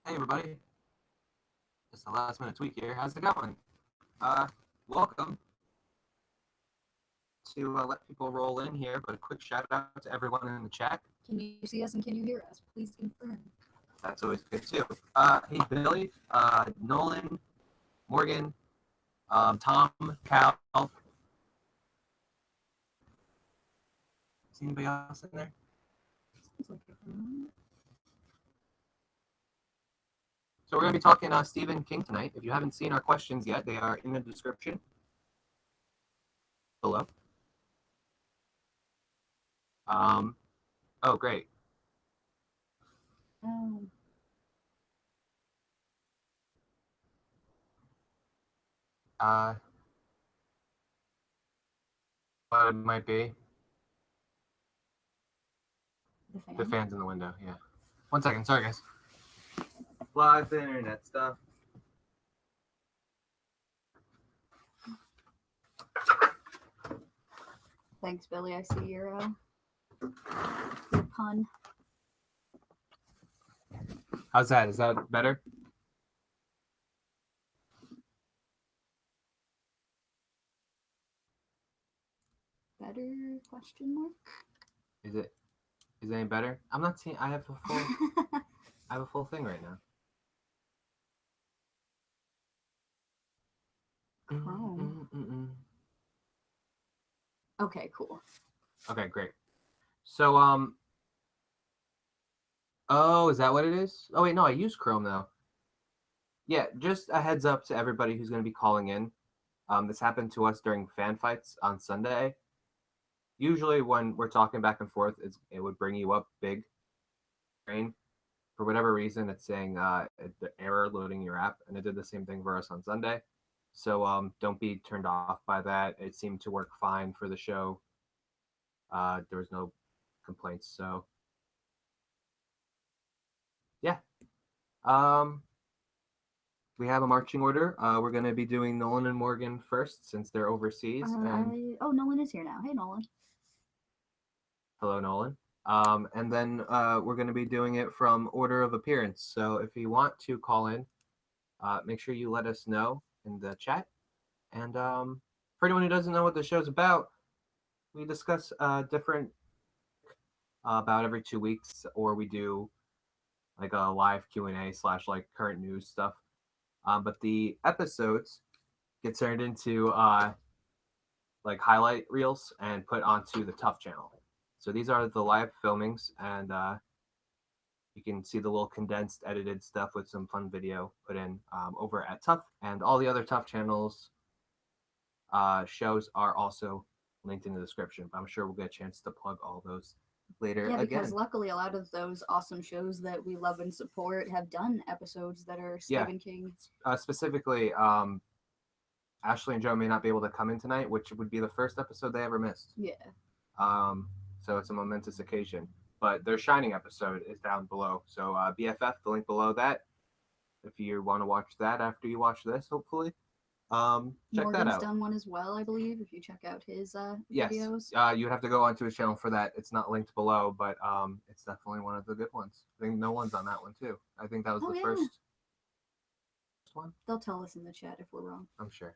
Hey everybody, just a last minute tweak here. How's it going? Welcome to let people roll in here, but a quick shout out to everyone in the chat. Can you see us and can you hear us? Please confirm. That's always good too. Hey Billy, Nolan, Morgan, Tom, Cal. Is anybody else in there? Sounds like it. So we're going to be talking Stephen King tonight. If you haven't seen our questions yet, they are in the description below. Oh, great. What it might be. The fans in the window, yeah. 1 second, sorry guys. Live internet stuff. Thanks, Billy. I see your pun. How's that? Is that better? Better question mark? Is it any better? I'm not seeing. I have a full. I have a full thing right now. Chrome. Okay, cool. Okay, great. So oh, is that what it is? Oh wait, no, I use Chrome though. Yeah, just a heads up to everybody who's going to be calling in. This happened to us during fan fights on Sunday. Usually when we're talking back and forth, it would bring you up big screen. For whatever reason, it's saying the error loading your app, and it did the same thing for us on Sunday. So don't be turned off by that. It seemed to work fine for the show. There was no complaints. So yeah. We have a marching order. We're going to be doing Nolan and Morgan first since they're overseas. Oh, Nolan is here now. Hey, Nolan. Hello, Nolan. And then we're going to be doing it from order of appearance. So if you want to call in, make sure you let us know in the chat. And for anyone who doesn't know what the show's about, we discuss different about every 2 weeks, or we do like a live Q&A / like current news stuff. But the episodes get turned into like highlight reels and put onto the TUFF Channel. So these are the live filmings, and you can see the little condensed edited stuff with some fun video put in over at TUFF. And all the other TUFF Channels shows are also linked in the description. But I'm sure we'll get a chance to plug all those later again. Yeah, because luckily a lot of those awesome shows that we love and support have done episodes that are Stephen King. Specifically, Ashley and Joe may not be able to come in tonight, which would be the first episode they ever missed. Yeah. So it's a momentous occasion. But their Shining episode is down below. So BFF, the link below that. If you want to watch that after you watch this, hopefully. Check Morgan's that out. done one as well, I believe, if you check out his videos. Yes, you would have to go onto his channel for that. It's not linked below, but it's definitely one of the good ones. I think Nolan's on that one too. I think that was the first one. They'll tell us in the chat if we're wrong. I'm sure.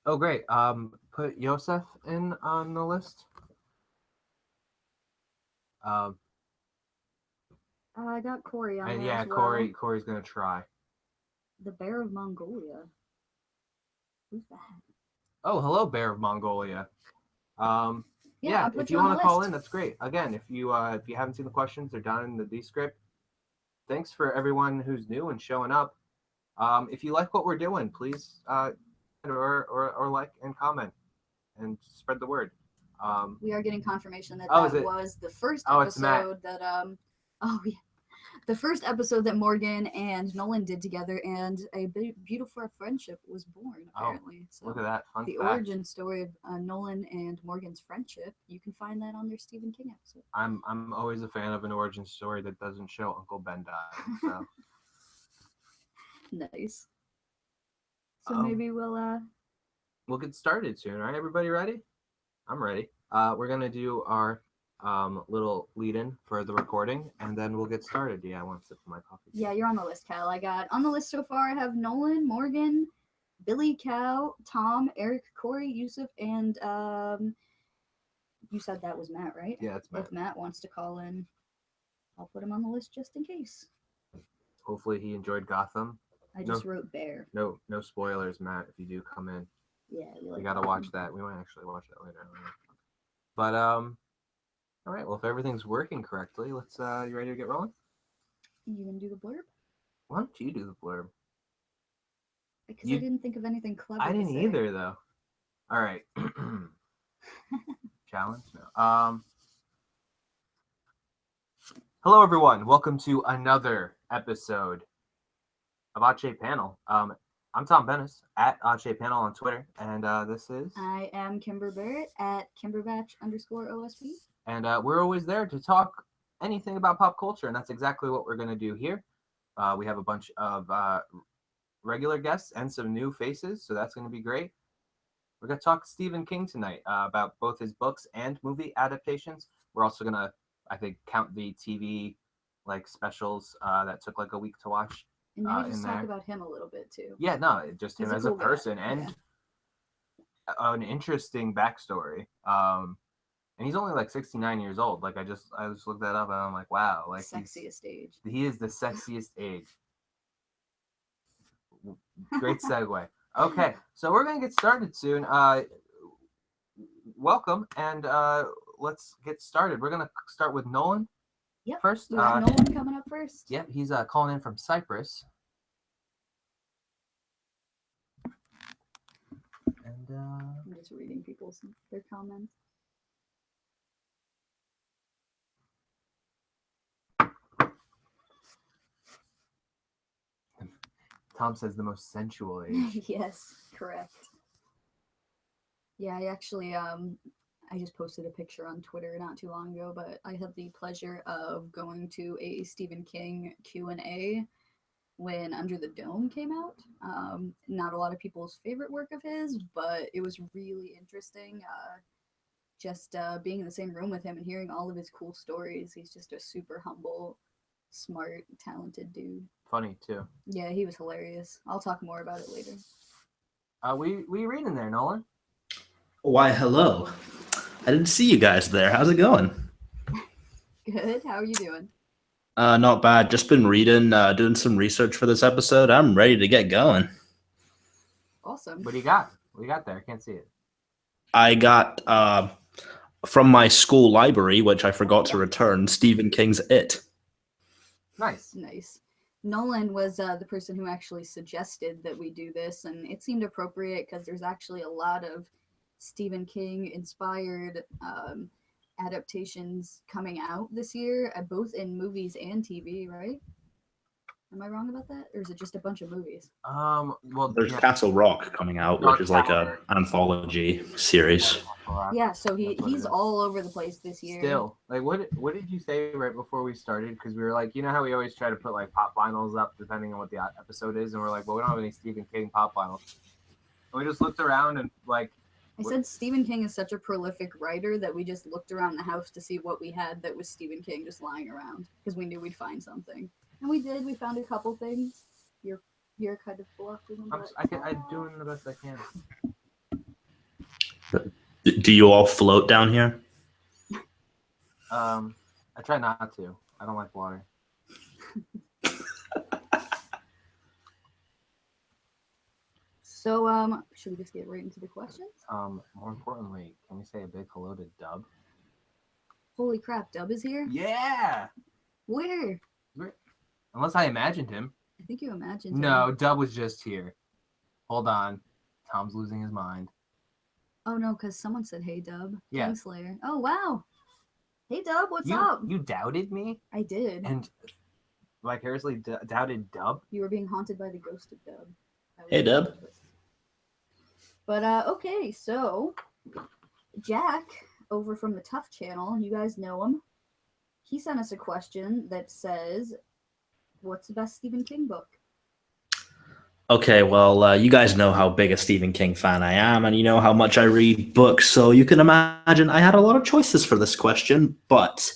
Oh, great. Put Yosef in on the list. I got Corey on there yeah, as well. Corey's gonna try. The Bear of Mongolia. Who's that? Oh, hello, Bear of Mongolia. Yeah, if you want to call in, that's great. Again, if you haven't seen the questions, they're down in the descript. Thanks for everyone who's new and showing up. If you like what we're doing, please or like and comment and spread the word. We are getting confirmation that was the first episode the first episode that Morgan and Nolan did together, and a beautiful friendship was born, apparently. So look at that. Fun fact. Origin story of Nolan and Morgan's friendship, you can find that on their Stephen King episode. I'm always a fan of an origin story that doesn't show Uncle Ben dying. So. Nice. So maybe we'll get started soon, right? Everybody ready? I'm ready. We're gonna do our little lead-in for the recording, and then we'll get started. Yeah, I want to sip my coffee. Yeah, you're on the list, Cal. I got on the list so far. I have Nolan, Morgan, Billy, Cal, Tom, Eric, Corey, Yusuf, and you said that was Matt, right? Yeah, it's Matt. If Matt wants to call in, I'll put him on the list just in case. Hopefully he enjoyed Gotham. I just wrote bear. No spoilers, Matt, if you do come in. Yeah, we gotta watch that. We might actually watch that later. But all right. Well, if everything's working correctly, let's. You ready to get rolling? You gonna do the blurb? Why don't you do the blurb? Because I didn't think of anything clever. I didn't either, though. All right. Challenge? No. Hello, everyone. Welcome to another episode of Odd Panel. I'm Tom Bennis at Odd Panel on Twitter, and this is. I am Kimber Barrett at Kimberbatch_OSP. And we're always there to talk anything about pop culture, and that's exactly what we're going to do here. We have a bunch of regular guests and some new faces, so that's going to be great. We're going to talk Stephen King tonight about both his books and movie adaptations. We're also going to, I think, count the TV specials that took a week to watch. And maybe just talk about him a little bit too. Yeah, no, just him as a person and an interesting backstory. And he's only 69 years old. I just looked that up and I'm like, wow, sexiest age. He is the sexiest age. Great segue. Okay, so we're gonna get started soon. Welcome, and let's get started. We're gonna start with Nolan. Yep. First, we got Nolan coming up first. Yep, he's calling in from Cyprus. And I'm just reading their comments. Tom says the most sensual age. Yes, correct. Yeah, I actually I just posted a picture on Twitter not too long ago, but I had the pleasure of going to a Stephen King Q&A when Under the Dome came out. Not a lot of people's favorite work of his, but it was really interesting. Just being in the same room with him and hearing all of his cool stories. He's just a super humble, smart, talented dude. Funny too. Yeah, he was hilarious. I'll talk more about it later. We reading there, Nolan? Why, hello. I didn't see you guys there. How's it going? Good. How are you doing? Not bad. Just been reading, doing some research for this episode. I'm ready to get going. Awesome. What do you got? What do you got there? I can't see it. I got from my school library, which I forgot to return, Stephen King's It. Nice. Nolan was the person who actually suggested that we do this, and it seemed appropriate because there's actually a lot of Stephen King inspired adaptations coming out this year, both in movies and TV, right? Am I wrong about that? Or is it just a bunch of movies? Well, there's Castle Rock coming out, which is an anthology series. Yeah, so he's all over the place this year. Still, what did you say right before we started? Because we were like, you know how we always try to put pop vinyls up depending on what the episode is, and we're like, well, we don't have any Stephen King pop vinyls. And we just looked around and I said Stephen King is such a prolific writer that we just looked around the house to see what we had that was Stephen King just lying around because we knew we'd find something. And we did. We found a couple things. You're kind of blocking them. I'm doing the best I can. Do you all float down here? I try not to. I don't like water. So, should we just get right into the questions? More importantly, can we say a big hello to Dub? Holy crap, Dub is here? Yeah! Where? Unless I imagined him. I think you imagined him. No, Dub was just here. Hold on. Tom's losing his mind. Oh, no, because someone said, hey, Dub. Yeah. Kingslayer. Oh, wow. Hey, Dub, what's up? You doubted me? I did. And vicariously doubted Dub? You were being haunted by the ghost of Dub. Hey, Dub. But, okay, so Jack, over from the TUFF Channel, you guys know him. He sent us a question that says, what's the best Stephen King book? Okay, well, you guys know how big a Stephen King fan I am, and you know how much I read books, so you can imagine I had a lot of choices for this question, but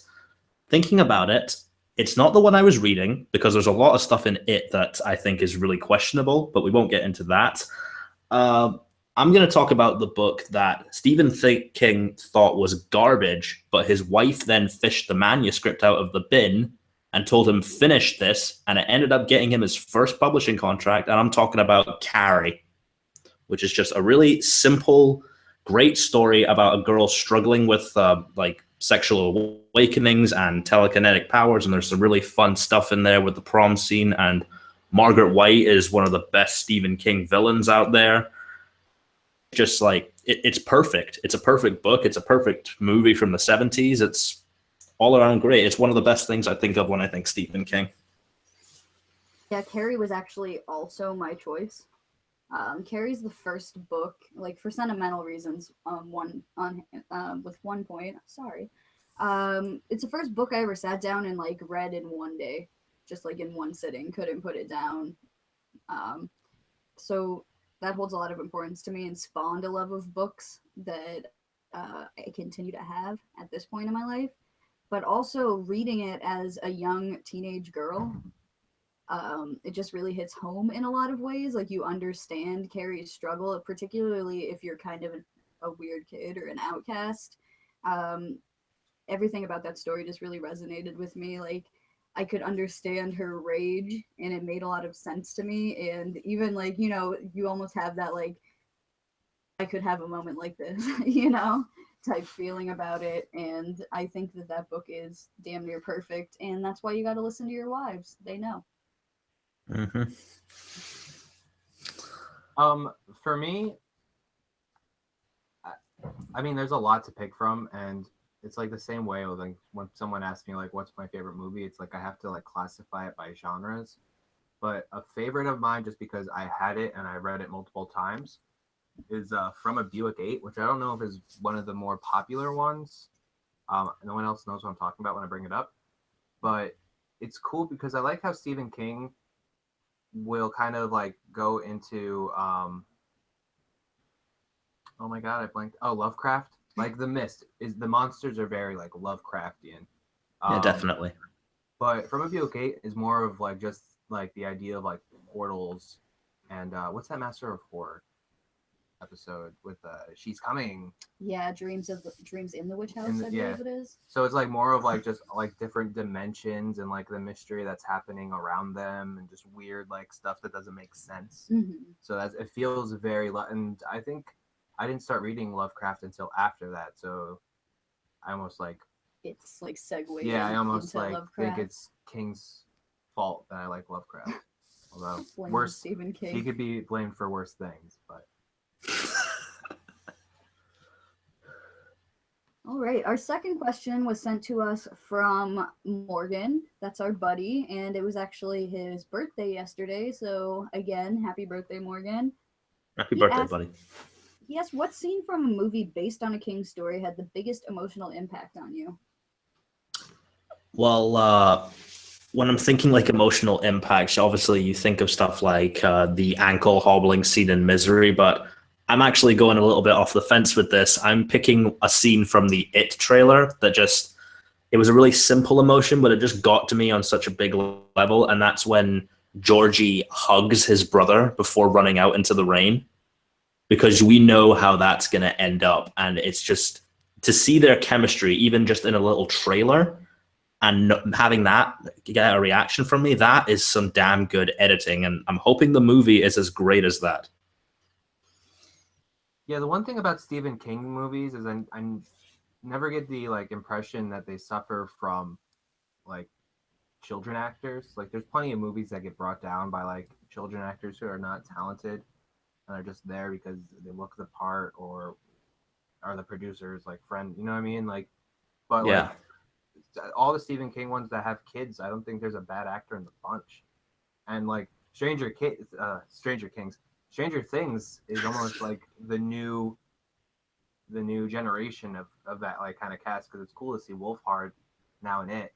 thinking about it, it's not the one I was reading, because there's a lot of stuff in it that I think is really questionable, but we won't get into that. I'm going to talk about the book that Stephen King thought was garbage, but his wife then fished the manuscript out of the bin and told him, finish this, and it ended up getting him his first publishing contract, and I'm talking about Carrie, which is just a really simple, great story about a girl struggling with like sexual awakenings and telekinetic powers, and there's some really fun stuff in there with the prom scene, and Margaret White is one of the best Stephen King villains out there. Just like it's perfect. It's a perfect book. It's a perfect movie from the 70s. It's all around great. It's one of the best things I think of when I think Stephen King. Yeah, Carrie was actually also my choice. Carrie's the first book, like for sentimental reasons. With 1 point. Sorry, it's the first book I ever sat down and like read in one day, just like in one sitting. Couldn't put it down. So that holds a lot of importance to me and spawned a love of books that I continue to have at this point in my life. But also reading it as a young teenage girl, it just really hits home in a lot of ways. Like you understand Carrie's struggle, particularly if you're kind of a weird kid or an outcast. Everything about that story just really resonated with me. Like I could understand her rage and it made a lot of sense to me. And even like, you almost have that like, I could have a moment like this, type feeling about it. And I think that book is damn near perfect. And that's why you got to listen to your wives. They know. Mm-hmm. For me, I mean, there's a lot to pick from, and it's like the same way with like when someone asks me like, "What's my favorite movie?" It's like I have to like classify it by genres. But a favorite of mine, just because I had it and I read it multiple times, is From a Buick 8, which I don't know if is one of the more popular ones. No one else knows what I'm talking about when I bring it up, but it's cool because I like how Stephen King will kind of like go into oh my god, I blanked. Oh, Lovecraft. Like The Mist is the monsters are very like Lovecraftian. Yeah, definitely. But From a Buick 8 is more of like just like the idea of like portals and what's that Master of Horror episode with She's Coming. Yeah, Dreams in the Witch House, I believe it is. So it's like more of like just like different dimensions and like the mystery that's happening around them and just weird like stuff that doesn't make sense. Mm-hmm. So it feels very and I think I didn't start reading Lovecraft until after that. So I almost like it's like segued. Yeah, I almost into like Lovecraft. think it's King's fault that I like Lovecraft. Although worse, Stephen King. He could be blamed for worse things, but. All right, our second question was sent to us from Morgan. That's our buddy, and it was actually his birthday yesterday. So again, happy birthday, Morgan. Happy birthday, buddy. He asked, what scene from a movie based on a King story had the biggest emotional impact on you? Well, when I'm thinking like emotional impacts, obviously you think of stuff like the ankle hobbling scene in Misery, but I'm actually going a little bit off the fence with this. I'm picking a scene from the It trailer that it was a really simple emotion, but it just got to me on such a big level. And that's when Georgie hugs his brother before running out into the rain, because we know how that's going to end up. And it's just to see their chemistry, even just in a little trailer, and having that get a reaction from me, that is some damn good editing. And I'm hoping the movie is as great as that. Yeah, the one thing about Stephen King movies is I never get the like impression that they suffer from like children actors. Like there's plenty of movies that get brought down by like children actors who are not talented and are just there because they look the part or are the producers like friend, you know what I mean? Like, but yeah, like all the Stephen King ones that have kids, I don't think there's a bad actor in the bunch. And like Stranger Things is almost like the new generation of that like kind of cast, because it's cool to see Wolfhard now in it.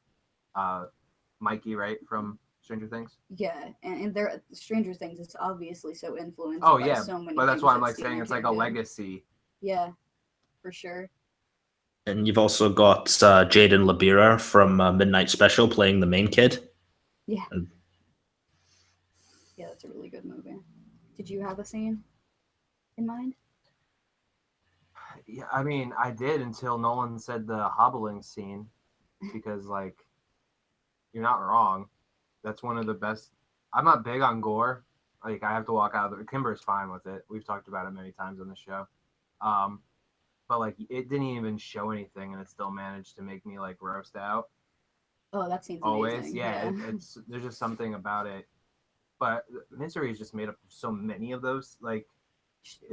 Mikey, right, from Stranger Things? Yeah, and there Stranger Things is obviously so influenced Oh by yeah, so many but that's things why I'm that like Stephen saying it's King like a did. legacy. Yeah, for sure. And you've also got Jaden Labira from Midnight Special playing the main kid. Yeah. And Yeah, that's a really good movie. Did you have a scene in mind? Yeah, I mean, I did until Nolan said the hobbling scene, because like, you're not wrong. That's one of the best. I'm not big on gore. Like, I have to walk out of the. Kimber's fine with it. We've talked about it many times on the show. But like, it didn't even show anything, and it still managed to make me like roast out. Oh, that scene's Always, amazing. yeah. It's there's just something about it. But Misery is just made up of so many of those. Like,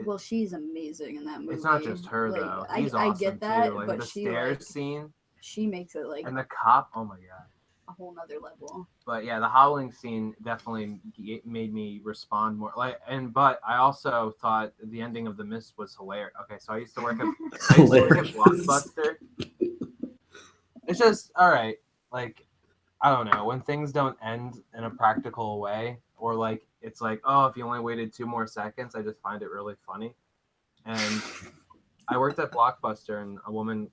well, she's amazing in that movie. it's not just her like, though. He's I awesome get that, too. Like but the she stairs scene she makes it like and the cop. Oh my god. a whole nother level. But yeah, the howling scene definitely made me respond more. But I also thought the ending of The Mist was hilarious. Okay, so I used to work at Blockbuster. It's just all right. Like, I don't know, when things don't end in a practical way, or like it's like, oh, if you only waited 2 more seconds, I just find it really funny. And I worked at Blockbuster, and a woman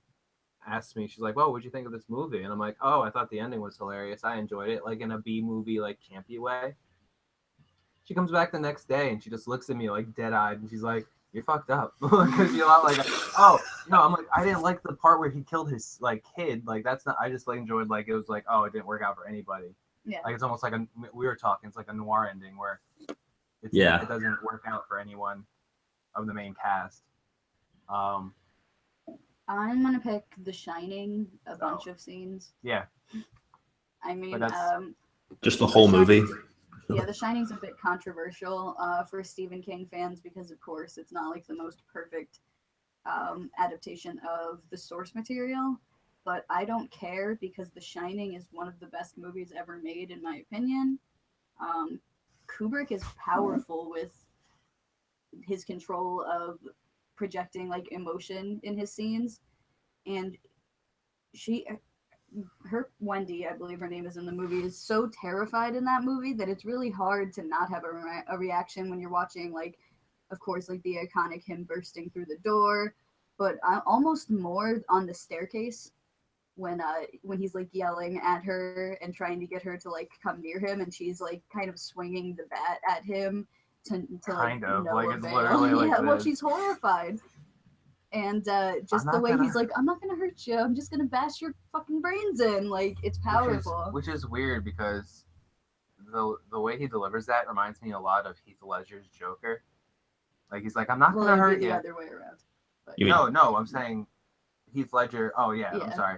asked me, she's like, well, what'd you think of this movie? And I'm like, oh, I thought the ending was hilarious. I enjoyed it, like in a B movie, like campy way. She comes back the next day and she just looks at me like dead-eyed, and she's like, you're fucked up. Because you're not like, oh no, I'm like, I didn't like the part where he killed his like kid. Like, that's not, I just like enjoyed, like, it was like, oh, it didn't work out for anybody. Yeah. Like, it's almost like we were talking, it's like a noir ending where it doesn't work out for anyone of the main cast. I'm gonna pick The Shining, a bunch of scenes. Yeah. I mean, just the whole movie. Yeah, The Shining's a bit controversial for Stephen King fans because, of course, it's not like the most perfect adaptation of the source material. But I don't care because The Shining is one of the best movies ever made, in my opinion. Kubrick is powerful with his control of projecting like emotion in his scenes, and Wendy, I believe her name is in the movie, is so terrified in that movie that it's really hard to not have a reaction when you're watching, like, of course, like the iconic him bursting through the door, but almost more on the staircase when he's like yelling at her and trying to get her to like come near him, and she's like kind of swinging the bat at him to like, no avail. It's literally like this. Well, she's horrified. And just the way he's like, I'm not gonna hurt you, I'm just gonna bash your fucking brains in. Like, it's powerful. Which is weird because the way he delivers that reminds me a lot of Heath Ledger's Joker. Like, he's like, I'm not gonna hurt you. The other way around. But, no, I'm saying Heath Ledger. Oh yeah, I'm sorry.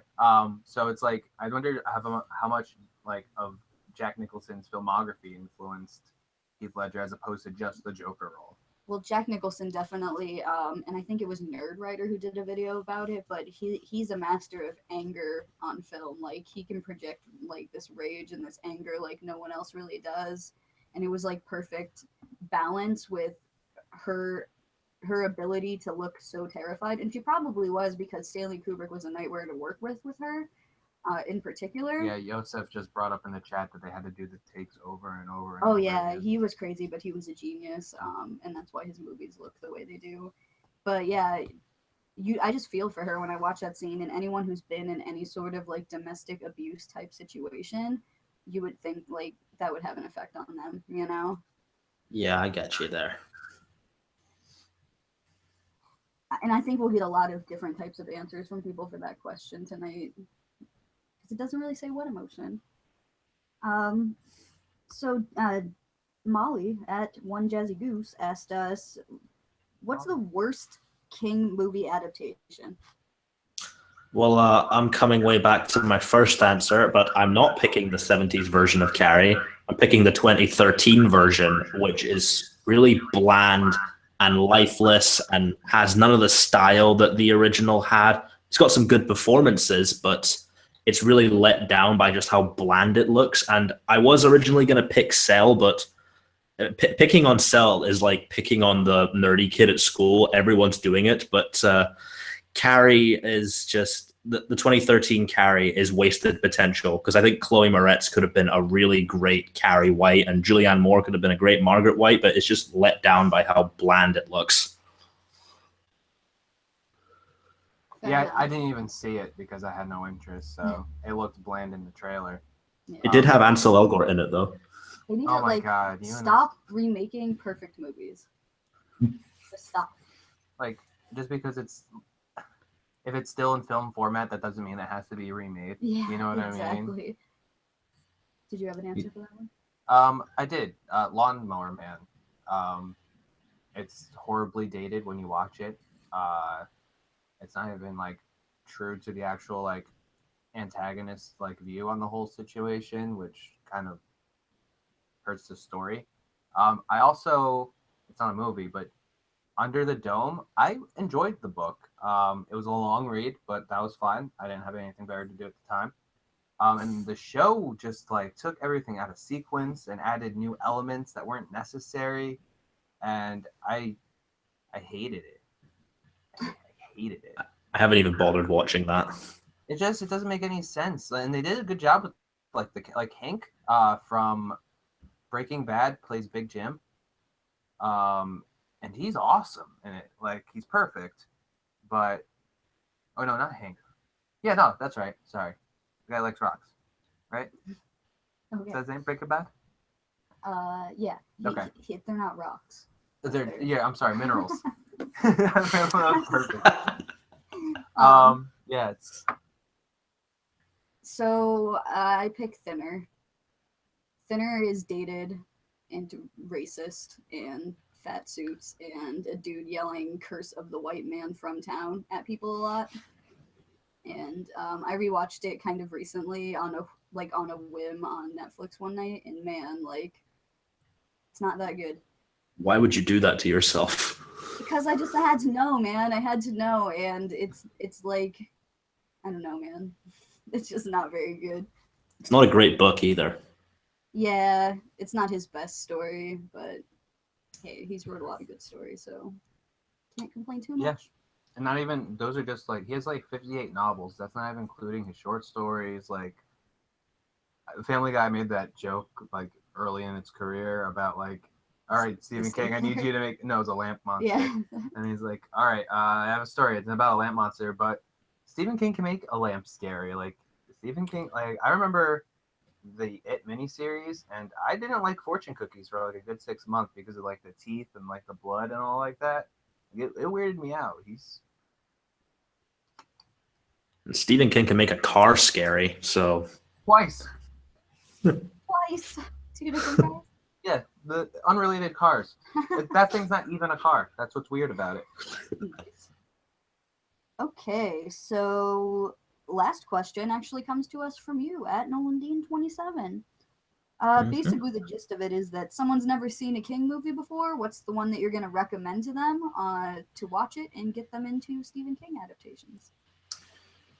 So it's like, I wonder how much like of Jack Nicholson's filmography influenced Heath Ledger as opposed to just the Joker role. Well, Jack Nicholson definitely, and I think it was Nerdwriter who did a video about it, but he's a master of anger on film. Like, he can project like this rage and this anger like no one else really does. And it was like perfect balance with her ability to look so terrified. And she probably was, because Stanley Kubrick was a nightmare to work with her. In particular. Yeah, Yosef just brought up in the chat that they had to do the takes over and over. Oh yeah, again. He was crazy, but he was a genius, and that's why his movies look the way they do. But yeah, I just feel for her when I watch that scene, and anyone who's been in any sort of like domestic abuse type situation, you would think like that would have an effect on them, you know? Yeah, I get you there. And I think we'll get a lot of different types of answers from people for that question tonight. It doesn't really say what emotion. So Molly at One Jazzy Goose asked us, what's the worst King movie adaptation? Well, I'm coming way back to my first answer, but I'm not picking the 70s version of Carrie. I'm picking the 2013 version, which is really bland and lifeless and has none of the style that the original had. It's got some good performances, but it's really let down by just how bland it looks. And I was originally going to pick Cell, but picking on Cell is like picking on the nerdy kid at school. Everyone's doing it, but Carrie is just the 2013 Carrie is wasted potential, because I think Chloe Moretz could have been a really great Carrie White, and Julianne Moore could have been a great Margaret White, but it's just let down by how bland it looks. Yeah, I didn't even see it because I had no interest, so it looked bland in the trailer. Yeah. It did have Ansel Elgort in it, though. They need Oh to, my like, God, stop remaking perfect movies. Just stop. Like, just because if it's still in film format, that doesn't mean it has to be remade. Yeah, You know what I exactly. mean? Did you have an answer for that one? I did. Lawnmower Man. It's horribly dated when you watch it. It's not even like true to the actual like antagonist like view on the whole situation, which kind of hurts the story. I also, it's not a movie, but Under the Dome, I enjoyed the book. It was a long read, but that was fine. I didn't have anything better to do at the time. And the show just like took everything out of sequence and added new elements that weren't necessary, and I hated it. I hated it. I haven't even bothered watching that. It doesn't make any sense, and they did a good job with like Hank from Breaking Bad plays Big Jim, and he's awesome in it. Like he's perfect, but oh no, not Hank. Yeah, no, that's right. Sorry, the guy likes rocks, right? Okay. Is that his name, Breaking Bad? Yeah. Okay. They're not rocks. Yeah, I'm sorry, minerals. That was perfect. Yeah, it's. So I pick Thinner. Thinner is dated and racist and fat suits and a dude yelling "Curse of the White Man from Town" at people a lot. And I rewatched it kind of recently on a whim on Netflix one night, and man, like, it's not that good. Why would you do that to yourself? Because I had to know, man. I had to know, and it's like, I don't know, man. It's just not very good. It's not a great book either. Yeah, it's not his best story, but hey, he's wrote a lot of good stories, so can't complain too much. Yeah. And not even, those are just like, he has like 58 novels. That's not even including his short stories. Like, Family Guy made that joke like early in its career about like, all right, Stephen King, I need you to make, no, it was a lamp monster. Yeah. And he's like, all right, I have a story. It's about a lamp monster, but Stephen King can make a lamp scary. Like, Stephen King, like, I remember the It miniseries, and I didn't like fortune cookies for like a good 6 months because of like the teeth and like the blood and all like that. It weirded me out. And Stephen King can make a car scary, so Twice. Twice. 2 different cars. Yeah, the unrelated cars. That thing's not even a car. That's what's weird about it. Nice. Okay, so last question actually comes to us from you at Nolan Dean 27. Basically, the gist of it is that someone's never seen a King movie before. What's the one that you're going to recommend to them to watch it and get them into Stephen King adaptations?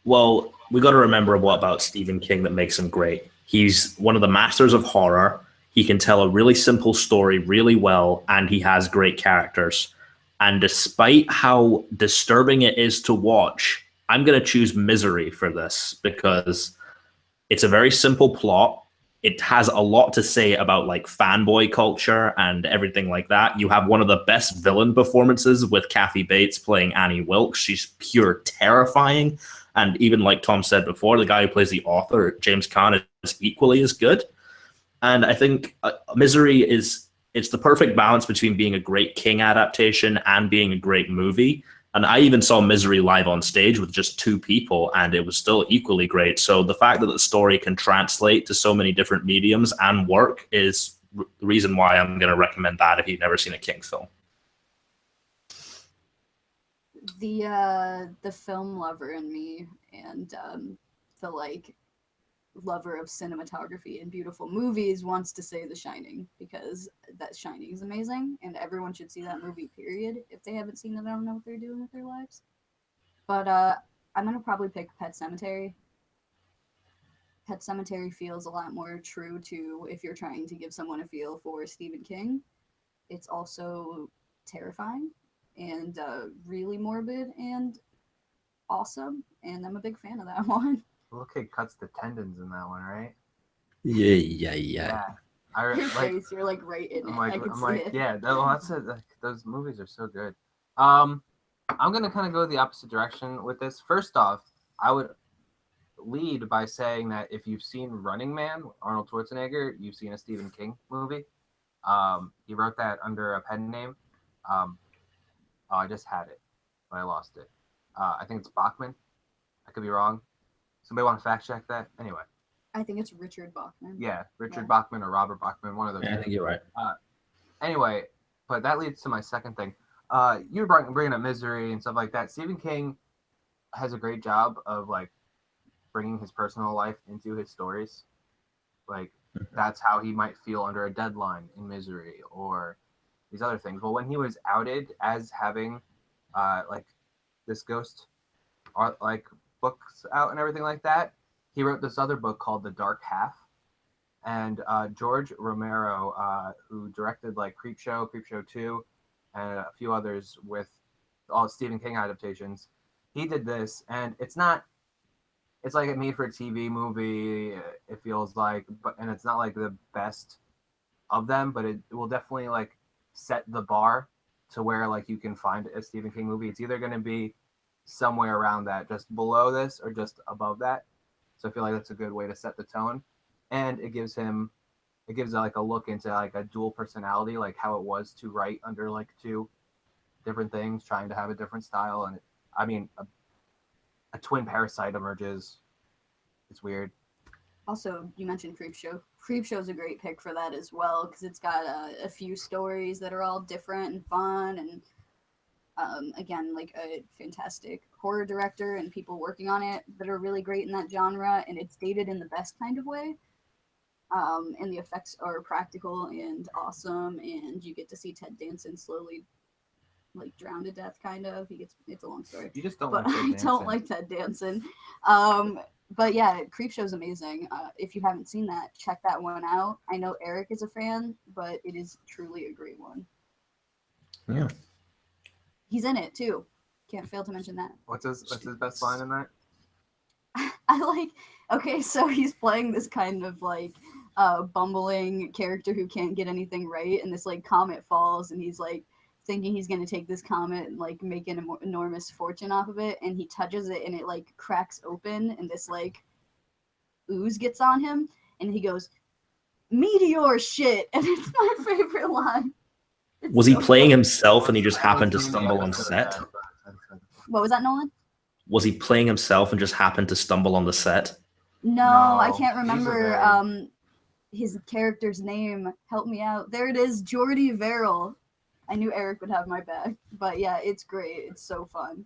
Well, we got to remember what about Stephen King that makes him great. He's one of the masters of horror. He can tell a really simple story really well, and he has great characters. And despite how disturbing it is to watch, I'm going to choose Misery for this because it's a very simple plot. It has a lot to say about like fanboy culture and everything like that. You have one of the best villain performances with Kathy Bates playing Annie Wilkes. She's pure terrifying. And even like Tom said before, the guy who plays the author, James Caan, is equally as good. And I think Misery it's the perfect balance between being a great King adaptation and being a great movie. And I even saw Misery live on stage with just 2 people, and it was still equally great. So the fact that the story can translate to so many different mediums and work is the reason why I'm going to recommend that if you've never seen a King film. The film lover in me and the like lover of cinematography and beautiful movies wants to say The Shining, because that Shining is amazing and everyone should see that movie, period. If they haven't seen it, I don't know what they're doing with their lives. But I'm gonna probably pick Pet Sematary. Pet Sematary feels a lot more true to if you're trying to give someone a feel for Stephen King. It's also terrifying and really morbid, and awesome, and I'm a big fan of that one. The little kid cuts the tendons in that one, right? Yeah. I Your like. face, you're like right in it. I'm like, I can I'm see like, it. yeah. That's it. Like, those movies are so good. I'm gonna kind of go the opposite direction with this. First off, I would lead by saying that if you've seen Running Man, Arnold Schwarzenegger, you've seen a Stephen King movie. He wrote that under a pen name. I just had it, but I lost it. I think it's Bachman. I could be wrong. Somebody want to fact check that? Anyway. I think it's Richard Bachman. Yeah, Richard Yeah. Bachman or Robert Bachman, one of those. Yeah, I think you're right. Anyway, but that leads to my second thing. You were bringing up Misery and stuff like that. Stephen King has a great job of like bringing his personal life into his stories. Like that's how he might feel under a deadline in Misery or these other things. Well, when he was outed as having like this ghost art like books out and everything like that, he wrote this other book called The Dark Half. And George Romero, who directed like Creepshow, Creepshow 2, and a few others with all Stephen King adaptations, he did this, and it's like a made-for-TV movie, it feels like, and it's not like the best of them, but it will definitely like set the bar to where like you can find a Stephen King movie. It's either going to be somewhere around that, just below this or just above that. So I feel like that's a good way to set the tone. And it gives like a look into like a dual personality, like how it was to write under like two different things, trying to have a different style. And I mean, a twin parasite emerges. It's weird. Also, you mentioned Creepshow. Creepshow's a great pick for that as well, because it's got a few stories that are all different and fun, and again, like a fantastic horror director and people working on it that are really great in that genre, and it's dated in the best kind of way. And the effects are practical and awesome, and you get to see Ted Danson slowly like drown to death, kind of. It's a long story. You just don't But like Ted I Danson. don't like Ted Danson. But yeah, Creepshow's amazing. If you haven't seen that, check that one out. I know Eric is a fan, but it is truly a great one. Yeah. He's in it too. Can't fail to mention that. What's his best line in that? I like, okay, so he's playing this kind of like bumbling character who can't get anything right, and this like comet falls, and he's like thinking he's gonna take this comet and like make an enormous fortune off of it, and he touches it and it like cracks open, and this like ooze gets on him, and he goes, "Meteor shit," and it's my favorite line. It's Was he so playing funny. himself and he just I haven't happened to seen the stumble on episode set? yet. What was that, Nolan? Was he playing himself and just happened to stumble on the set? No, I No, can't he's a remember very- his character's name. Help me out. There it is, Jordy Verrill. I knew Eric would have my back, but yeah, it's great. It's so fun.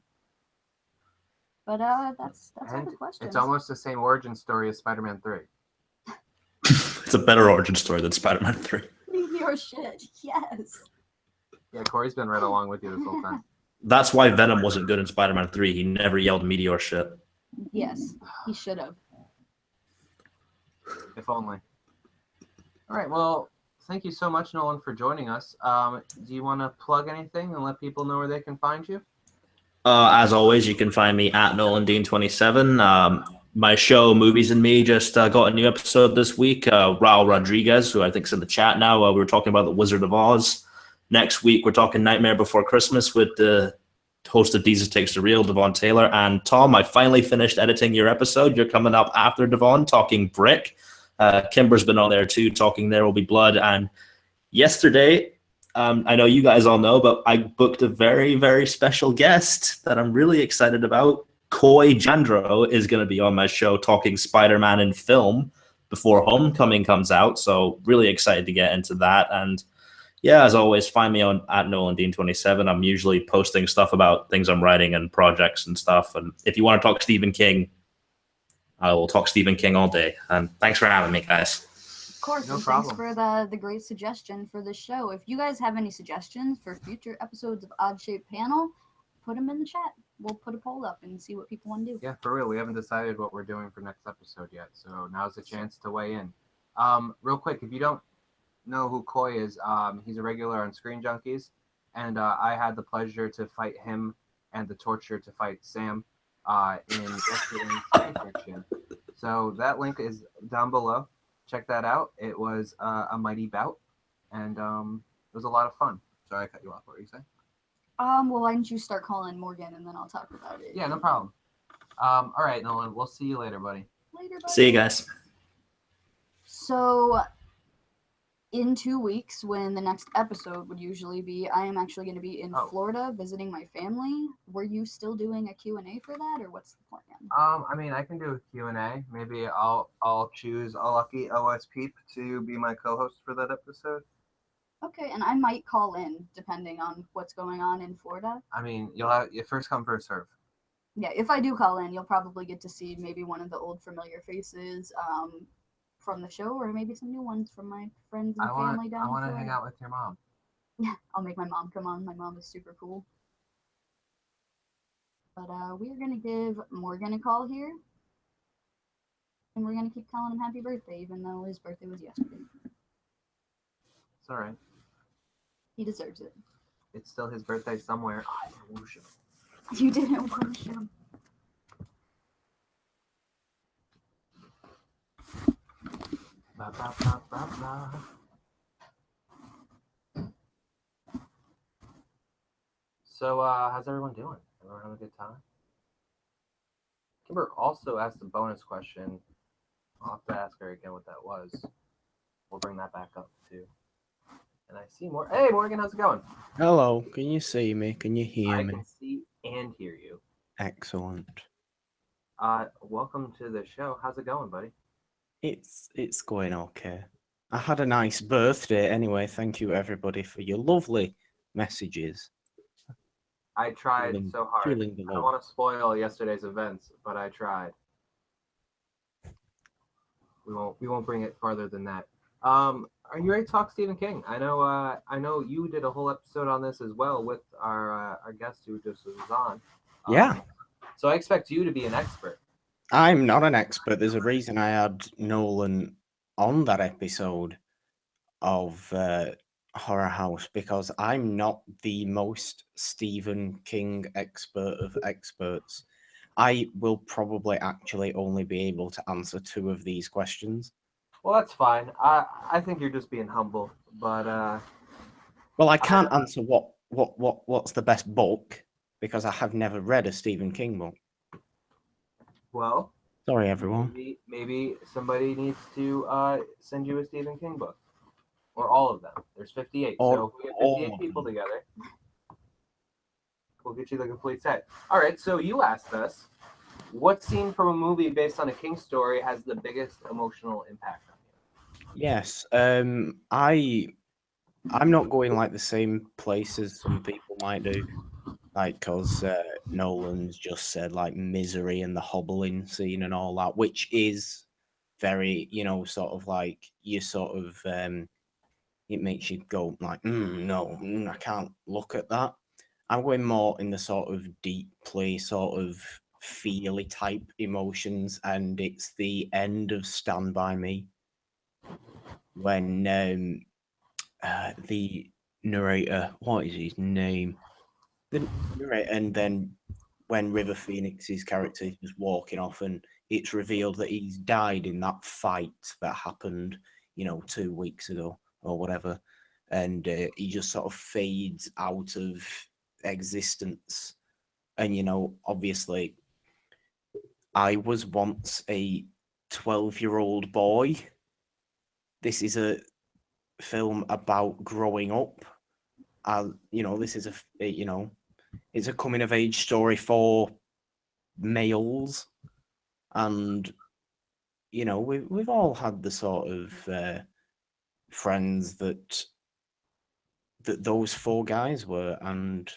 But that's all And the questions. it's almost the same origin story as Spider-Man 3. It's a better origin story than Spider-Man 3. Meteor shit. Yes. Yeah, Corey's been right along with you this whole time. That's why Venom wasn't good in Spider-Man 3. He never yelled meteor shit. Yes, he should have. If only. All right, well, thank you so much, Nolan, for joining us. Do you want to plug anything and let people know where they can find you? As always, you can find me at Nolan Dean 27. My show, Movies and Me, just got a new episode this week. Raul Rodriguez, who I think is in the chat now, we were talking about The Wizard of Oz. Next week, we're talking Nightmare Before Christmas with the host of Jesus Takes the Real, Devon Taylor. And Tom, I finally finished editing your episode. You're coming up after Devon, talking Brick. Kimber's been on there too, talking There Will Be Blood. And yesterday, I know you guys all know, but I booked a very, very special guest that I'm really excited about. Coy Jandro is going to be on my show talking Spider-Man in film before Homecoming comes out. So really excited to get into that. And yeah, as always, find me on at Nolan Dean 27. I'm usually posting stuff about things I'm writing and projects and stuff. And if you want to talk Stephen King, I will talk Stephen King all day. And thanks for having me, guys. Of course, No and problem. thanks for the great suggestion for the show. If you guys have any suggestions for future episodes of Odd Shaped Panel, put them in the chat. We'll put a poll up and see what people want to do. Yeah, for real. We haven't decided what we're doing for next episode yet, so now's the chance to weigh in. Real quick, if you don't know who Coy is, he's a regular on Screen Junkies, and I had the pleasure to fight him and the torture to fight Sam in Western science fiction. So that link is down below. Check that out. It was a mighty bout, and it was a lot of fun. Sorry, I cut you off. What were you saying? Well, why don't you start calling Morgan and then I'll talk about it. Yeah, no problem. All right, Nolan. We'll see you later, buddy. Later, buddy. See you guys. So, in 2 weeks, when the next episode would usually be, I am actually going to be in Florida visiting my family. Were you still doing a Q&A for that, or what's the plan? I mean, I can do a Q&A. Maybe I'll choose a lucky OSPeep to be my co-host for that episode. Okay, and I might call in depending on what's going on in Florida. I mean, you'll have your first come, first serve. Yeah, if I do call in, you'll probably get to see maybe one of the old familiar faces from the show, or maybe some new ones from my friends and family down in Florida. I want to hang out with your mom. Yeah, I'll make my mom come on. My mom is super cool. But we're going to give Morgan a call here. And we're going to keep telling him happy birthday, even though his birthday was yesterday. It's all right. He deserves it. It's still his birthday somewhere. I whoosh him. You didn't whoosh him. Ba, ba, ba, ba, ba. So, how's everyone doing? Everyone having a good time? Kimber also asked a bonus question. I'll have to ask her again what that was. We'll bring that back up too. And I see more. Hey, Morgan, how's it going? Hello, can you see me? Can you hear I me? can see and hear you. Excellent. Welcome to the show. How's it going, buddy? It's going okay. I had a nice birthday anyway. Thank you everybody for your lovely messages. I tried so hard. Feeling the I don't love. want to spoil yesterday's events, but I tried. We won't bring it farther than that. Are you ready to talk Stephen King? I know you did a whole episode on this as well with our guest who just was on. Yeah. So I expect you to be an expert. I'm not an expert. There's a reason I had Nolan on that episode of Horror House, because I'm not the most Stephen King expert of experts. I will probably actually only be able to answer 2 of these questions. Well, that's fine. I think you're just being humble, but well, I can't answer what's the best book because I have never read a Stephen King book. Well, sorry everyone. Maybe somebody needs to send you a Stephen King book, or all of them. There's 58, so if we get 58 people together, we'll get you the complete set. All right. So you asked us, what scene from a movie based on a King story has the biggest emotional impact on you? Yes. I'm not going like the same place as some people might do, like because Nolan's just said like Misery and the hobbling scene and all that, which is very, sort of like you sort of it makes you go like, no, I can't look at that. I'm going more in the sort of deeply sort of feely type emotions, and it's the end of Stand By Me when the narrator, what is his name? The narrator, and then when River Phoenix's character is just walking off, and it's revealed that he's died in that fight that happened, 2 weeks ago or whatever, and he just sort of fades out of existence. And obviously, I was once a 12-year-old boy. This is a film about growing up. This is it's a coming of age story for males, and we've all had the sort of friends that those 4 guys were, and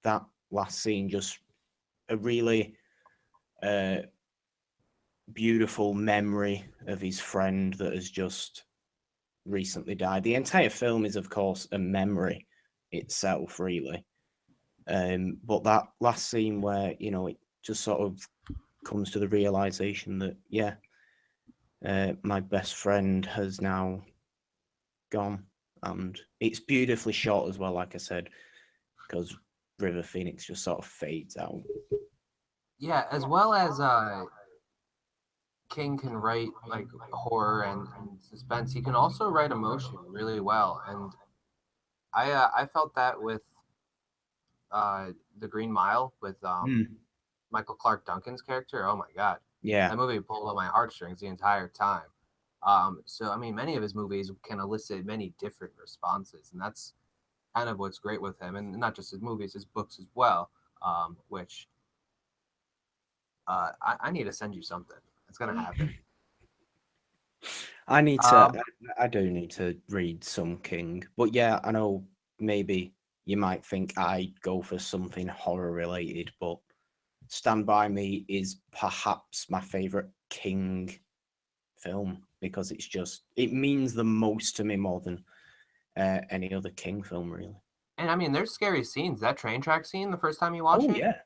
that last scene just a really beautiful memory of his friend that has just recently died. The entire film is, of course, a memory itself, really. But that last scene where, it just sort of comes to the realization that, my best friend has now gone. And it's beautifully shot as well, like I said, because River Phoenix just sort of fades out. Yeah, as well as King can write like horror and suspense. He can also write emotion really well, and I felt that with the Green Mile with Michael Clark Duncan's character. Oh my god, Yeah. that movie pulled on my heartstrings the entire time. So I mean, many of his movies can elicit many different responses, and that's kind of what's great with him, and not just his movies, his books as well. Which I need to send you something. It's gonna happen. I need to. Um, I do need to read some King, but yeah, I know maybe you might think I'd go for something horror related, but Stand By Me is perhaps my favorite King film because it means the most to me more than any other King film, really. and I mean, there's scary scenes. That train track scene, the first time you watch Oh it, yeah,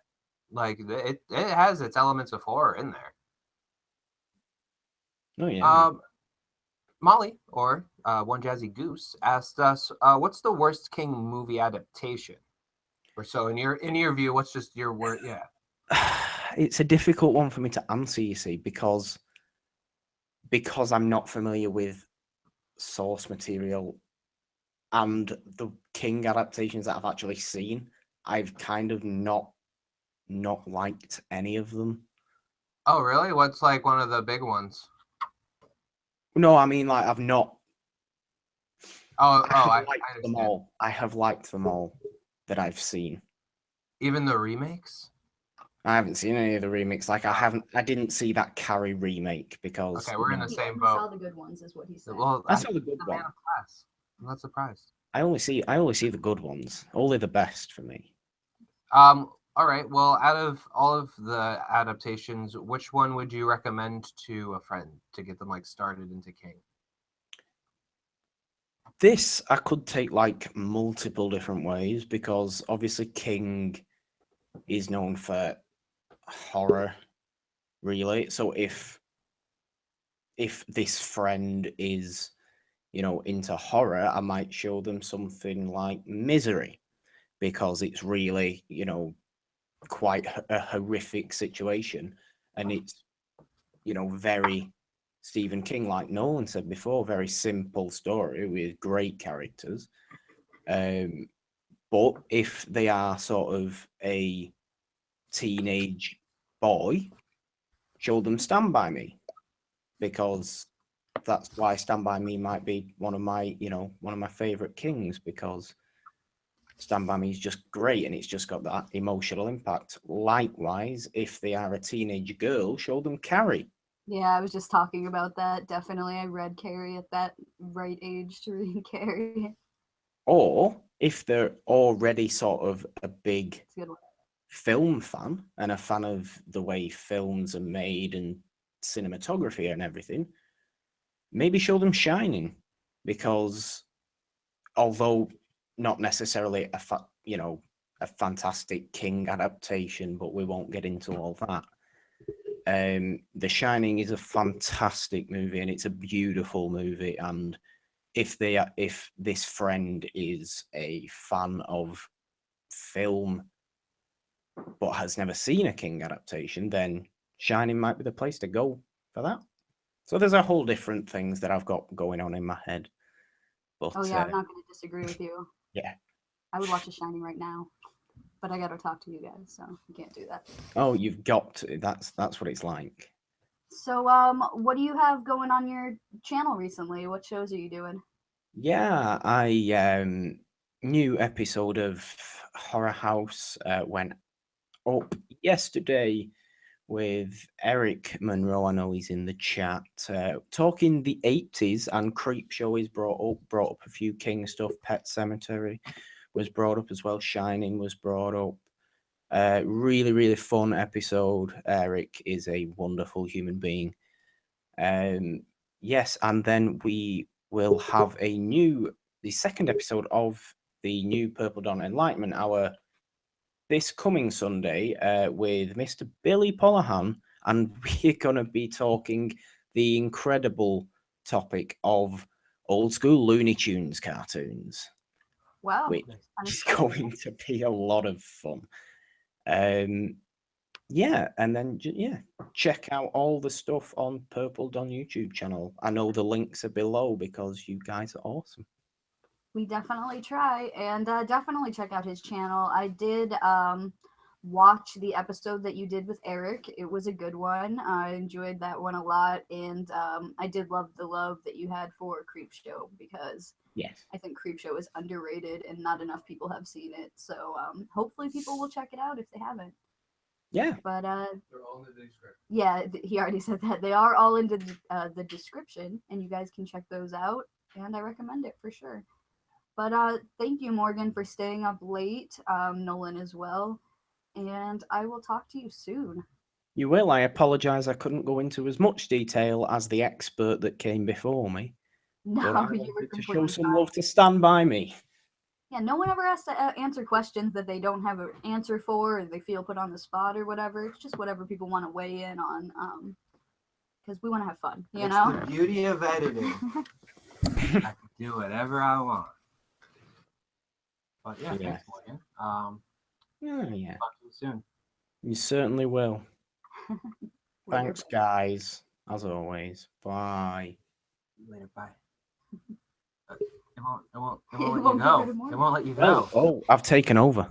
like it has its elements of horror in there. oh yeah. Molly, or One Jazzy Goose, asked us, "What's the worst King movie adaptation?" Or so in your view, what's just your word? Yeah. It's a difficult one for me to answer, you see, because I'm not familiar with source material and the King adaptations that I've actually seen. I've kind of not liked any of them. Oh, really? What's like one of the big ones? No, I mean like I've not. Oh, I have I liked them understand. all. I have liked them all that I've seen. Even the remakes? I haven't seen any of the remakes. Like I didn't see that Carrie remake because Okay, we're in the He same only saw boat. the good ones, is what he said. Well, I I'm saw the good a one. man of class. I'm not surprised. I only see the good ones. Only the best for me. All right. Well, out of all of the adaptations, which one would you recommend to a friend to get them like started into King? This I could take like multiple different ways because obviously King is known for horror, really. So if this friend is, into horror, I might show them something like Misery because it's really, quite a horrific situation, and it's, very Stephen King, like Nolan said before, very simple story with great characters. But if they are sort of a teenage boy, show them Stand By Me because that's why Stand By Me might be one of my favorite Kings because Stand By Me is just great and it's just got that emotional impact. Likewise, if they are a teenage girl, show them Carrie. Yeah, I was just talking about that. Definitely, I read Carrie at that right age to read Carrie. Or if they're already sort of a big It's a good one. film fan and a fan of the way films are made and cinematography and everything, maybe show them Shining because although not necessarily a fantastic King adaptation, but we won't get into all that. The Shining is a fantastic movie and it's a beautiful movie. And if this friend is a fan of film but has never seen a King adaptation, then Shining might be the place to go for that. So there's a whole different things that I've got going on in my head. But Oh yeah, I'm not going to disagree with you. yeah. I would watch The Shining right now, but I got to talk to you guys, so you can't do that. Oh, you've got to. That's what it's like. So, what do you have going on your channel recently? What shows are you doing? Yeah, new episode of Horror House went up yesterday with Eric Monroe. I know he's in the chat. Talking the 80s, and CREEPSHOW is brought up a few King stuff. Pet Cemetery was brought up as well. Shining was brought up. Really, really fun episode. Eric is a wonderful human being. Yes, and then we will have the second episode of the new Purpledon Enlightenment Hour this coming Sunday with Mr. Billy Polahan, and we're going to be talking the incredible topic of old school Looney Tunes cartoons, Wow, which is unexpected. going to be a lot of fun. Yeah, and then check out all the stuff on Purpledon YouTube channel. I know the links are below because you guys are awesome. We definitely try, and definitely check out his channel. I did watch the episode that you did with Eric. It was a good one. I enjoyed that one a lot, and I did love the love that you had for Creepshow, because Yes. I think Creepshow is underrated and not enough people have seen it. So hopefully people will check it out if they haven't. Yeah. But They're all in the description. yeah, he already said that. They are all in the description, and you guys can check those out, and I recommend it for sure. But thank you, Morgan, for staying up late. Nolan as well. And I will talk to you soon. You will. I apologise I couldn't go into as much detail as the expert that came before me. But I No, you were wanted to show completely some fine. love to stand by me. Yeah, no one ever has to answer questions that they don't have an answer for, or they feel put on the spot or whatever. It's just whatever people want to weigh in on, because we want to have fun, you It's know? the beauty of editing. I can do whatever I want. But yeah, Yeah. thanks, Morgan. Yeah. Talk to you soon. You certainly will. Later. Thanks, guys. As always. Bye. See you later. Bye. It won't It let won't you get go. rid of Morgan. It won't let you go. Oh, I've taken over.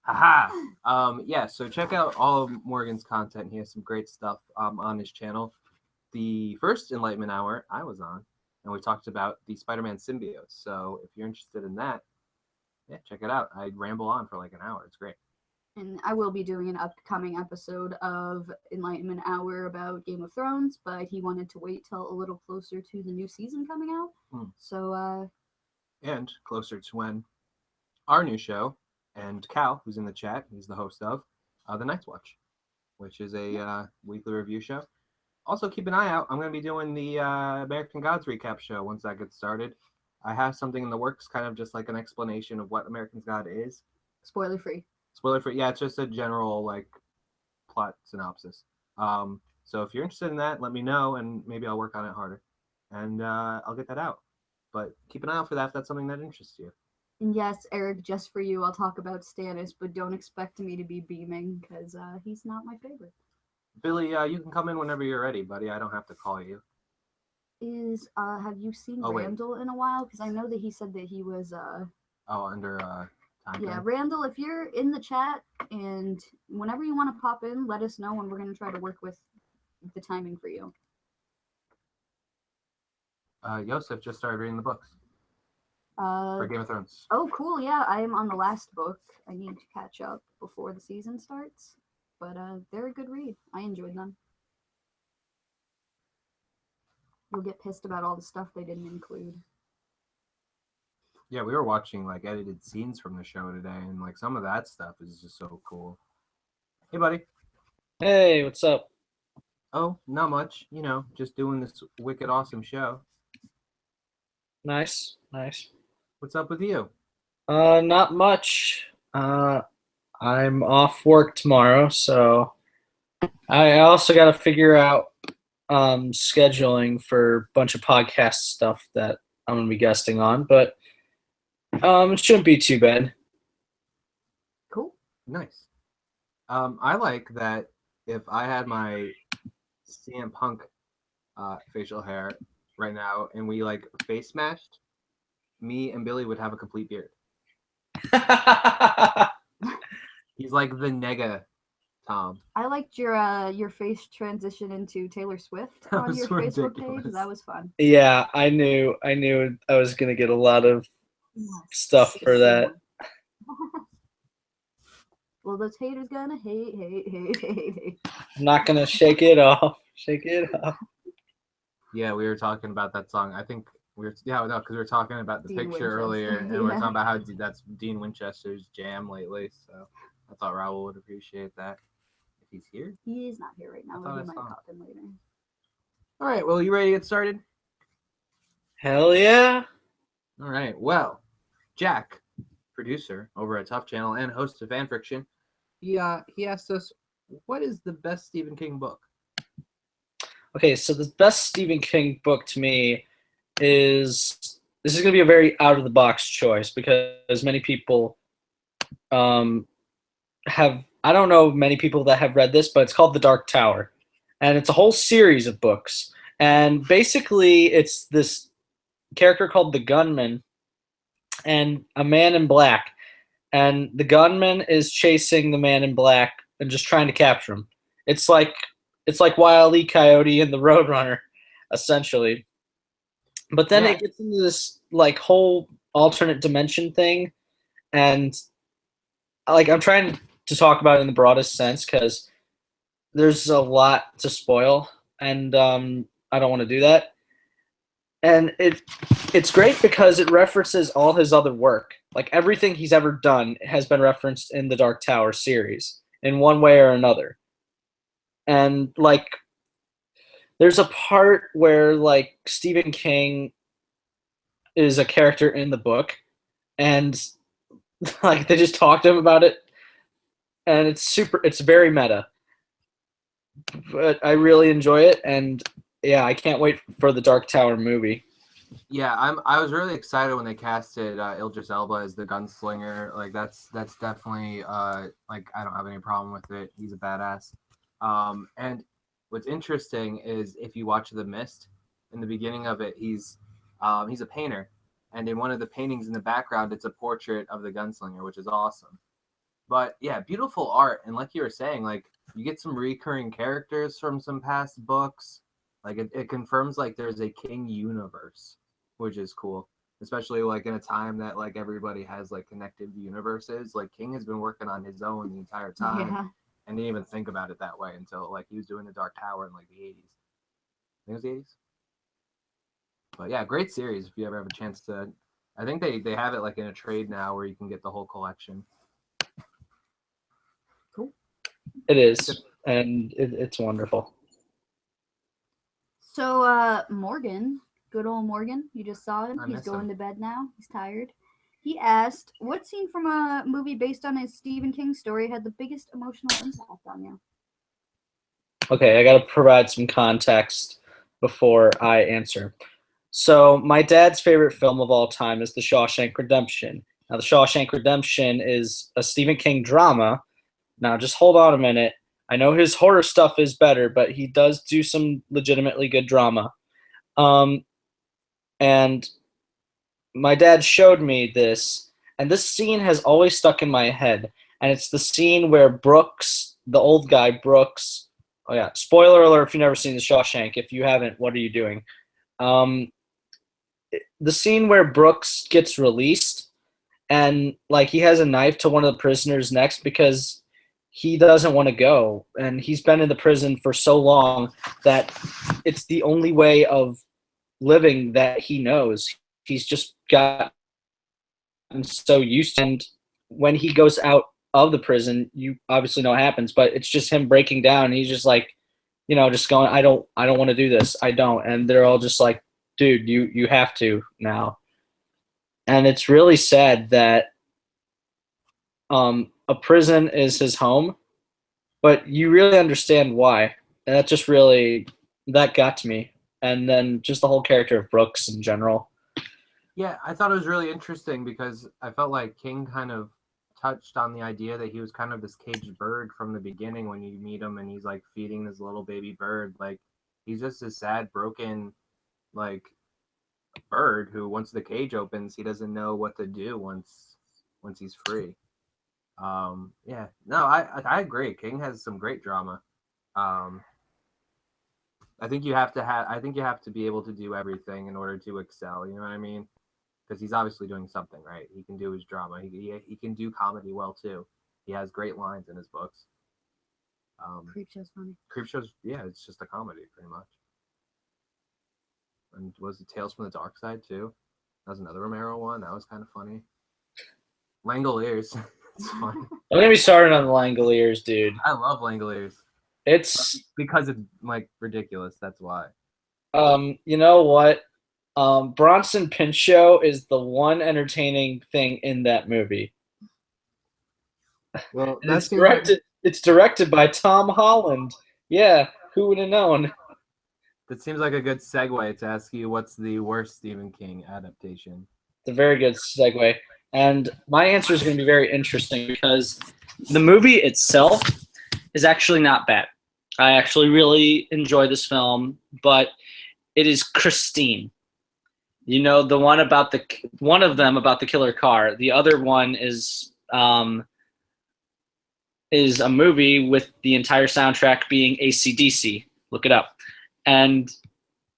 Haha. Yeah, so check out all of Morgan's content. He has some great stuff on his channel. The first Enlightenment Hour I was on, and we talked about the Spider-Man symbiote. So if you're interested in that, yeah, check it out. I ramble on for like an hour. It's great. And I will be doing an upcoming episode of Enlightenment Hour about Game of Thrones, but he wanted to wait till a little closer to the new season coming out. So, And closer to when our new show, and Cal, who's in the chat, he's the host of The Night's Watch, which is a weekly review show. Also, keep an eye out. I'm going to be doing the American Gods recap show once that gets started. I have something in the works, kind of just like an explanation of what American God is. spoiler free. Spoiler free. Yeah, it's just a general like plot synopsis. So if you're interested in that, let me know, and maybe I'll work on it harder, and I'll get that out. But keep an eye out for that if that's something that interests you. And yes, Eric, just for you, I'll talk about Stannis, but don't expect me to be beaming, because he's not my favorite. Billy, you can come in whenever you're ready, buddy. I don't have to call you. Have you seen Oh, wait. Randall in a while? Because I know that he said that he was Under time. yeah, frame? Randall, if you're in the chat and whenever you want to pop in, let us know, and we're going to try to work with the timing for you. Yosef just started reading the books for Game of Thrones. Oh, cool. Yeah, I am on the last book. I need to catch up before the season starts. But they're a good read. I enjoyed them. You'll get pissed about all the stuff they didn't include. Yeah, we were watching like edited scenes from the show today, and like some of that stuff is just so cool. Hey, buddy. Hey, what's up? Oh, not much. You know, just doing this wicked awesome show. Nice, nice. What's up with you? Not much. I'm off work tomorrow, so I also got to figure out scheduling for a bunch of podcast stuff that I'm gonna be guesting on, but it shouldn't be too bad. Cool. Nice. I like that if I had my CM Punk facial hair right now and we like face matched, me and Billy would have a complete beard. He's like the nega Tom. I liked your face transition into Taylor Swift That on was your Facebook ridiculous. page. That was fun. Yeah, I knew I was gonna get a lot of stuff for that. Well, those haters gonna hate. I'm not gonna shake it off. Shake it off. Yeah, we were talking about that song. I think because we were talking about the Dean picture Winchester, earlier, and we were yeah. talking about how that's Dean Winchester's jam lately. So I thought Raul would appreciate that if he's here. He is not here right now, I but thought he I might saw him. pop in later. All right, well, you ready to get started? Hell yeah. All right, well, Jack, producer over at TUFF Channel and host of Fan Friction, he asked us, what is the best Stephen King book? Okay, so the best Stephen King book to me is this is going to be a very out of the box choice because many people have I don't know many people that have read this, but it's called The Dark Tower. And it's a whole series of books. And basically, it's this character called the Gunman and a man in black. And the gunman is chasing the man in black and just trying to capture him. It's like Wile E. Coyote and the Roadrunner, essentially. But then it gets into this like whole alternate dimension thing, and like I'm trying to talk about it in the broadest sense because there's a lot to spoil, and I don't want to do that. And it's great because it references all his other work. Like everything he's ever done has been referenced in the Dark Tower series in one way or another. And like there's a part where like Stephen King is a character in the book, and like they just talk to him about it, and it's very meta. But I really enjoy it, and yeah, I can't wait for the Dark Tower movie. Yeah, I was really excited when they casted Idris Elba as the gunslinger. Like that's definitely like I don't have any problem with it. He's a badass. And what's interesting is if you watch The Mist, in the beginning of it, he's a painter, and in one of the paintings in the background, it's a portrait of the gunslinger, which is awesome. But yeah, beautiful art, and like you were saying, like you get some recurring characters from some past books. Like it confirms like there's a King universe, which is cool. Especially like in a time that like everybody has like connected universes. Like King has been working on his own the entire time and didn't even think about it that way until like he was doing the Dark Tower in like the 80s. I think it was the 80s. But yeah, great series if you ever have a chance to. I think they have it like in a trade now where you can get the whole collection. Cool. It is, and it's wonderful. So, Morgan, good old Morgan, you just saw him. I He's miss going him. to bed now. He's tired. He asked, what scene from a movie based on a Stephen King story had the biggest emotional impact on you? Okay, I got to provide some context before I answer. So, my dad's favorite film of all time is The Shawshank Redemption. Now, The Shawshank Redemption is a Stephen King drama. Now, just hold on a minute. I know his horror stuff is better, but he does do some legitimately good drama. And my dad showed me this, and this scene has always stuck in my head. And it's the scene where Brooks, the old guy, Brooks, oh yeah, spoiler alert if you've never seen The Shawshank. If you haven't, what are you doing? The scene where Brooks gets released, and like he has a knife to one of the prisoners' necks because he doesn't want to go, and he's been in the prison for so long that it's the only way of living that he knows. He's just gotten so used to it. And when he goes out of the prison, you obviously know what happens, but it's just him breaking down, and he's just like, you know, just going, I don't want to do this. I don't. And they're all just like, dude, you have to now. And it's really sad that a prison is his home, but you really understand why. And that got to me. And then just the whole character of Brooks in general. Yeah, I thought it was really interesting because I felt like King kind of touched on the idea that he was kind of this caged bird from the beginning when you meet him and he's like feeding this little baby bird. Like he's just a sad, broken, like bird who once the cage opens, he doesn't know what to do once he's free. Yeah, no, I agree. King has some great drama. I think you have to be able to do everything in order to excel. You know what I mean? Because he's obviously doing something right. He can do his drama. He can do comedy well too. He has great lines in his books. Creepshow's funny. Creepshow's, yeah, it's just a comedy pretty much. And was it Tales from the Dark Side too? That was another Romero one. That was kind of funny. Langoliers. It's funny. I'm gonna be starting on the Langoliers, dude. I love Langoliers. It's because it's like ridiculous. That's why. You know what? Bronson Pinchot is the one entertaining thing in that movie. Well, And it's directed by Tom Holland. Yeah, who would have known? That seems like a good segue to ask you what's the worst Stephen King adaptation. It's a very good segue. And my answer is going to be very interesting because the movie itself is actually not bad. I actually really enjoy this film, but it is Christine. You know, the one about one of them about the killer car. The other one is a movie with the entire soundtrack being AC/DC. Look it up. And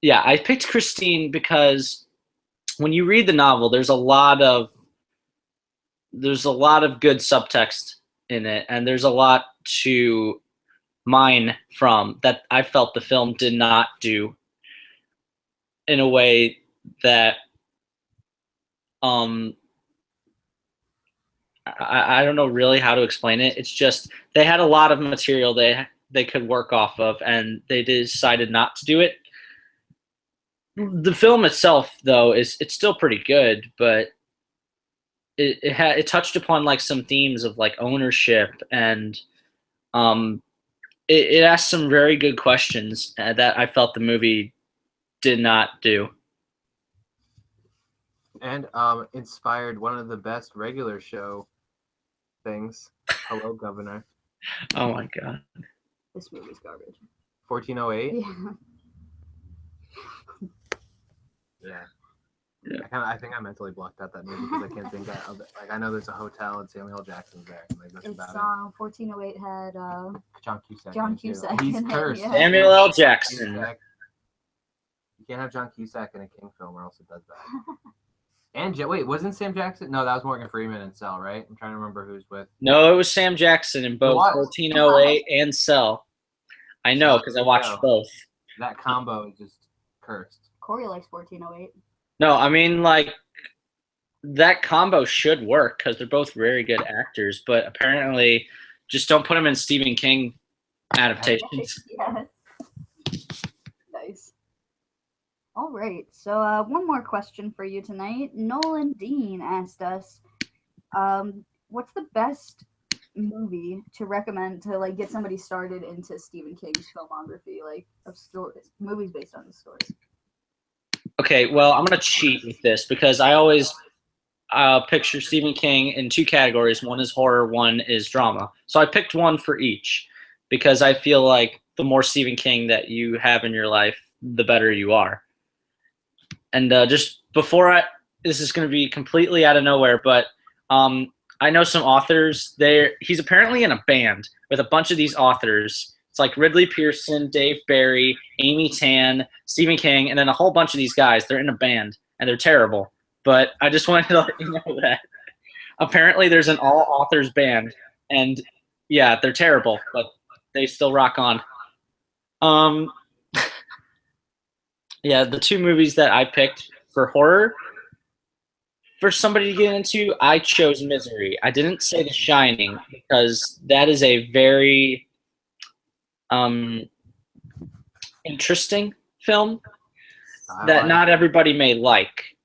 yeah, I picked Christine because when you read the novel, there's a lot of good subtext in it, and there's a lot to mine from that I felt the film did not do in a way that I don't know really how to explain it. It's just they had a lot of material they could work off of, and they decided not to do it. The film itself, though, it's still pretty good, but it touched upon like some themes of like ownership, and it asked some very good questions that I felt the movie did not do. And inspired one of the best regular show things. Hello, Governor. Oh my god. This movie's garbage. 1408. Yeah. Yeah. Yeah. I think I mentally blocked out that movie because I can't think of it. Like I know there's a hotel and Samuel L. Jackson's there. Like that's It's about 1408 had it. John Cusack. John in it, too. Cusack He's in it, cursed. yeah. Samuel L. Jackson. You can't have John Cusack in a King film or else it does bad. And wait, wasn't Sam Jackson? No, that was Morgan Freeman in Cell, right? I'm trying to remember who's with. No, it was Sam Jackson in both was? 1408 and Cell. I know because I watched both. That combo is just cursed. Corey likes 1408. No, I mean like that combo should work because they're both very good actors, but apparently just don't put them in Stephen King adaptations. Yeah. Nice. All right. So one more question for you tonight. Nolan Dean asked us, what's the best movie to recommend to like get somebody started into Stephen King's filmography, like of stories, movies based on his stories? Okay, well, I'm going to cheat with this because I always picture Stephen King in two categories. One is horror, one is drama. So I picked one for each because I feel like the more Stephen King that you have in your life, the better you are. And just before this is going to be completely out of nowhere, but I know some authors. He's apparently in a band with a bunch of these authors. It's like Ridley Pearson, Dave Barry, Amy Tan, Stephen King, and then a whole bunch of these guys. They're in a band, and they're terrible. But I just wanted to let you know that apparently there's an all-authors band, and yeah, they're terrible, but they still rock on. Yeah, the two movies that I picked for horror, for somebody to get into, I chose Misery. I didn't say The Shining because that is a very interesting film that not everybody may like,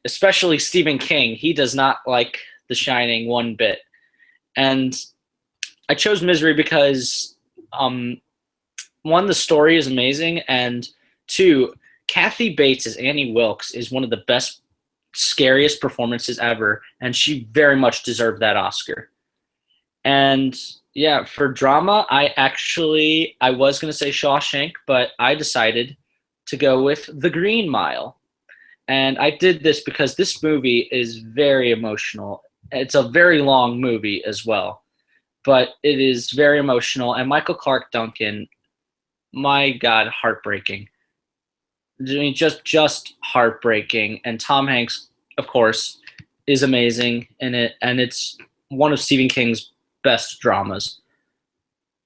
especially Stephen King. He does not like The Shining one bit. And I chose Misery because, one, the story is amazing, and two, Kathy Bates as Annie Wilkes is one of the best, scariest performances ever, and she very much deserved that Oscar. And yeah, for drama, I was going to say Shawshank, but I decided to go with The Green Mile. And I did this because this movie is very emotional. It's a very long movie as well, but it is very emotional. And Michael Clark Duncan, my God, heartbreaking. I mean, just heartbreaking. And Tom Hanks, of course, is amazing in it, and it's one of Stephen King's best dramas.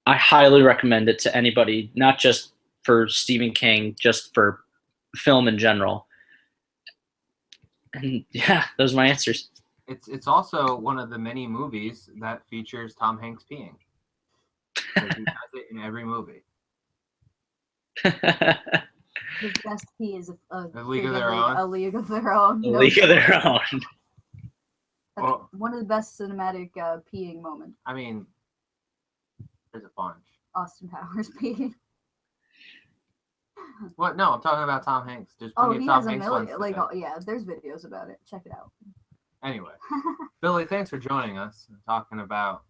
I highly recommend it to anybody, not just for Stephen King, just for film in general. And yeah, those are my answers. It's also one of the many movies that features Tom Hanks peeing. Like, he does it in every movie. His best pee is A League of Their Own. A League of Their Own. A League of Their Own. That's one of the best cinematic peeing moments. I mean, there's a bunch. Austin Powers peeing. What? No, I'm talking about Tom Hanks. There's Oh, plenty he of Tom has a Hanks million. ones. Like, yeah, there's videos about it. Check it out. Anyway, Billy, thanks for joining us and talking about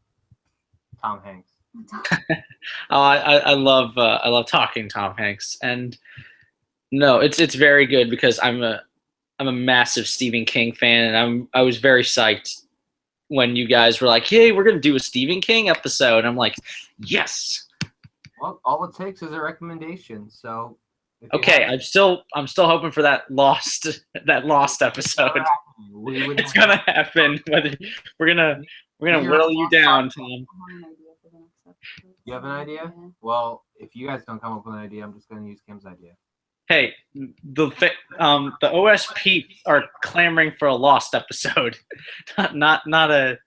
Tom Hanks. Oh, I love talking Tom Hanks, and no, it's very good because I'm a massive Stephen King fan, and I was very psyched when you guys were like, "Hey, we're gonna do a Stephen King episode." I'm like, "Yes." Well, all it takes is a recommendation. So, Okay, I'm still hoping for that lost episode. It's gonna happen. Whether we're gonna whittle you down, Tom. You have an idea? Well, if you guys don't come up with an idea, I'm just gonna use Kim's idea. Hey, the OSPeeps are clamoring for a lost episode, not that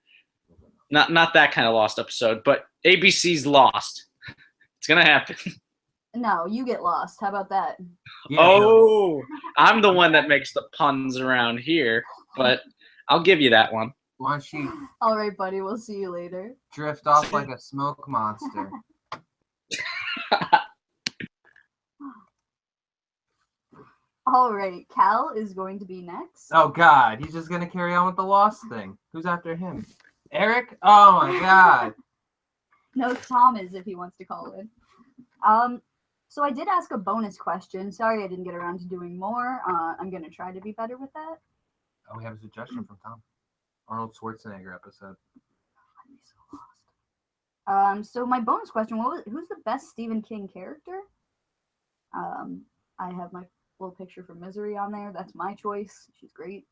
kind of lost episode, but ABC's Lost. It's gonna happen. No, you get lost. How about that? Yeah, Oh, I'm the one that makes the puns around here, but I'll give you that one. why don't you All right, buddy. We'll see you later. drift off like a smoke monster? All right, Cal is going to be next. Oh God, he's just gonna carry on with the lost thing. Who's after him? Eric? Oh my God. No, Tom is if he wants to call in. So I did ask a bonus question. Sorry I didn't get around to doing more. I'm gonna try to be better with that. Oh, we have a suggestion from Tom. Arnold Schwarzenegger episode. I'd be so lost. So my bonus question: who's the best Stephen King character? I have my little picture from Misery on there. That's my choice. She's great.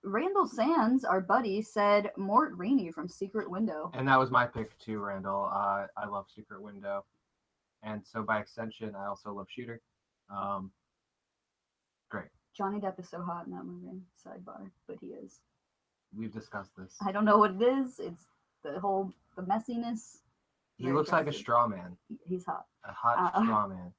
Randall Sands, our buddy, said Mort Rainey from Secret Window. And that was my pick too, Randall. I love Secret Window, and so by extension, I also love Shooter. Great. Johnny Depp is so hot in that movie. Sidebar, but he is. We've discussed this. I don't know what it is. It's the messiness. He Very looks like a attractive. straw man. He's hot. A hot straw man.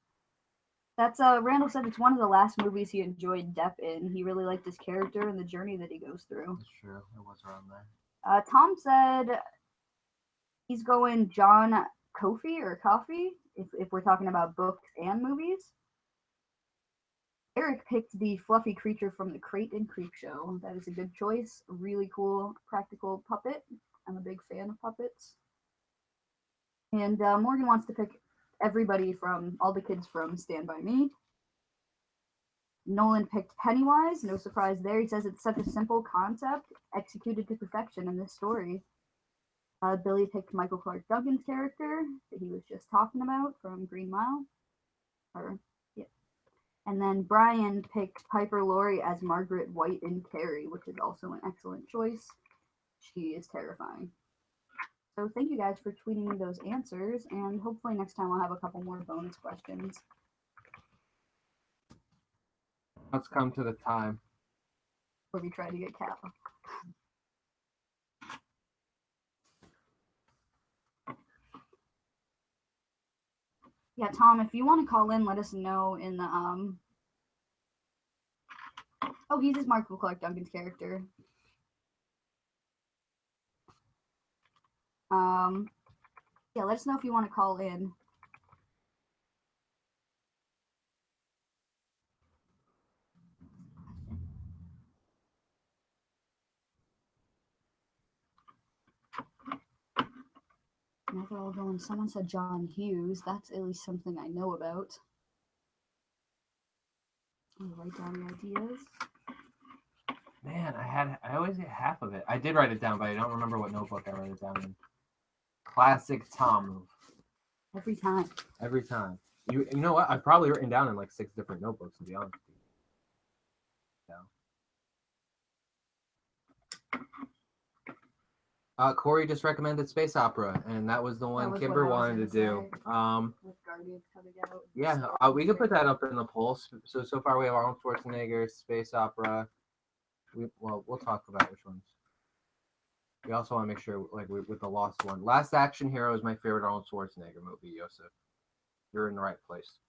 That's Randall said it's one of the last movies he enjoyed Depp in. He really liked his character and the journey that he goes through. That's true. It was around there. Tom said he's going John Coffey if we're talking about books and movies. Eric picked the fluffy creature from the Crate and Creepshow. That is a good choice. Really cool, practical puppet. I'm a big fan of puppets. And Morgan wants to pick everybody from all the kids from Stand By Me. Nolan picked Pennywise. No surprise there. He says it's such a simple concept executed to perfection in this story. Billy picked Michael Clark Duncan's character that he was just talking about from Green Mile. And then Brian picked Piper Laurie as Margaret White in Carrie, which is also an excellent choice. She is terrifying. So thank you guys for tweeting me those answers, and hopefully next time I'll have a couple more bonus questions. Let's come to the time. Where we try to get Cal. Yeah, Tom, if you want to call in, let us know in the Oh, he's Michael Clark Duncan's character. Yeah, let us know if you want to call in. Now they're all going, someone said John Hughes. That's at least something I know about. I'll write down the ideas. Man, I always get half of it. I did write it down, but I don't remember what notebook I wrote it down in. Classic Tom move. Every time. Every time. You know what? I've probably written down in like 6 different notebooks, to be honest with you. Corey just recommended Space Opera, and that was the one was Kimber what I was wanted to gonna do. With Guardians coming out. Yeah, we could put that up in the poll. So far we have Arnold Schwarzenegger, Space Opera. We'll talk about which ones. We also want to make sure, like, with the Lost one. Last Action Hero is my favorite Arnold Schwarzenegger movie, Joseph. You're in the right place.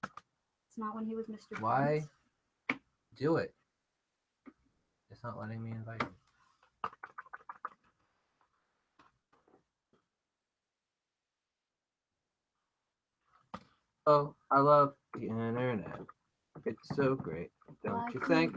It's not when he was Mr. Why? Prince. Do it. It's not letting me invite you. Oh, I love the internet. It's so great, don't you think?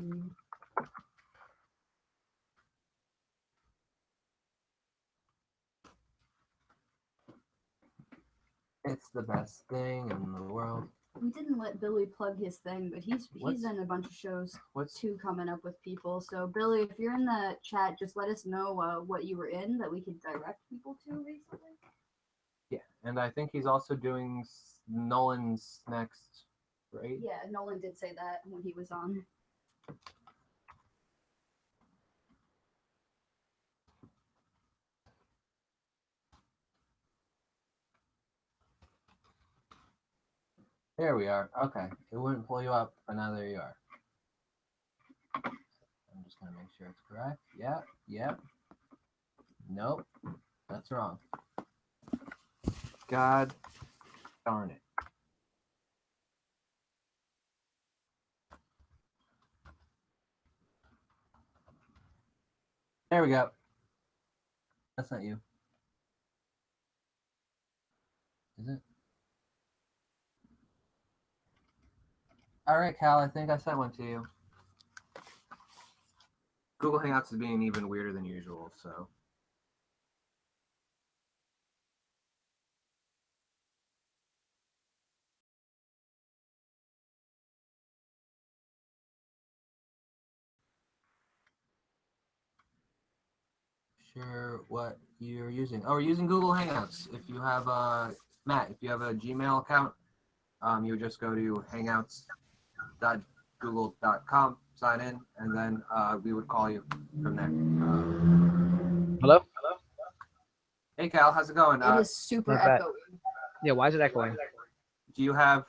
It's the best thing in the world. We didn't let Billy plug his thing, but he's What's- in a bunch of shows What's too coming up with people. So Billy, if you're in the chat, just let us know what you were in that we could direct people to recently. yeah? And I think he's also doing Nolan's next, right? Yeah, Nolan did say that when he was on. There we are. Okay, it wouldn't pull you up, but now there you are. I'm just gonna make sure it's correct. Yeah. Yep. Nope. That's wrong. God darn it. There we go. That's not you. Is it? All right, Cal, I think I sent one to you. Google Hangouts is being even weirder than usual, so. Sure what you're using. Oh, we're using Google Hangouts. If you have Matt, if you have a Gmail account, you would just go to hangouts.google.com, sign in, and then we would call you from there. Hello? Hey Cal, how's it going? It is super not bad. echoey. Yeah, why is it echoing? Do you have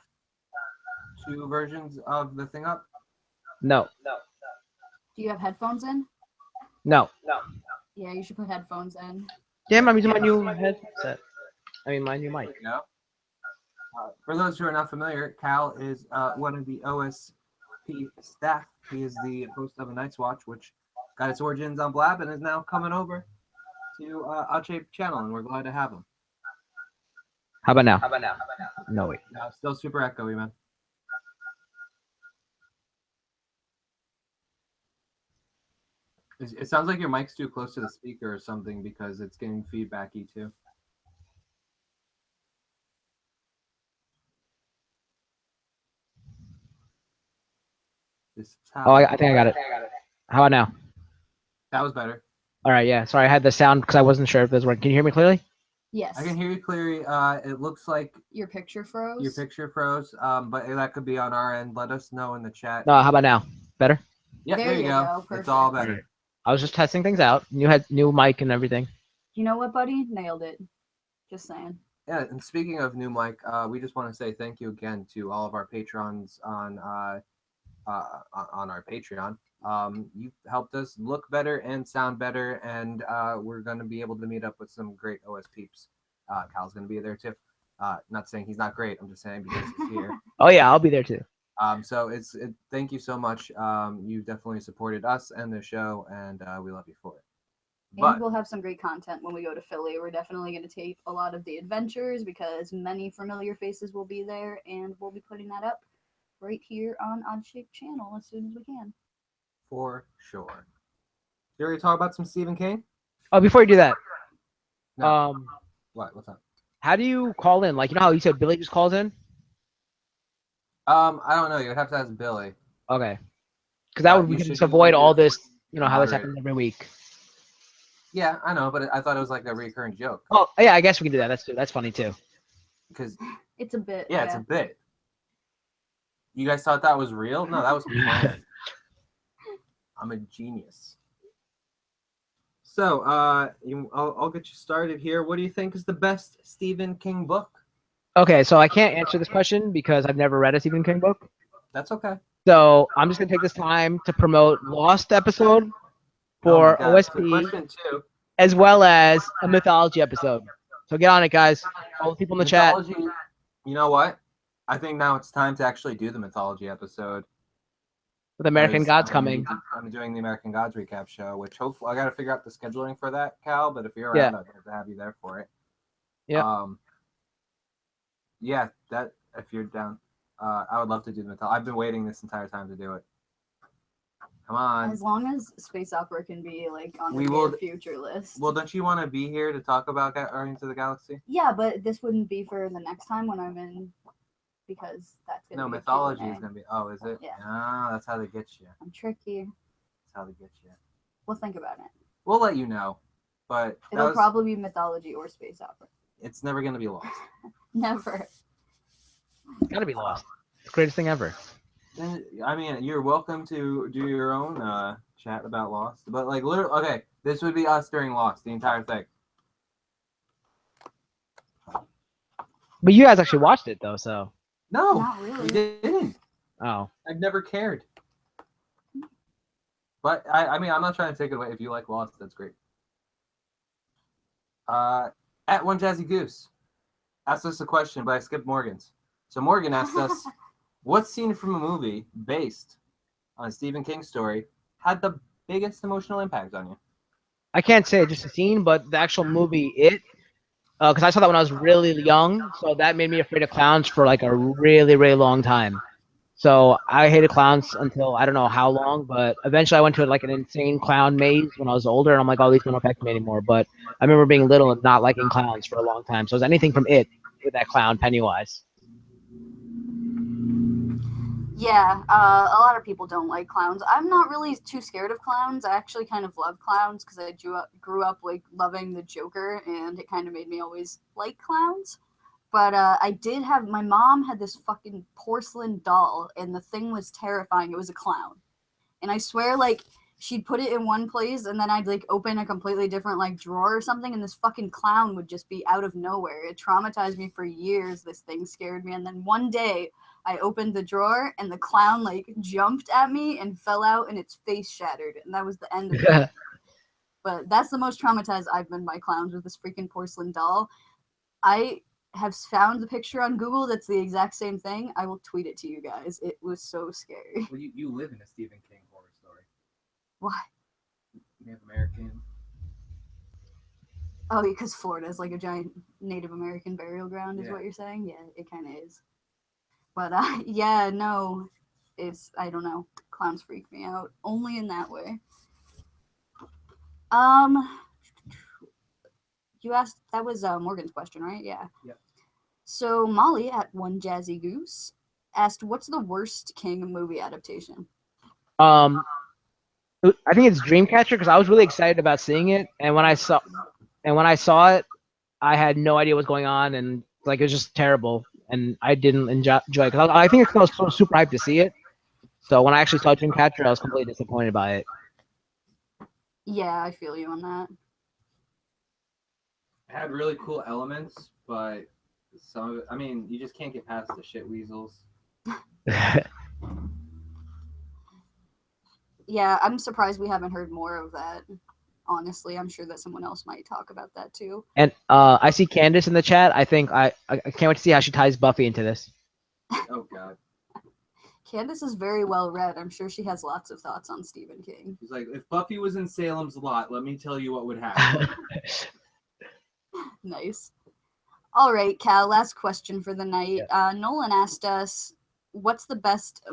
two versions of the thing up? No. Do you have headphones in? No. Yeah, you should put headphones in. Damn, I'm using my new headset. I mean, my new mic. No. For those who are not familiar, Cal is one of the OSP staff. He is the host of a Night's Watch, which got its origins on Blab and is now coming over to OSP Channel, and we're glad to have him. How about now? No, wait. No, still super echoey, man. It sounds like your mic's too close to the speaker or something because it's getting feedbacky too. This is how Oh, I think I got it. How about now? that was better. All right, yeah. Sorry, I had the sound because I wasn't sure if this worked. Can you hear me clearly? Yes. I can hear you clearly. It looks like Your picture froze. your picture froze, but that could be on our end. Let us know in the chat. No, how about now? Better? Yeah, There there you you go. go. It's all Perfect. better. I was just testing things out. New mic and everything. You know what, buddy? Nailed it. Just saying. Yeah, and speaking of new mic, we just want to say thank you again to all of our patrons on our Patreon. You've helped us look better and sound better, and we're going to be able to meet up with some great OSPeeps. Cal's going to be there too. Not saying he's not great. I'm just saying because he's here. Oh yeah, I'll be there too. So thank you so much. You've definitely supported us and the show, and we love you for it. But And we'll have some great content when we go to Philly. We're definitely going to tape a lot of the adventures because many familiar faces will be there, and we'll be putting that up right here on OSP Channel as soon as we can. for sure. You already talk about some Stephen King? Oh, before you do that, No. What's up? how do you call in? Like, you know how you said Billy just calls in? I don't know. You would have to ask Billy. Okay. Because that would we you can should just be avoid one of all the this. You know how this moderator. happens every week. Yeah, I know, but I thought it was like a recurring joke Oh yeah, I guess we can do that. That's funny too. because It's a bit. yeah, it's a bit. You guys thought that was real? No, that was planned. I'm a genius. So, I'll get you started here. What do you think is the best Stephen King book? Okay, so I can't answer this question because I've never read a Stephen King book. That's okay. So I'm just gonna take this time to promote Lost episode for Oh my God. So OSP, question 2. as well as a mythology episode. So get on it, guys. All the people in the chat. Mythology. You know what? I think now it's time to actually do the mythology episode. With American because Gods I'm gonna coming. I'm doing the American Gods recap show, which hopefully I got to figure out the scheduling for that, Cal. But if you're around, Yeah. I'd love to have you there for it. Yeah. Yeah, that if you're down, I would love to do the mythology. I've been waiting this entire time to do it. Come on. As long as space opera can be like on the We will- near future list. Well, don't you want to be here to talk about Guardians of the Galaxy? Yeah, but this wouldn't be for the next time when I'm in, because that's gonna No, be a mythology Q&A. is gonna be. Oh, is it? Yeah. Ah, that's how they get you. I'm tricky. That's how they get you. We'll think about it. We'll let you know, but that It'll was- probably be mythology or space opera. it's never gonna be lost. Never. It's gotta be lost. It's the greatest thing ever. And, I mean, you're welcome to do your own chat about Lost, but like literally, okay, this would be us during Lost, the entire thing. But you guys actually watched it though, so No, Not really. we didn't. oh. I've never cared. But I mean, I'm not trying to take it away. If you like Lost, that's great. At One Jazzy Goose asked us a question, but I skipped Morgan's. So Morgan asked us, what scene from a movie based on a Stephen King story had the biggest emotional impact on you? I can't say just a scene, but the actual movie, because I saw that when I was really young, so that made me afraid of clowns for like a really, really long time. So I hated clowns until I don't know how long, but eventually I went to like an insane clown maze when I was older, and I'm like, oh, these don't affect me anymore. But I remember being little and not liking clowns for a long time. So it was anything from It with that clown Pennywise. Yeah, a lot of people don't like clowns. I'm not really too scared of clowns. I actually kind of love clowns because I grew up like loving the Joker, and it kind of made me always like clowns. But my mom had this fucking porcelain doll, and the thing was terrifying. It was a clown. And I swear, like, she'd put it in one place, and then I'd, like, open a completely different, like, drawer or something, and this fucking clown would just be out of nowhere. It traumatized me for years. This thing scared me. And then one day, I opened the drawer, and the clown, like, jumped at me and fell out, and its face shattered. And that was the end of it. But that's the most traumatized I've been by clowns, with this freaking porcelain doll. I have found the picture on Google that's the exact same thing. I will tweet it to you guys. It was so scary. Well, you live in a Stephen King horror story. Why? Native American. Oh, because Florida is like a giant Native American burial ground, is Yeah. what you're saying? Yeah, it kind of is. But yeah, no, I don't know. Clowns freak me out. Only in that way. You asked, that was Morgan's question, right? Yeah. Yep. So Molly at One Jazzy Goose asked, what's the worst King movie adaptation? I think it's Dreamcatcher because I was really excited about seeing it, and when I saw it, I had no idea what was going on, and like it was just terrible, and I didn't enjoy it because I think I was so super hyped to see it. So when I actually saw Dreamcatcher, I was completely disappointed by it. Yeah, I feel you on that. It had really cool elements, but some of it, I mean, you just can't get past the shit weasels. Yeah, I'm surprised we haven't heard more of that. Honestly, I'm sure that someone else might talk about that too. And I see Candace in the chat. I think I can't wait to see how she ties Buffy into this. Oh god. Candace is very well read. I'm sure she has lots of thoughts on Stephen King. He's like, if Buffy was in Salem's Lot, let me tell you what would happen. Nice. All right, Cal, last question for the night. Nolan asked us, what's the best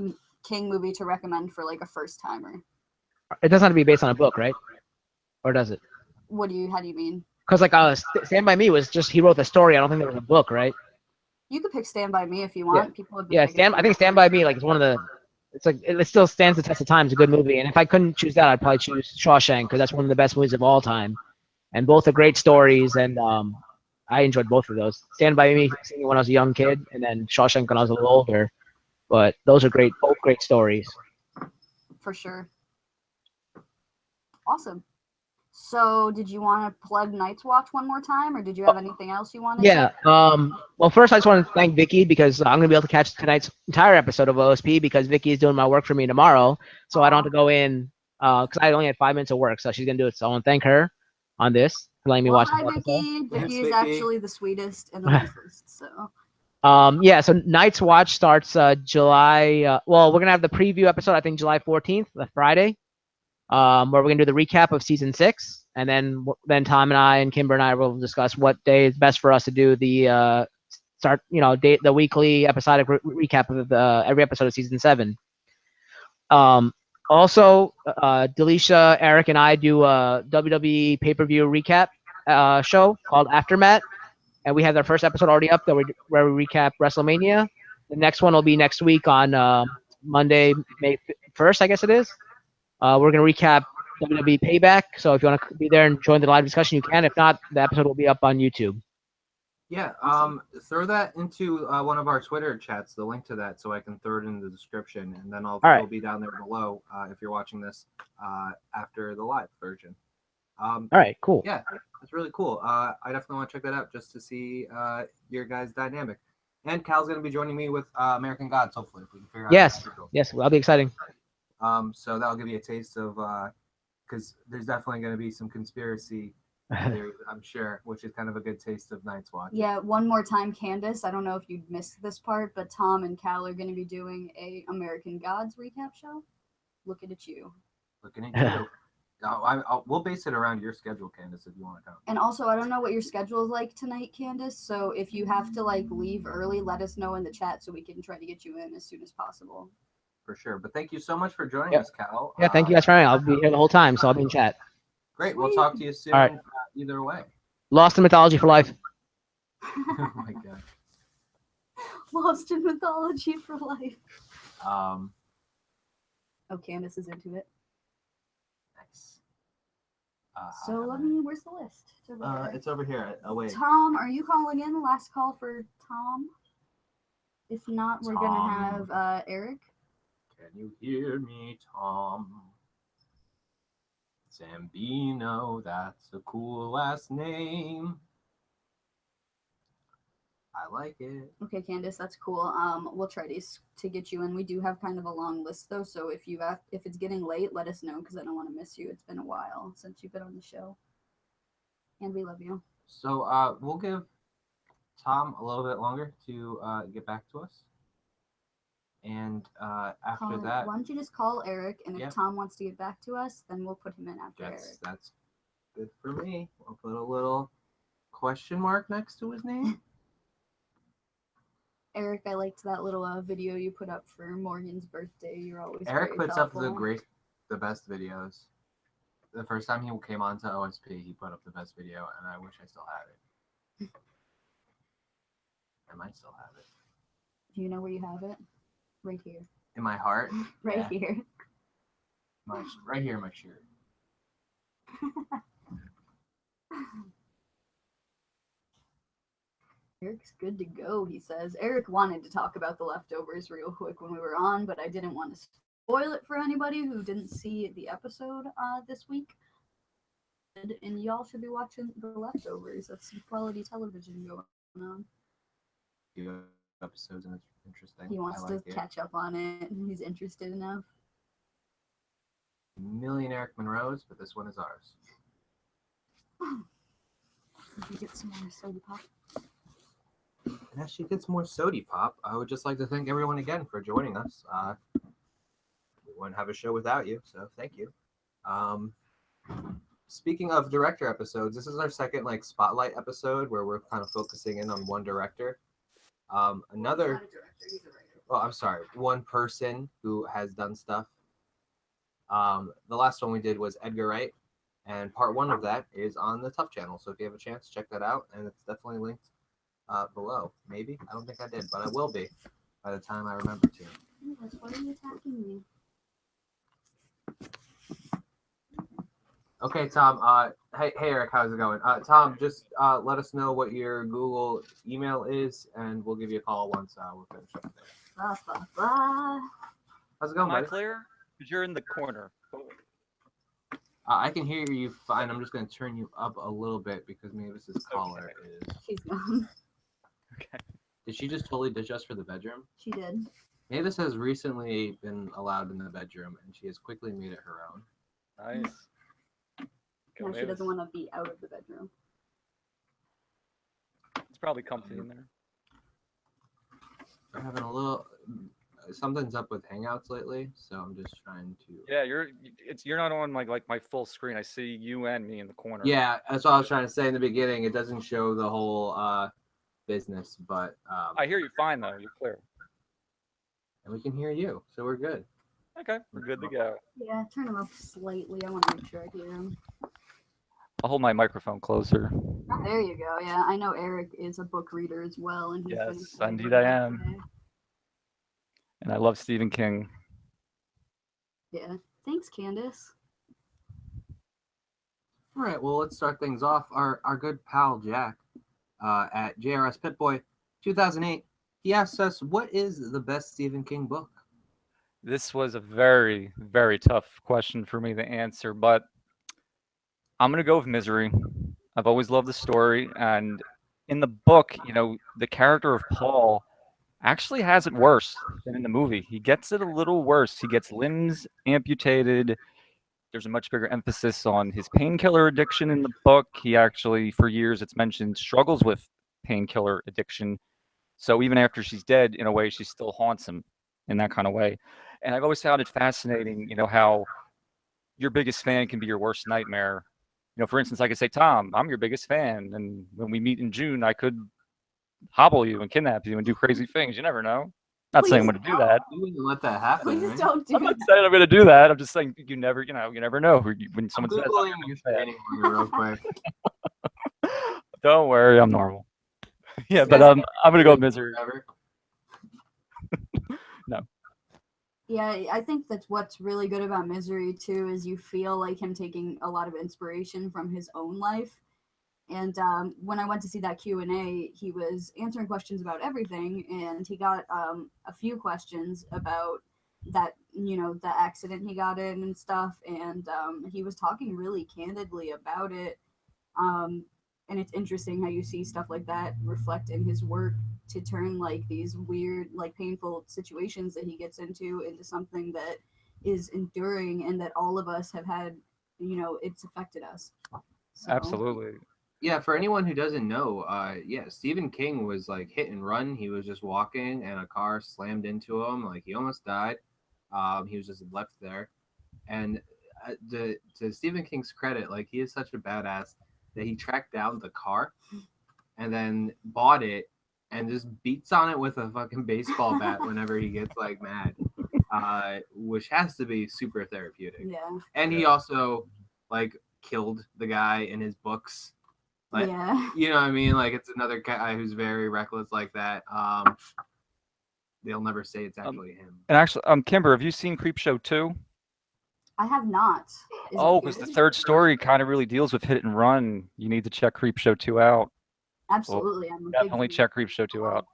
King movie to recommend for like a first timer? It doesn't have to be based on a book, right? Or does it? How do you mean? Because like Stand By Me was just he wrote the story. I don't think there was a book, right? You could pick Stand By Me if you want. People have been Yeah, picking I think Stand By Me like is one of the. It's like it still stands the test of time. It's a good movie, and if I couldn't choose that, I'd probably choose Shawshank because that's one of the best movies of all time, and both are great stories. And I enjoyed both of those. Stand By Me, seeing it when I was a young kid, and then Shawshank when I was a little older. But those are both great stories. For sure. Awesome. So, did you want to plug Night's Watch one more time, or did you have anything else you wanted Yeah. to? Well, first I just want to thank Vicky because I'm gonna be able to catch tonight's entire episode of OSP because Vicky is doing my work for me tomorrow, so I don't have to go in because I only had 5 minutes of work, so she's gonna do it. So I want to thank her on this for letting me watch the Hi, episode. Vicky. Vicky Yes, is Vicky. actually the sweetest and the nicest. So, Yeah, so Night's Watch starts July. Well, we're gonna have the preview episode, I think July 14th, the Friday, where we're gonna do the recap of season 6, and then Tom and I and Kimber and I will discuss what day is best for us to do the the weekly episodic recap of every episode of season 7. Also, Delisha, Eric, and I do a WWE pay-per-view recap show called Aftermath, and we have our first episode already up where we recap WrestleMania. The next one will be next week on Monday, May 1st, I guess it is. We're going to recap WWE Payback, so if you want to be there and join the live discussion, you can. If not, the episode will be up on YouTube. Yeah, throw that into one of our Twitter chats, the link to that, so I can throw it in the description, and then it'll be down there below if you're watching this after the live version. All right, cool. Yeah, it's really cool. I definitely want to check that out just to see your guys' dynamic. And Cal's going to be joining me with American Gods, hopefully, if we can figure out. Yes, that'll be exciting. So that'll give you a taste of, because there's definitely going to be some conspiracy theories, I'm sure, which is kind of a good taste of Night's Watch. Yeah, one more time, Candace. I don't know if you missed this part, but Tom and Cal are going to be doing a American Gods recap show. Looking at you. Looking at you. We'll base it around your schedule, Candace, if you want to come. And also, I don't know what your schedule is like tonight, Candace. So if you have to leave early, let us know in the chat so we can try to get you in as soon as possible. For sure. But thank you so much for joining us, Cal. Yeah, thank you guys for having me. I'll be here the whole time, so I'll be in chat. Great. We'll talk to you soon. All right. Either way. Lost in Mythology for life. Oh my god. Lost in Mythology for life. Oh, Candace is into it. Nice. Where's the list? It's over here. Oh wait. Tom, are you calling in? Last call for Tom. If not, we're gonna have Eric. Can you hear me, Tom? Zambino, that's a cool last name. I like it. Okay, Candace, that's cool. We'll try to get you in. We do have kind of a long list though, so if it's getting late, let us know because I don't want to miss you. It's been a while since you've been on the show, and we love you. So we'll give Tom a little bit longer to get back to us. And after that, why don't you just call Eric, and if Tom wants to get back to us, then we'll put him in after Eric. That's good for me. I'll put a little question mark next to his name. Eric, I liked that little video you put up for Morgan's birthday. You're always Eric very puts thoughtful. up the best videos. The first time he came on to OSP, he put up the best video, and I wish I still had it. I might still have it. Do you know where you have it? Right here. In my heart? Right here. Right here in my shirt. Eric's good to go, he says. Eric wanted to talk about The Leftovers real quick when we were on, but I didn't want to spoil it for anybody who didn't see the episode this week. And y'all should be watching The Leftovers. That's some quality television going on. Few episodes and it's interesting. He wants to catch up on it, and he's interested enough. Million Eric Monroes, but this one is ours. Did you get some more soda pop? And as she gets more sody pop, I would just like to thank everyone again for joining us. We wouldn't have a show without you, so thank you. Speaking of director episodes, this is our second spotlight episode where we're kind of focusing in on one director. One person who has done stuff. The last one we did was Edgar Wright, and part one of that is on the TUFF Channel. So if you have a chance, check that out, and it's definitely linked below. Maybe I don't think I did, but I will be by the time I remember to. Why are you attacking me? Okay, Tom. Hey Eric, how's it going? Tom, just let us know what your Google email is, and we'll give you a call once we're finished up there. Blah, blah, blah. How's it going, Am I buddy? clear? Because you're in the corner. I can hear you fine. I'm just going to turn you up a little bit because Mavis's caller is. She's gone. Okay. Did she just totally ditch us for the bedroom? She did. Mavis has recently been allowed in the bedroom, and she has quickly made it her own. Nice. Go No, she Mavis. doesn't want to be out of the bedroom. It's probably comfy in there. We're having a little. Something's up with Hangouts lately, so I'm just trying to. Yeah, you're not on like my full screen. I see you and me in the corner. Yeah, that's what I was trying to say in the beginning. It doesn't show the whole business, but I hear you fine though. You're clear. and we can hear you, so we're good. Okay, we're good to go. Yeah, turn him up slightly. I want to make sure I hear him. I'll hold my microphone closer. Oh, there you go. Yeah, I know Eric is a book reader as well, and he's been Yes, excited indeed about I it am. today. And I love Stephen King. Yeah, thanks, Candace. All right, well, let's start things off. Our good pal Jack at JRS Pitboy 2008, he asked us, what is the best Stephen King book? This was a very, very tough question for me to answer, but I'm going to go with Misery. I've always loved the story. And in the book, the character of Paul actually has it worse than in the movie. He gets it a little worse. He gets limbs amputated. There's a much bigger emphasis on his painkiller addiction in the book. He actually, for years, it's mentioned, struggles with painkiller addiction. So even after she's dead, in a way, she still haunts him in that kind of way. And I've always found it fascinating, how your biggest fan can be your worst nightmare. For instance, I could say, Tom, I'm your biggest fan. And when we meet in June, I could hobble you and kidnap you and do crazy things. You never know. Not saying I'm going to do that. You wouldn't let that happen, Please right? don't do I'm not that. saying I'm going to do that. I'm just saying you never know when I'm someone says, I'm Googling your your biggest fan. training order real quick. Don't worry, I'm normal. Yeah, but Yeah. I'm going to go with Misery. Whatever. Yeah, I think that's what's really good about Misery too, is you feel like him taking a lot of inspiration from his own life. And when I went to see that Q&A, he was answering questions about everything, and he got a few questions about that, the accident he got in and stuff, and he was talking really candidly about it. And it's interesting how you see stuff like that reflect in his work to turn like these weird, like painful situations that he gets into something that is enduring and that all of us have had, it's affected us. So, Absolutely. Yeah, for anyone who doesn't know, Stephen King was like hit and run. He was just walking and a car slammed into him. Like he almost died. He was just left there. And to Stephen King's credit, like he is such a badass that he tracked down the car and then bought it and just beats on it with a fucking baseball bat whenever he gets like mad, which has to be super therapeutic. Yeah. And he also like killed the guy in his books. Like, yeah. you know what I mean? Like it's another guy who's very reckless like that. They'll never say it's actually him. And actually, Kimber, have you seen Creepshow 2? I have not. Is it Because the good? third story kind of really deals with hit and run. You need to check Creepshow 2 out. Absolutely. I'm a big Definitely fan. check Creepshow 2 out.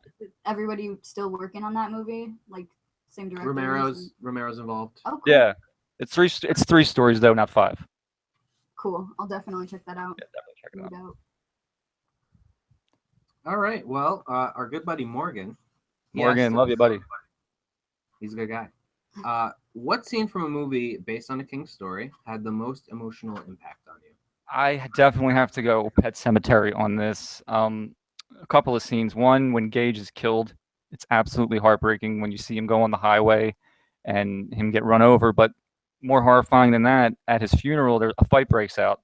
Everybody still working on that movie? Like same director? Romero's involved. Oh, cool. Yeah. It's three stories, though, not 5. Cool. I'll definitely check that out. Yeah, definitely check it No out. doubt. All right. Well, our good buddy Morgan. he Morgan, asked love you, us- buddy. He's a good guy. What scene from a movie based on a King story had the most emotional impact on you? I definitely have to go Pet Cemetery on this. A couple of scenes. One, when Gage is killed, it's absolutely heartbreaking when you see him go on the highway and him get run over. But more horrifying than that, at his funeral, a fight breaks out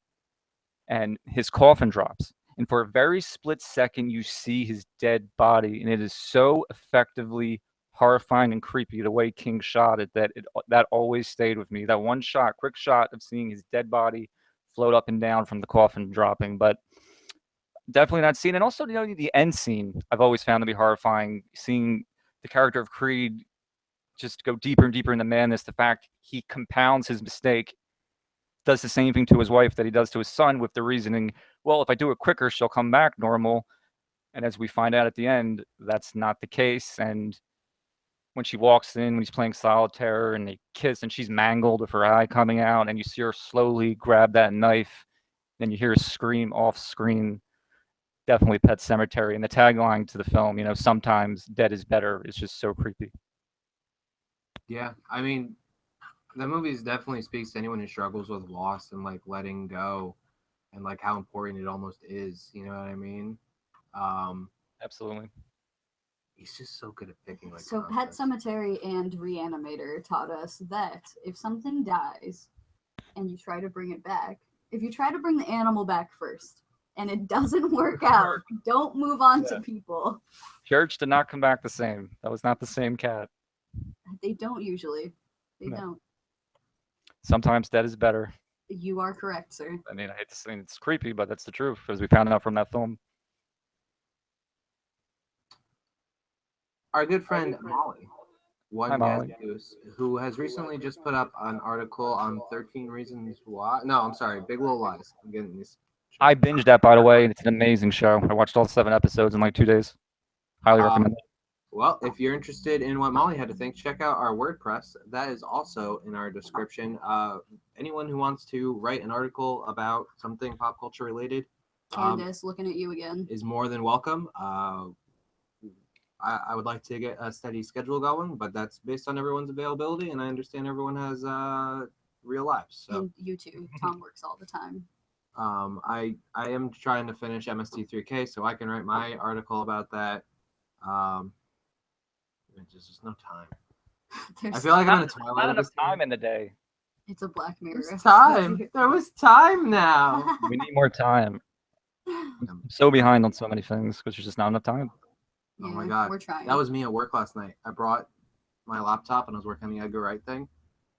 and his coffin drops. And for a very split second, you see his dead body. And it is so effectively horrifying and creepy the way King shot it that always stayed with me. That one shot, quick shot of seeing his dead body float up and down from the coffin dropping. But definitely that scene. And also, the end scene I've always found to be horrifying, seeing the character of Creed just go deeper and deeper into madness. The fact he compounds his mistake, does the same thing to his wife that he does to his son with the reasoning, well, if I do it quicker, she'll come back normal. And as we find out at the end, that's not the case. And when she walks in, when he's playing solitaire and they kiss and she's mangled with her eye coming out and you see her slowly grab that knife, then you hear her scream off screen. Definitely Pet Cemetery. And the tagline to the film, sometimes dead is better, is just so creepy. Yeah, I mean, the movie definitely speaks to anyone who struggles with loss and like letting go, and like how important it almost is. You know what I mean? Absolutely. He's just so good at picking like. So Pet concepts. Cemetery and Reanimator taught us that if something dies and you try to bring it back, if you try to bring the animal back first and it doesn't work out, don't move on to people. Church did not come back the same. That was not the same cat. They don't usually. They No. don't. Sometimes dead is better. You are correct, sir. I mean, I hate to say it's creepy, but that's the truth, as we found out from that film. Our good friend Molly, Hi, One Molly. Goose, who has recently just put up an article on 13 Reasons Why. No, I'm sorry, Big Little Lies. I'm getting these. I binged that, by the way, and it's an amazing show. I watched all 7 episodes in like 2 days. Highly recommend it. Well, if you're interested in what Molly had to think, check out our WordPress. That is also in our description. Anyone who wants to write an article about something pop culture related Candace, looking at you again. is more than welcome. I would like to get a steady schedule going, but that's based on everyone's availability, and I understand everyone has real lives. So And you too. Tom works all the time. I am trying to finish MST3K so I can write my article about that. There's just no time. I feel like I'm in a Twilight. Not enough episode. time in the day. It's a Black Mirror. There's episode. time. There was time now. We need more time. I'm so behind on so many things because there's just not enough time. Oh my Yeah, God. We're trying. That was me at work last night. I brought my laptop and I was working on the Edgar Wright thing,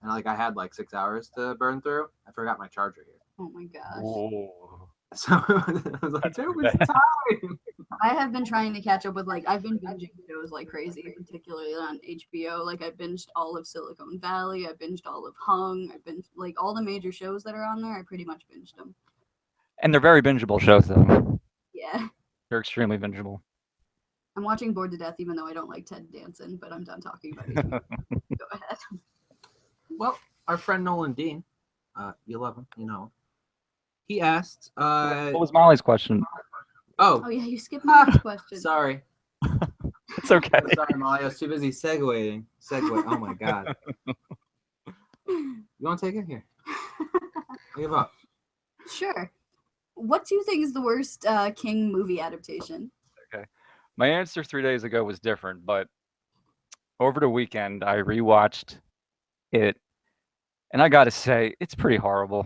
and I had like 6 hours to burn through. I forgot my charger here, Oh my gosh. Oh. so I was like, That's there pretty was bad. time. I have been trying to catch up with I've been binging shows like crazy, particularly on HBO. Like I binged all of Silicon Valley, I binged all of Hung, I binged like all the major shows that are on there. I pretty much binged them. And they're very bingeable shows, though. Yeah. They're extremely bingeable. I'm watching Bored to Death, even though I don't like Ted Danson, but I'm done talking about it. Go ahead. Well, our friend Nolan Dean, you love him, you know him. He asked, What was Molly's question? Oh yeah, you skipped my next question. sorry. It's okay. Sorry, Molly. I was too busy segueing. Oh my God. You want to take it here? I give up. Sure. What do you think is the worst King movie adaptation? My answer 3 days ago was different, but over the weekend I rewatched it, and I gotta say, it's pretty horrible.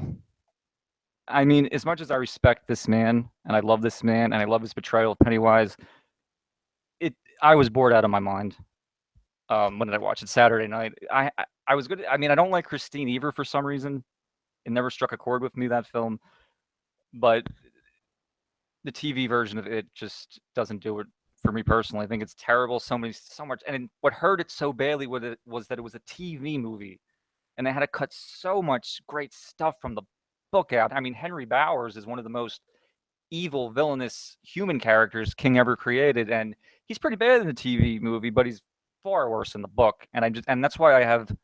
I mean, as much as I respect this man, and I love this man, and I love his portrayal of Pennywise, I was bored out of my mind. When did I watch it? Saturday night. I was good. I mean, I don't like Christine Evert for some reason. It never struck a chord with me, that film. But the TV version of it just doesn't do it for me personally. I think it's terrible. So much. And what hurt it so badly with it was that it was a TV movie, and they had to cut so much great stuff from the book out. I mean, Henry Bowers is one of the most evil, villainous human characters King ever created, and he's pretty bad in the TV movie, but he's far worse in the book. And that's why I have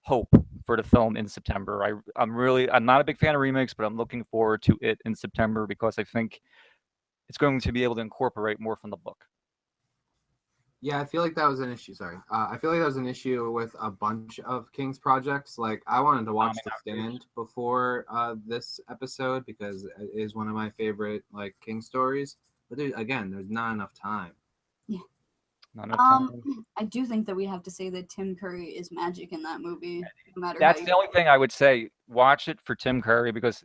hope for the film in September. I'm not a big fan of remakes, but I'm looking forward to it in September because I think it's going to be able to incorporate more from the book. Yeah, I feel like that was an issue. Sorry. I feel like that was an issue with a bunch of King's projects. Like, I wanted to watch The Stand before this episode because it is one of my favorite, like, King stories. But there's not enough time. Yeah. Not enough time. I do think that we have to say that Tim Curry is magic in that movie. No matter That's how the only thing I would say. Watch it for Tim Curry because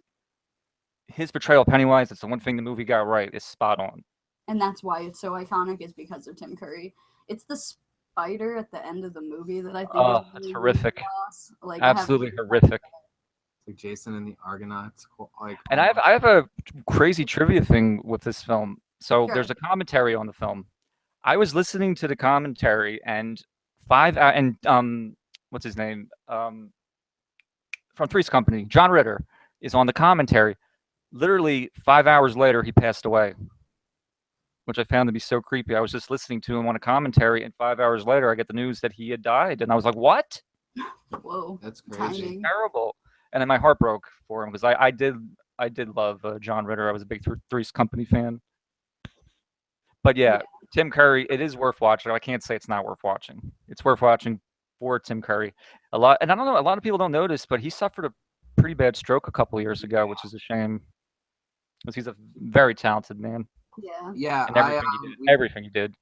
his portrayal of Pennywise, it's the one thing the movie got right, is spot on. And that's why it's so iconic, is because of Tim Curry. It's the spider at the end of the movie that I think is That's really horrific. boss. Like, Absolutely horrific. Like Jason and the Argonauts. Like, And I have a crazy trivia thing with this film. So Sure. there's a commentary on the film. I was listening to the commentary, and what's his name? From Three's Company, John Ritter is on the commentary. Literally 5 hours later, he passed away, which I found to be so creepy. I was just listening to him on a commentary, and 5 hours later, I get the news that he had died, and I was like, "What? Whoa. that's crazy. Timing. Terrible!" And then my heart broke for him because I did love John Ritter. I was a big Three's Company fan. But yeah, Tim Curry, it is worth watching. I can't say it's not worth watching. It's worth watching for Tim Curry. And I don't know, a lot of people don't notice, but he suffered a pretty bad stroke a couple of years ago, which is a shame because he's a very talented man. Yeah. Yeah, And everything he did.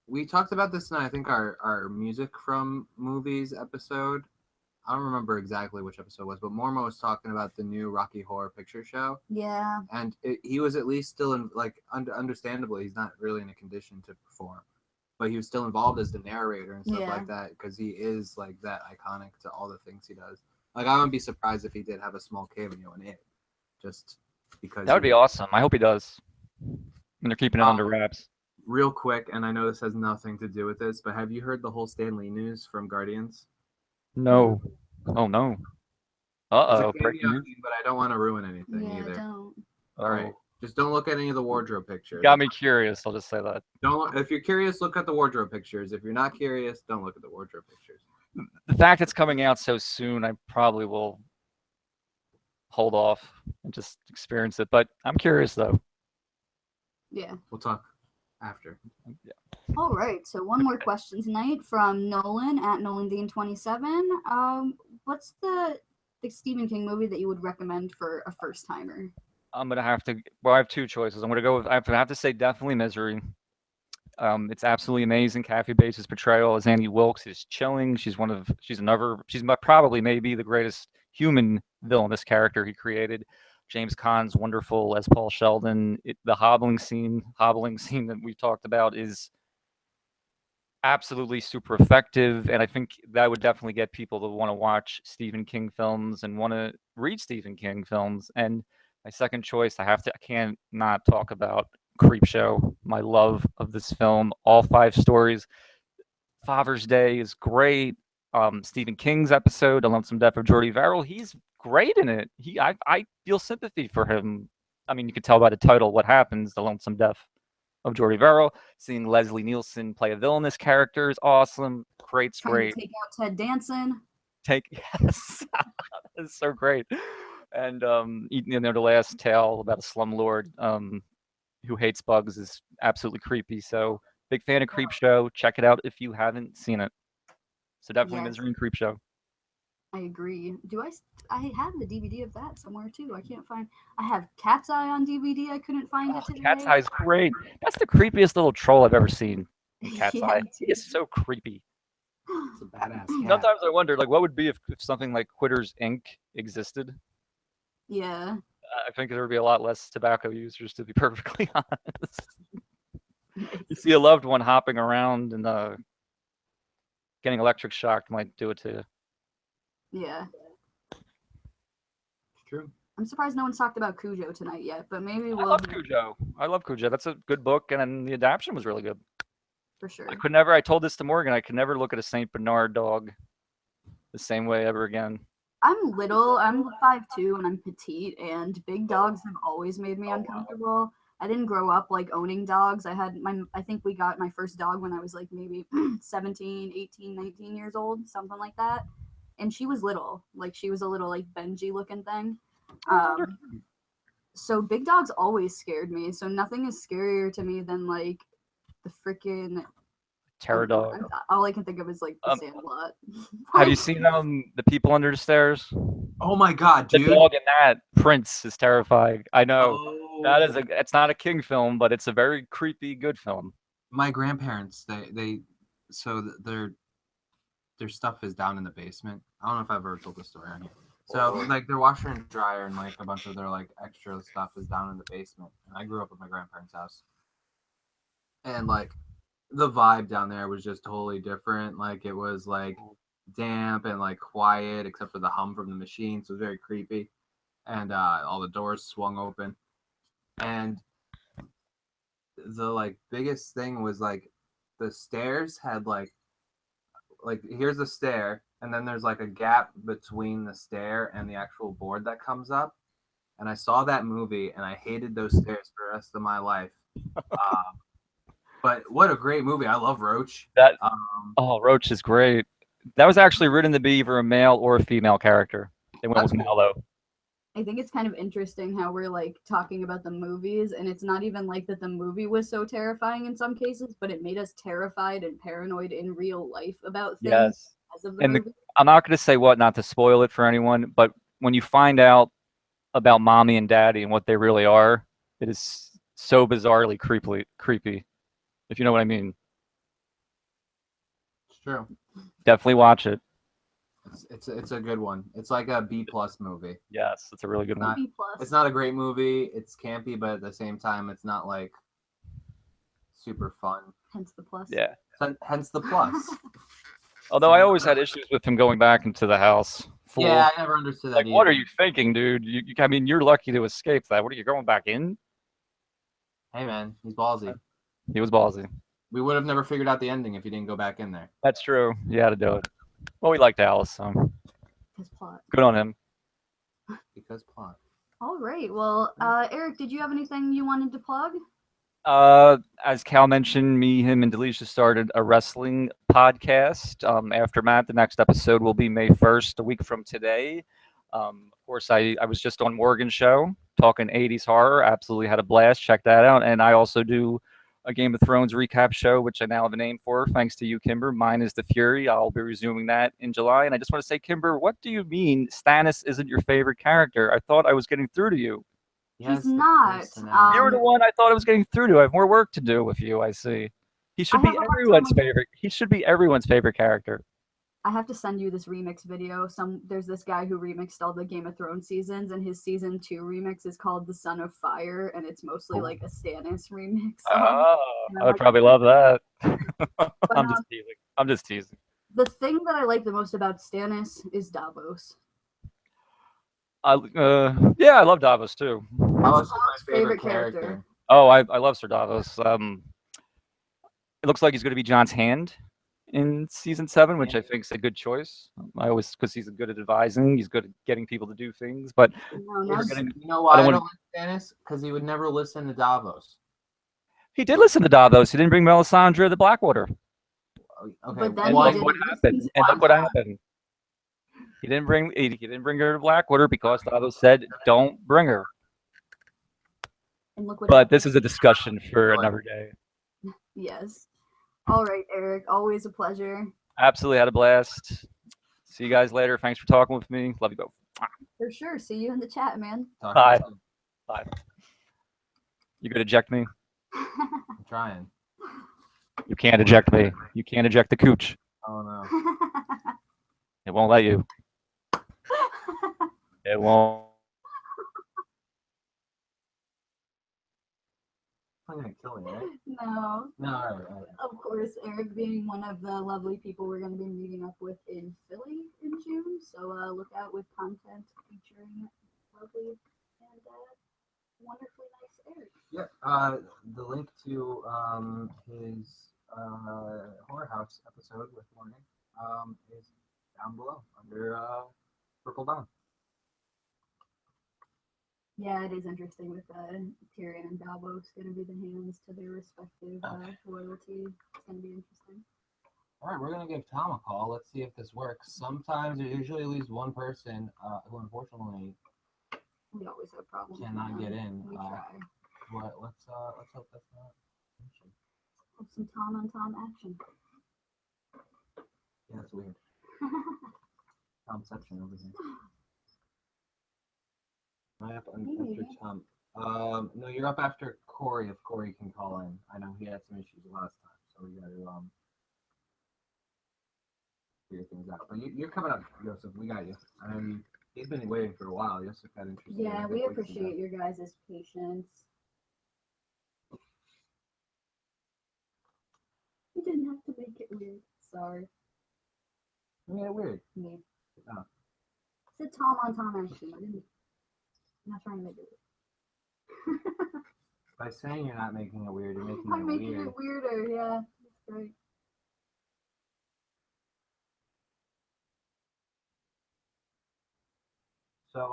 We talked about this in, I think, our music from movies episode. I don't remember exactly which episode it was, but Mormo was talking about the new Rocky Horror Picture Show. Yeah. And he was at least still in, like, understandably, he's not really in a condition to perform. but he was still involved as the narrator and stuff Yeah. like that because he is like that iconic to all the things he does. Like I wouldn't be surprised if he did have a small cameo in it, just because. That would be awesome. I hope he does. And they're keeping it under wraps. Real quick, and I know this has nothing to do with this, but have you heard the whole Stan Lee news from Guardians? No. Oh no. It's Uh-oh. a Breaking cameo news. scene, but I don't want to ruin anything Yeah, either. don't. All right, just don't look at any of the wardrobe pictures. Got me curious. I'll just say that. Don't. If you're curious, look at the wardrobe pictures. If you're not curious, don't look at the wardrobe pictures. The fact it's coming out so soon, I probably will hold off and just experience it. But I'm curious though. Yeah. We'll talk after. All right. So one more question tonight from Nolan at Nolan Dean 27. What's the Stephen King movie that you would recommend for a first timer? I'm gonna have to. Well, I have two choices. I'm gonna go with. I have to say definitely Misery. It's absolutely amazing. Kathy Bates' portrayal as Annie Wilkes is chilling. She's probably maybe the greatest human villainous character he created. James Caan's wonderful as Paul Sheldon. The hobbling scene that we've talked about is absolutely super effective, and I think that would definitely get people to want to watch Stephen King films and want to read Stephen King films. And my second choice, I can't not talk about Creepshow. My love of this film, all 5 stories. Father's Day is great. Stephen King's episode, The Lonesome Death of Jordy Verrill, he's great in it. I feel sympathy for him. I mean, you can tell by the title what happens, The Lonesome Death of Jordy Verrill. Seeing Leslie Nielsen play a villainous character is awesome. Great. Trying to take out Ted Danson. Yes, it's so great. And the last tale about a slumlord who hates bugs is absolutely creepy. So big fan of Creepshow. Check it out if you haven't seen it. So definitely Yes. Misery and Creepshow. I agree. I have the DVD of that somewhere too. I can't find. I have Cat's Eye on DVD. I couldn't find it today. Cat's Eye is great. That's the creepiest little troll I've ever seen. Cat's Yeah, Eye. me He too. is so creepy. It's a badass cat. Sometimes I wonder, like, what would be if something like Quitters Inc. existed? Yeah. I think there would be a lot less tobacco users, to be perfectly honest. You see a loved one hopping around and getting electric shocked might do it to you. Yeah. It's true. I'm surprised no one's talked about Cujo tonight yet, but maybe I we'll love Cujo. That's a good book, and the adaptation was really good. for sure. I told this to Morgan, I could never look at a Saint Bernard dog the same way ever again. I'm little. I'm 5'2" and I'm petite, and big dogs have always made me uncomfortable. I didn't grow up like owning dogs. I think we got my first dog when I was like maybe 17, 18, 19 years old, something like that. And she was little. Like she was a little like Benji looking thing. So big dogs always scared me. So nothing is scarier to me than like the freaking Terror dog. all I can think of is like the Sandlot. Have you seen The People Under the Stairs? Oh my god, The dude! dog in that Prince is terrifying. I know. Oh. It's not a King film, but it's a very creepy, good film. My grandparents, their stuff is down in the basement. I don't know if I've ever told this story on here. So like their washer and dryer and like a bunch of their like extra stuff is down in the basement. And I grew up at my grandparents' house. And like the vibe down there was just totally different. Like it was like damp and like quiet except for the hum from the machine. So it was very creepy. And all the doors swung open. And the like biggest thing was like the stairs had like here's the stair, and then there's like a gap between the stair and the actual board that comes up. And I saw that movie and I hated those stairs for the rest of my life. But what a great movie. I love Roach. Roach is great. That was actually written to be either a male or a female character. They went with male though. I think it's kind of interesting how we're like talking about the movies, and it's not even like that the movie was so terrifying in some cases, but it made us terrified and paranoid in real life about things. Yes. Because of the movie. I'm not going to say what, not to spoil it for anyone, but when you find out about mommy and daddy and what they really are, it is so bizarrely creepy, if you know what I mean. It's true. Definitely watch it. It's a good one. It's like a B+ movie. Yes, it's a really good one. B+. It's not a great movie. It's campy, but at the same time, it's not like super fun. Hence the plus. Yeah. Hence the plus. Although I always had issues with him going back into the house. Full. Yeah, I never understood that Like, either. what are you thinking, dude? I mean, you're lucky to escape that. What are you going back in? Hey, man, he's ballsy. He was ballsy. We would have never figured out the ending if he didn't go back in there. That's true. You had to do it. Well, we liked Alice, so His plot. good on him. Because plot. All right. Well, Eric, did you have anything you wanted to plug? As Cal mentioned, me, him, and Delisha started a wrestling podcast. Aftermath, the next episode will be May 1st, a week from today. Of course, I was just on Morgan's show talking 80s horror. Absolutely had a blast. Check that out. And I also do a Game of Thrones recap show, which I now have a name for, thanks to you, Kimber. Mine is The Fury. I'll be resuming that in July. And I just want to say, Kimber, what do you mean Stannis isn't your favorite character? I thought I was getting through to you. He's not. You were the one I thought I was getting through to. I have more work to do with you, I see. He should I be have a hard time everyone's with- favorite. He should be everyone's favorite character. I have to send you this remix video. There's this guy who remixed all the Game of Thrones seasons, and his season 2 remix is called The Son of Fire, and it's mostly like a Stannis remix. Oh, And I I'm would like, probably love that. I'm um, just teasing. I'm just teasing. The thing that I like the most about Stannis is Davos. Yeah, I love Davos too. Davos is my Tom's favorite favorite character. character. Oh, I love Sir Davos. It looks like he's going to be Jon's hand in season 7, which I think is a good choice. Because he's good at advising, he's good at getting people to do things. But No, We're no, gonna- You know why I don't don't like Stannis? Because he would never listen to Davos. he did listen to Davos. He didn't bring Melisandre to Blackwater. Okay, But then And he look didn't what listen happened. to And look what Davos. happened. He didn't bring her to Blackwater because Davos said, "Don't bring her." And look what But happened. this is a discussion for another day. Yes. All right, Eric. Always a pleasure. Absolutely had a blast. See you guys later. Thanks for talking with me. Love you both. For sure. See you in the chat, man. Talk to you Bye. soon. Bye. You could eject me. I'm trying. You can't eject me. You can't eject the cooch. Oh no. It won't let you. It won't. I'm gonna kill me, right? No. No, all right. Of course, Eric being one of the lovely people we're going to be meeting up with in Philly in June. So look out with content featuring lovely and wonderfully nice Eric. Yep. The link to his HorrorHouse episode with Morgan is down below under Purpledon. Yeah, it is interesting with Tyrion and Davos going to be the hands to their respective royalty. It's going to be interesting. All right, we're gonna give Tom a call. Let's see if this works. Sometimes there's usually at least one person who unfortunately We always have problems. with cannot them. get in. We try. But let's hope that's not an issue. Have some Tom on Tom action. Yeah, that's weird. Tomception over here. Am I up after Tom? No, you're up after Corey. If Corey can call in, I know he had some issues last time, so we got to figure things out. But you're coming up, Joseph. We got you. I know he's been waiting for a while. Joseph got interested. Yeah, we appreciate your guys' patience. You didn't have to make it weird. Sorry. Yeah, weird. Me. Oh. Said Tom on Tom action. I didn't. I'm not trying to make it weird. By saying you're not making it weird, you're making I'm it making weird. it weirder. Yeah, that's great. So,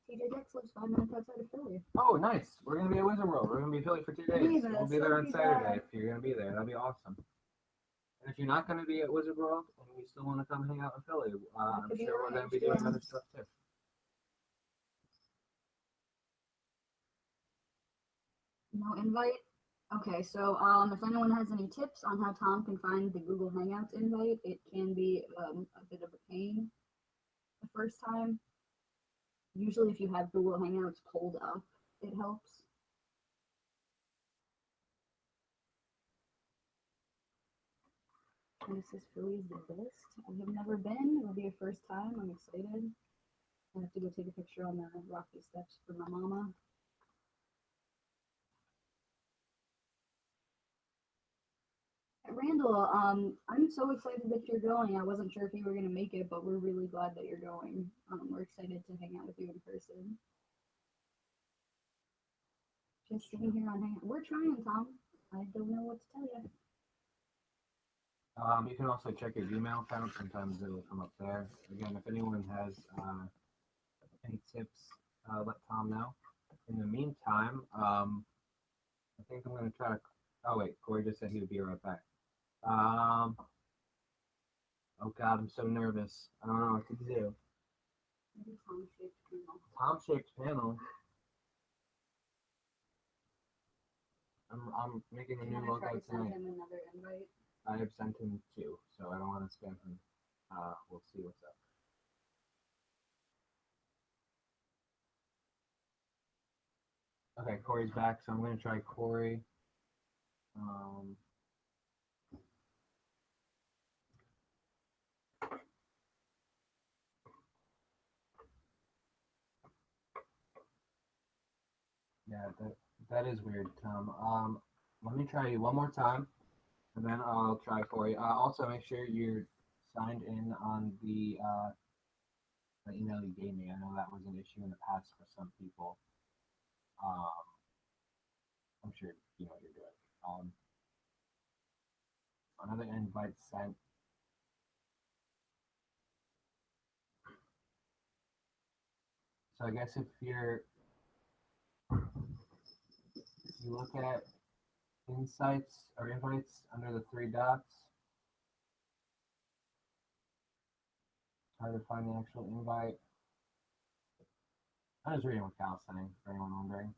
TJ Dex lives 5 minutes outside of Philly. oh, nice. We're gonna be at Wizard World. We're gonna be in Philly for 2 days. Jesus, We'll be there that'd on be Saturday bad. if you're gonna be there. That'd be awesome. And if you're not gonna be at Wizard World and you still want to come hang out in Philly, I'm could be sure we're gonna be arranged, doing yeah. other stuff too. No invite? Okay, so if anyone has any tips on how Tom can find the Google Hangouts invite, it can be a bit of a pain the first time. Usually if you have Google Hangouts pulled up, it helps. And it says Philly is the best. I have never been. It'll be a first time. I'm excited. I have to go take a picture on the rocky steps for my mama. Randall, I'm so excited that you're going. I wasn't sure if you were going to make it, but we're really glad that you're going. We're excited to hang out with you in person. Just sitting here on hang. We're trying, Tom. I don't know what to tell you. You can also check your email account. Sometimes it will come up there. Again, if anyone has any tips, let Tom know. In the meantime, I think I'm going to try to... Oh, wait. Corey just said he would be right back. Oh, God, I'm so nervous. I don't know what to do. Maybe Tom-shaped panel. Tom-shaped panel. I'm making a new logo tonight. Send him another invite. I have sent him 2, so I don't want to spam him. We'll see what's up. Okay, Corey's back, so I'm going to try Corey. Yeah, that is weird, Tom. Let me try you one more time, and then I'll try for you. Also, make sure you're signed in on the email you gave me. I know that was an issue in the past for some people. I'm sure you know what you're doing. Another invite sent. So I guess if you look at insights or invites under the 3 dots, try to find the actual invite. I'm just reading what Cal's saying, for anyone wondering.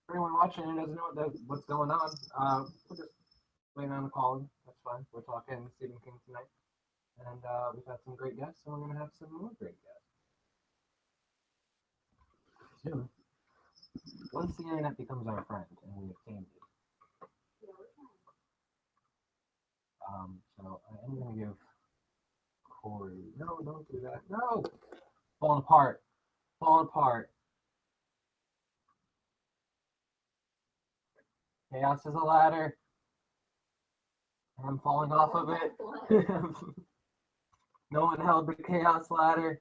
For anyone watching who doesn't know what's going on, we're just waiting on the calling. That's fine. We're talking Stephen King tonight. And we've had some great guests, and we're going to have some more great guests soon. Once the internet becomes our friend, and we have tamed it. So I am going to give Corey... No, don't do that. No! Falling apart. Falling apart. Chaos is a ladder. I'm falling off of it. No one held the chaos ladder.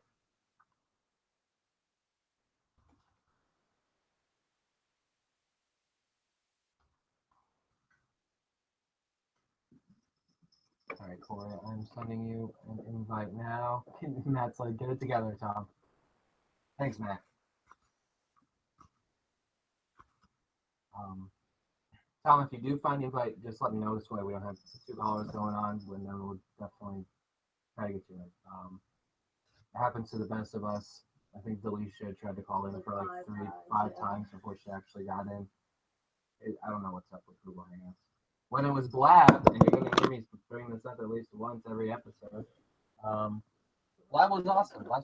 All right, Corey, I'm sending you an invite now. Matt's like, get it together, Tom. Thanks, Matt. Tom, if you do find the invite, just let me know. This way we don't have 2 callers going on. Then we'll definitely try to get you in. It happens to the best of us. I think Delisha tried to call in for like 5 times before she actually got in. I don't know what's up with Google Hangouts. When it was Blab, and you're going to hear me bring this up at least once every episode, Blab was awesome. Blab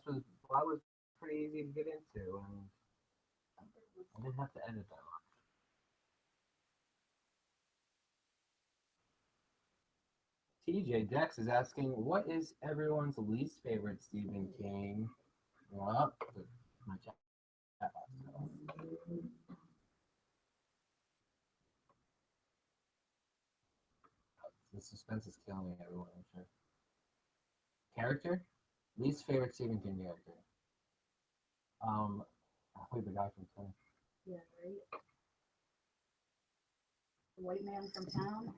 was pretty easy to get into, and I didn't have to edit that much. TJ Dex is asking, what is everyone's least favorite Stephen King? Well, my chat box. The suspense is killing me, everyone. I'm sure. Character? Least favorite Stephen King character? I played the guy from 10. Yeah, right. The white man from town.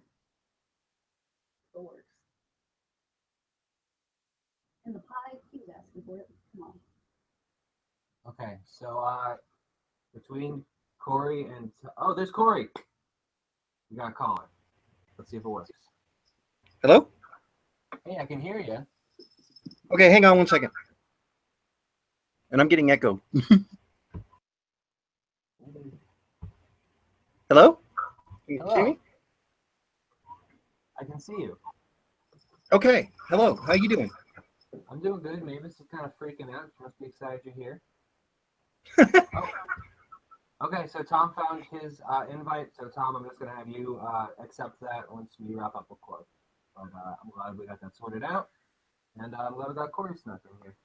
The works. And the pie, he was asking for it. Come on. Okay, so between Corey and there's Corey. We got a caller. Let's see if it works. Hello? Hey, I can hear you. Okay, hang on one second. And I'm getting echo. Hello? Can you Hello. see me? I can see you. Okay. Hello. How you doing? I'm doing good. Mavis is kind of freaking out. She must be excited you're here. Okay, so Tom found his invite. So Tom, I'm just going to have you accept that once we wrap up with Corey. But I'm glad we got that sorted out. And I'm glad we got Corey snuck in here.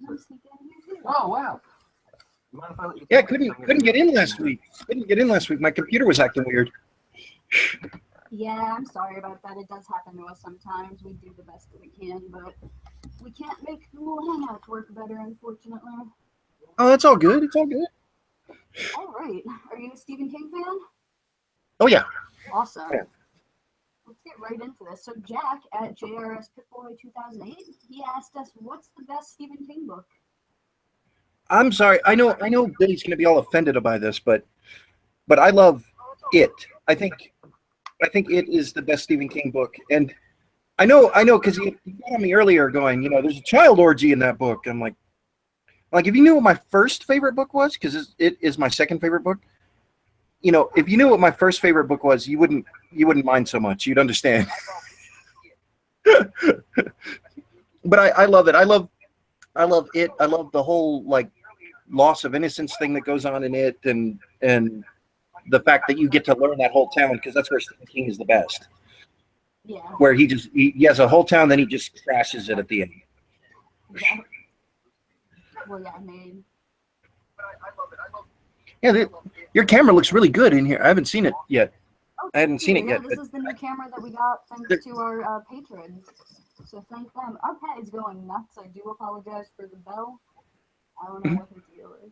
I'm sneaking in here too. Oh, wow. You mind if I let you Yeah, couldn't get in last week. My computer was acting weird. Yeah, I'm sorry about that. It does happen to us sometimes. We do the best that we can, but we can't make the little hangouts work better, unfortunately. Oh, it's all good. It's all good. All right. Are you a Stephen King fan? Oh yeah. Awesome. Yeah. Let's get right into this. So Jack at JRS Pitboy 2008, he asked us, "What's the best Stephen King book?" I'm sorry. I know Billy's gonna be all offended by this, but I love it. I think it is the best Stephen King book, and I know, because you got on me earlier, going, there's a child orgy in that book. I'm like, if you knew what my first favorite book was, because it is my second favorite book. If you knew what my first favorite book was, you wouldn't mind so much. You'd understand. But I love it. I love it. I love the whole like loss of innocence thing that goes on in it, and the fact that you get to learn that whole town, because that's where Stephen King is the best. Yeah. Where he has a whole town, then he just crashes it at the end. Yeah. Well, yeah, I mean. Yeah, your camera looks really good in here. I haven't seen it yet. Oh, I hadn't seen it yeah, yet. This is the new camera that we got thanks to our patrons. So thank them. Our pet is going nuts. I do apologize for the bell. I don't know what the deal is,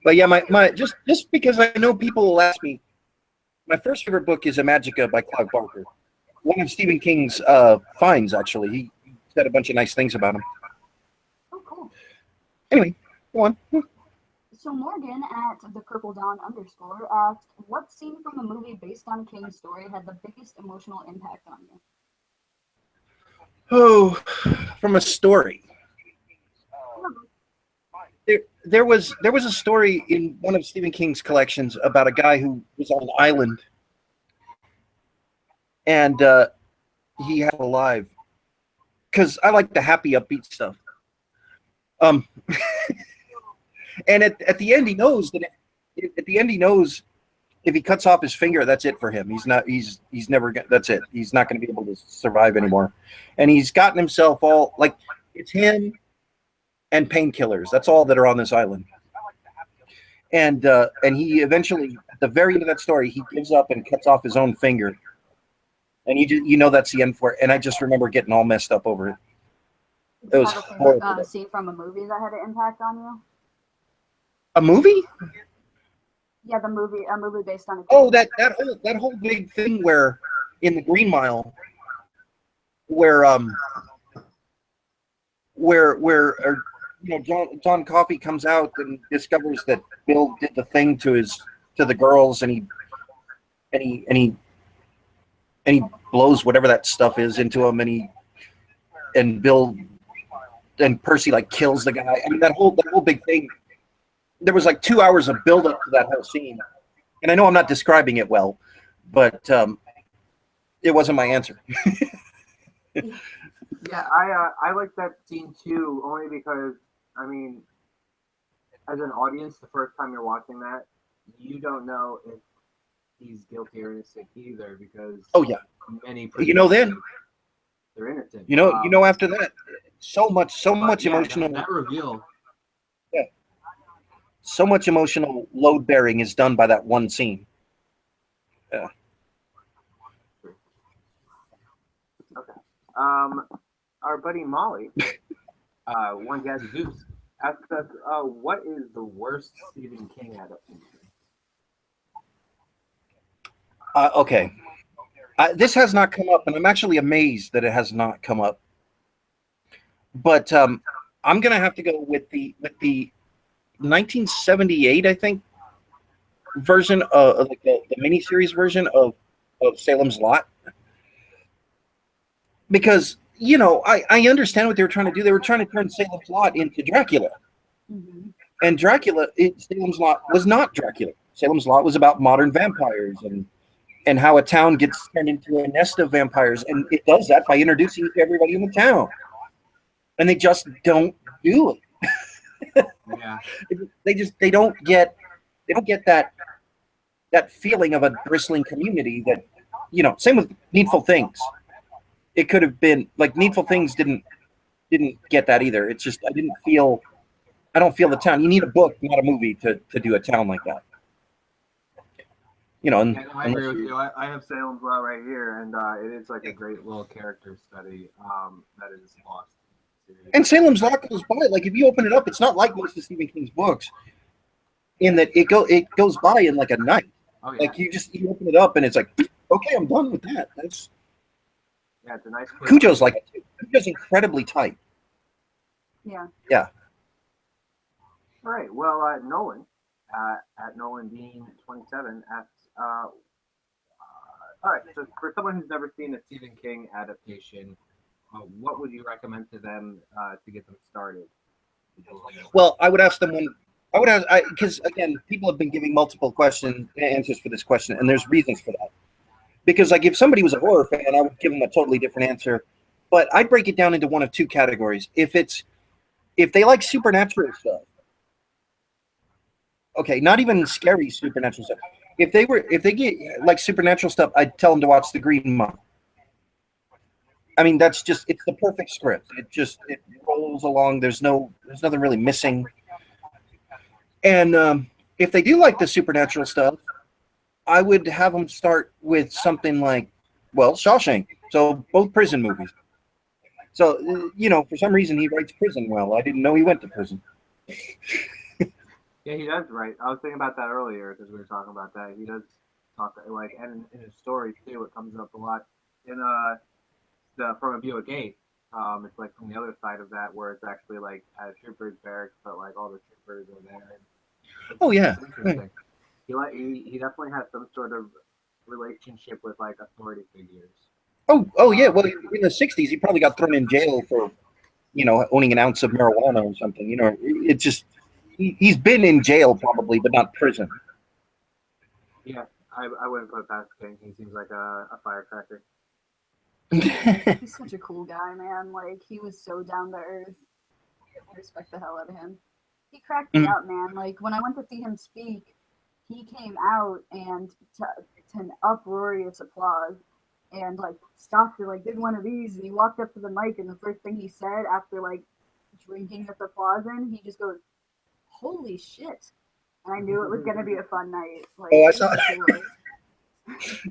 But yeah, my just because I know people will ask me, my first favorite book is Imagica by Clive Barker. One of Stephen King's finds, actually. He said a bunch of nice things about him. Oh, cool. Anyway, go on. So Morgan at the Purpledon _ asked, "What scene from a movie based on King's story had the biggest emotional impact on you?" Oh, from a story. There was a story in one of Stephen King's collections about a guy who was on an island, and he had alive. Because I like the happy, upbeat stuff. And at the end, he knows that if he cuts off his finger, that's it for him. He's never gonna, that's it. He's not going to be able to survive anymore. And he's gotten himself all like, it's him and painkillers. That's all that are on this island. And he eventually, at the very end of that story, he gives up and cuts off his own finger. And that's the end for it. And I just remember getting all messed up over it. It was horrible. Scene from a movie that had an impact on you? A movie? Yeah, a movie based on. Oh, that whole big thing where in the Green Mile, where John Coffey comes out and discovers that Bill did the thing to the girls, and he blows whatever that stuff is into him, and Bill and Percy like kills the guy. I mean, that whole big thing. There was like 2 hours of build up to that whole scene, and I know I'm not describing it well, but it wasn't my answer. Yeah, I like that scene too, only because I mean, as an audience, the first time you're watching that, you don't know if he's guilty or innocent either, because many then they're innocent. After that, so much emotional that reveal. Yeah. So much emotional load bearing is done by that one scene. Yeah. Okay. Our buddy Molly, one Jazzy Goose, asked us, what is the worst Stephen King adaptation? Okay. This has not come up, and I'm actually amazed that it has not come up. But I'm gonna have to go with the 1978, I think, version of like the miniseries version of Salem's Lot, because I understand what they were trying to do. They were trying to turn Salem's Lot into Dracula, and Salem's Lot was not Dracula. Salem's Lot was about modern vampires and how a town gets turned into a nest of vampires, and it does that by introducing you to everybody in the town, and they just don't do it. Yeah. They don't get that feeling of a bristling community that, same with Needful Things. It could have been like Needful Things didn't get that either. It's just I don't feel the town. You need a book, not a movie, to do a town like that. you know, and Yeah, I agree with you. I have Salem's Lot right here, and it is like a great little character study that is lost. And Salem's Lot goes by, like, if you open it up, it's not like most of Stephen King's books in that it goes by in like a night. Oh, yeah. Like you open it up and it's like, okay, I'm done with that. It's a nice. Cujo's like it too. Cujo's incredibly tight. Yeah. Yeah. All right. Well, Nolan at Nolan Dean 27 asks, all right. So for someone who's never seen a Stephen King adaptation, what would you recommend to them to get them started? Well, I would ask them because again, people have been giving multiple answers for this question, and there's reasons for that. Because like if somebody was a horror fan, I would give them a totally different answer. But I'd break it down into one of two categories. If they like supernatural stuff, okay, not even scary supernatural stuff. If they get like supernatural stuff, I'd tell them to watch The Green Monk. I mean, it's the perfect script. It rolls along. There's nothing really missing. And if they do like the supernatural stuff, I would have them start with something like, well, Shawshank. So both prison movies. So, for some reason he writes prison well. I didn't know he went to prison. Yeah, he does write. I was thinking about that earlier because we were talking about that. He does talk like, and in his stories too, it comes up a lot in the From a View of Gate. It's like from the other side of that where it's actually like at a trooper's barracks, but like all the troopers are there. Oh yeah. Interesting. He definitely has some sort of relationship with like authority figures. Oh yeah. Well, in the '60s, he probably got thrown in jail for, owning an ounce of marijuana or something. It's just he's been in jail probably, but not prison. Yeah, I wouldn't put it past King. He seems like a firecracker. He's such a cool guy, man. Like, he was so down to earth. I respect the hell out of him. He cracked me up, man. Like, when I went to see him speak, he came out and to an uproarious applause and, like, stopped and, like, did one of these, and he walked up to the mic, and the first thing he said after, like, drinking this applause in, he just goes, "Holy shit." And I knew it was going to be a fun night. Like, I saw it.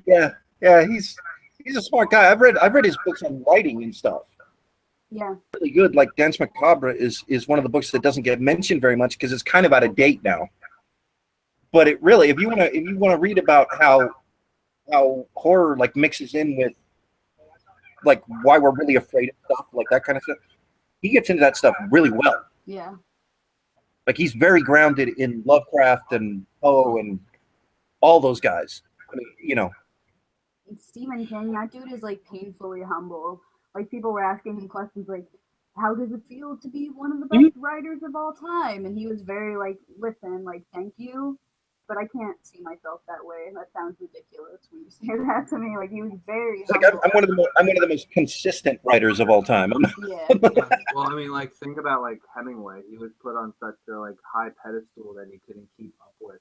Yeah, he's a smart guy. I've read his books on writing and stuff. Yeah. Really good. Like Dance Macabre is one of the books that doesn't get mentioned very much because it's kind of out of date now. But it really, if you want to read about how horror like mixes in with like why we're really afraid of stuff, like that kind of stuff, he gets into that stuff really well. Yeah. Like he's very grounded in Lovecraft and Poe and all those guys. I mean, Stephen King, that dude is like painfully humble. Like people were asking him questions like, "How does it feel to be one of the best writers of all time?" And he was very like, "Listen, like, thank you, but I can't see myself that way. That sounds ridiculous when you say that to me." Like he was very. Like I'm one of the most consistent writers of all time. Yeah. Well, I mean, like think about like Hemingway. He was put on such a like high pedestal that he couldn't keep up with.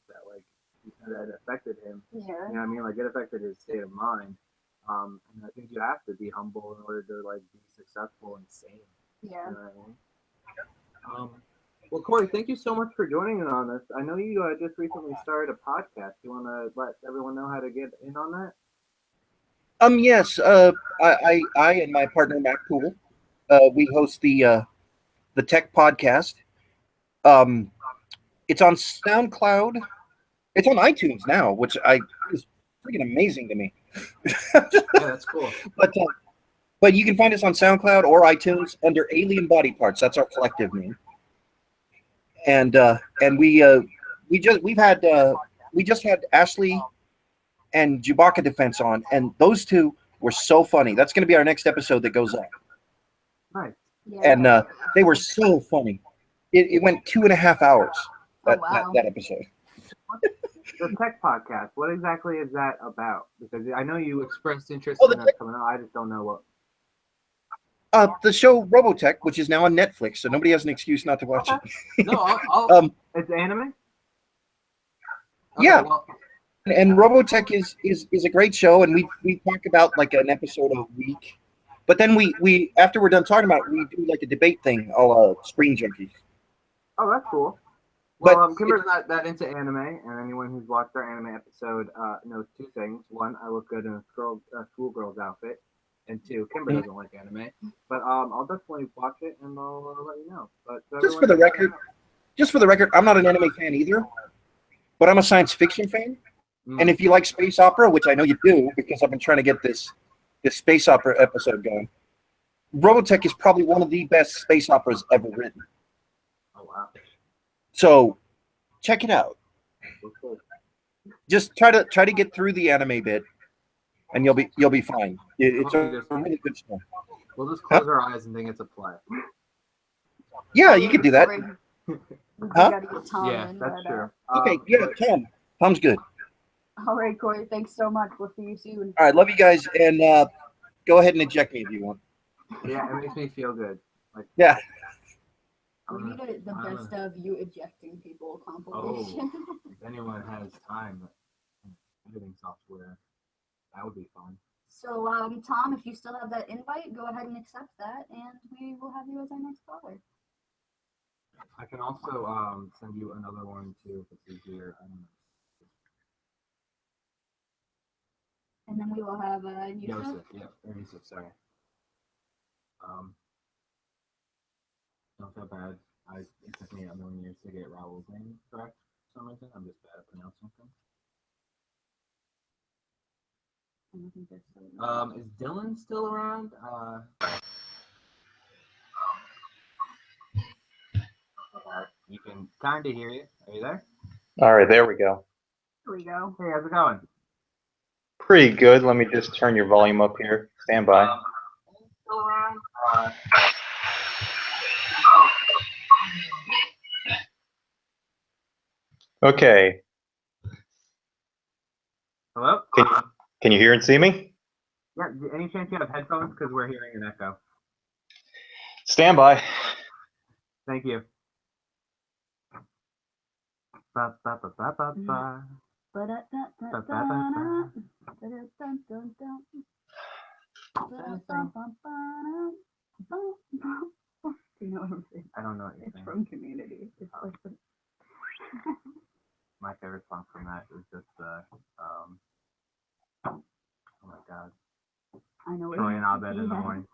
That affected him. Yeah. You know what I mean? Like it affected his state of mind. And I think you have to be humble in order to like be successful and sane. Yeah. You know what I mean? Well, Corey, thank you so much for joining in on this. I know you just recently started a podcast. You want to let everyone know how to get in on that? Yes. I and my partner Matt Poole, we host the Tech Podcast. It's on SoundCloud. It's on iTunes now, which is freaking amazing to me. Yeah, that's cool. But you can find us on SoundCloud or iTunes under Alien Body Parts. That's our collective name. And we just had Ashley and Chewbacca Defense on, and those two were so funny. That's going to be our next episode that goes up. Nice. Yeah. And they were so funny. It went 2.5 hours. That episode. The Tech Podcast. What exactly is that about? Because I know you expressed interest Oh, in that coming out. I just don't know what. The show Robotech, which is now on Netflix, so nobody has an excuse not to watch it. No, I'll it's anime. Okay, Yeah. Well, and Robotech is a great show, and we talk about like an episode a week. But then we after we're done talking about it, we do like a debate thing, a la Screen Junkies. oh, that's cool. Well, Kimber's not that into anime, and anyone who's watched our anime episode knows two things. One, I look good in a schoolgirl's outfit, and two, Kimber doesn't like anime. But I'll definitely watch it, and I'll let you know. But just for the record, I'm not an anime fan either, but I'm a science fiction fan. And if you like space opera, which I know you do, because I've been trying to get this space opera episode going, Robotech is probably one of the best space operas ever written. Oh wow! So check it out. Just try to get through the anime bit, and you'll be fine. It's a really good story. We'll just close our eyes and think it's a play. Yeah, you can do that. Huh? Yeah, that's true. Okay, yeah, Tom's good. All right, Corey. Thanks so much. We'll see you soon. All right, love you guys, and go ahead and eject me if you want. Yeah, it makes me feel good. Like, yeah. We need the best of you ejecting people compilation. If anyone has time, editing software, that would be fun. So, Tom, if you still have that invite, go ahead and accept that, and we will have you as our next caller. I can also send you another one too if it's easier. I don't know. And then we will have Yusuf. Yusuf, sorry. Don't feel bad. It took me a million years to get Raul's name correct for some reason. I'm just bad at pronouncing things. Is Dylan still around? You can kind of hear you. Are you there? All right, there we go. Here we go. Hey, how's it going? Pretty good. Let me just turn your volume up here. Stand by. Still around? Okay. Hello? Can you hear and see me? Yeah, any chance you have headphones? Because we're hearing an echo. Stand by. Thank you. Ba, ba, ba, ba, ba, ba. You know what I'm saying? I don't know what you're It's saying. from Community. It's like the... My favorite song from that is just oh my god. I know Troy and Abed in the morning.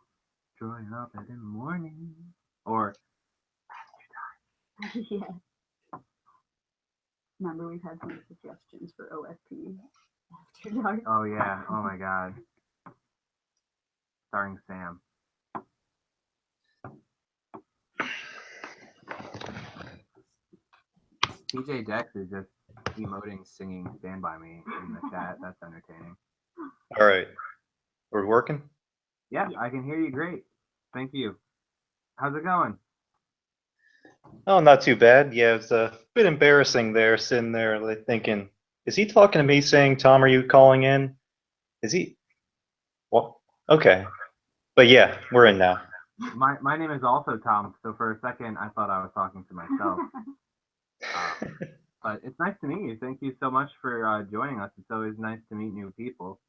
Troy and Abed in the morning. Or yeah. Remember, we've had some suggestions for OSP After Dark. oh yeah, oh my god. Starring Sam. TJ Dex is just emoting, singing Stand By Me in the chat. That's entertaining. All right. We're working? Yeah, I can hear you great. Thank you. How's it going? Oh, not too bad. Yeah, it's a bit embarrassing there, sitting there like thinking, is he talking to me saying, Tom, are you calling in? Is he? Well, okay. But yeah, we're in now. My name is also Tom, so for a second I thought I was talking to myself. But it's nice to meet you. Thank you so much for joining us. It's always nice to meet new people.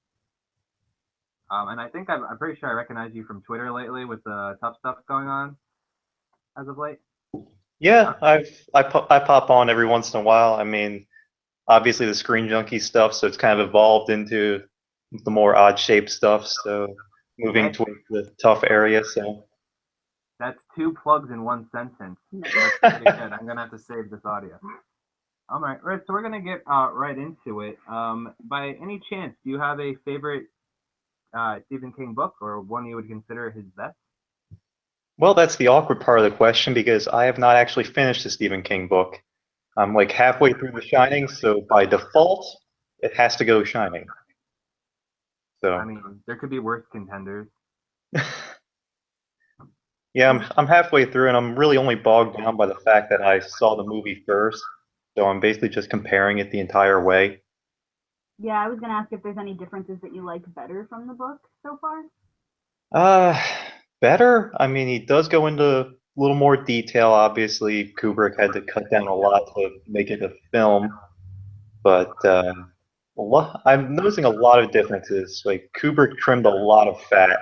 And I think I'm pretty sure I recognize you from Twitter lately with the tough stuff going on as of late. Yeah, I pop on every once in a while. I mean, obviously the Screen Junkie stuff, so it's kind of evolved into the more odd shaped stuff. So moving towards the tough area. So that's 2 plugs in 1 sentence. That's pretty good. I'm gonna have to save this audio. All right, so we're gonna get right into it. By any chance, do you have a favorite Stephen King book, or one you would consider his best? Well, that's the awkward part of the question because I have not actually finished a Stephen King book. I'm like halfway through The Shining, so by default, it has to go Shining. So I mean, there could be worse contenders. yeah, I'm halfway through, and I'm really only bogged down by the fact that I saw the movie first. So I'm basically just comparing it the entire way. Yeah, I was going to ask if there's any differences that you like better from the book so far. Better? I mean, he does go into a little more detail. Obviously, Kubrick had to cut down a lot to make it a film. But I'm noticing a lot of differences. Like, Kubrick trimmed a lot of fat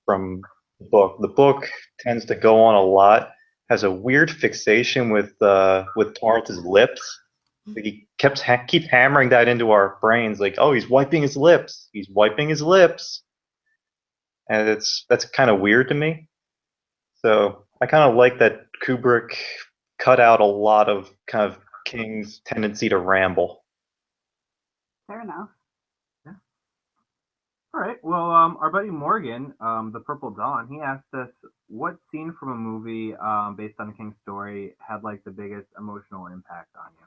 from the book. The book tends to go on a lot. has a weird fixation with Torrance's lips. Like he keeps hammering that into our brains, like, oh, he's wiping his lips. He's wiping his lips, and that's kind of weird to me. So I kind of like that Kubrick cut out a lot of kind of King's tendency to ramble. Fair enough. All right. Well, our buddy Morgan, the Purpledon, he asked us what scene from a movie based on King's story had like the biggest emotional impact on you.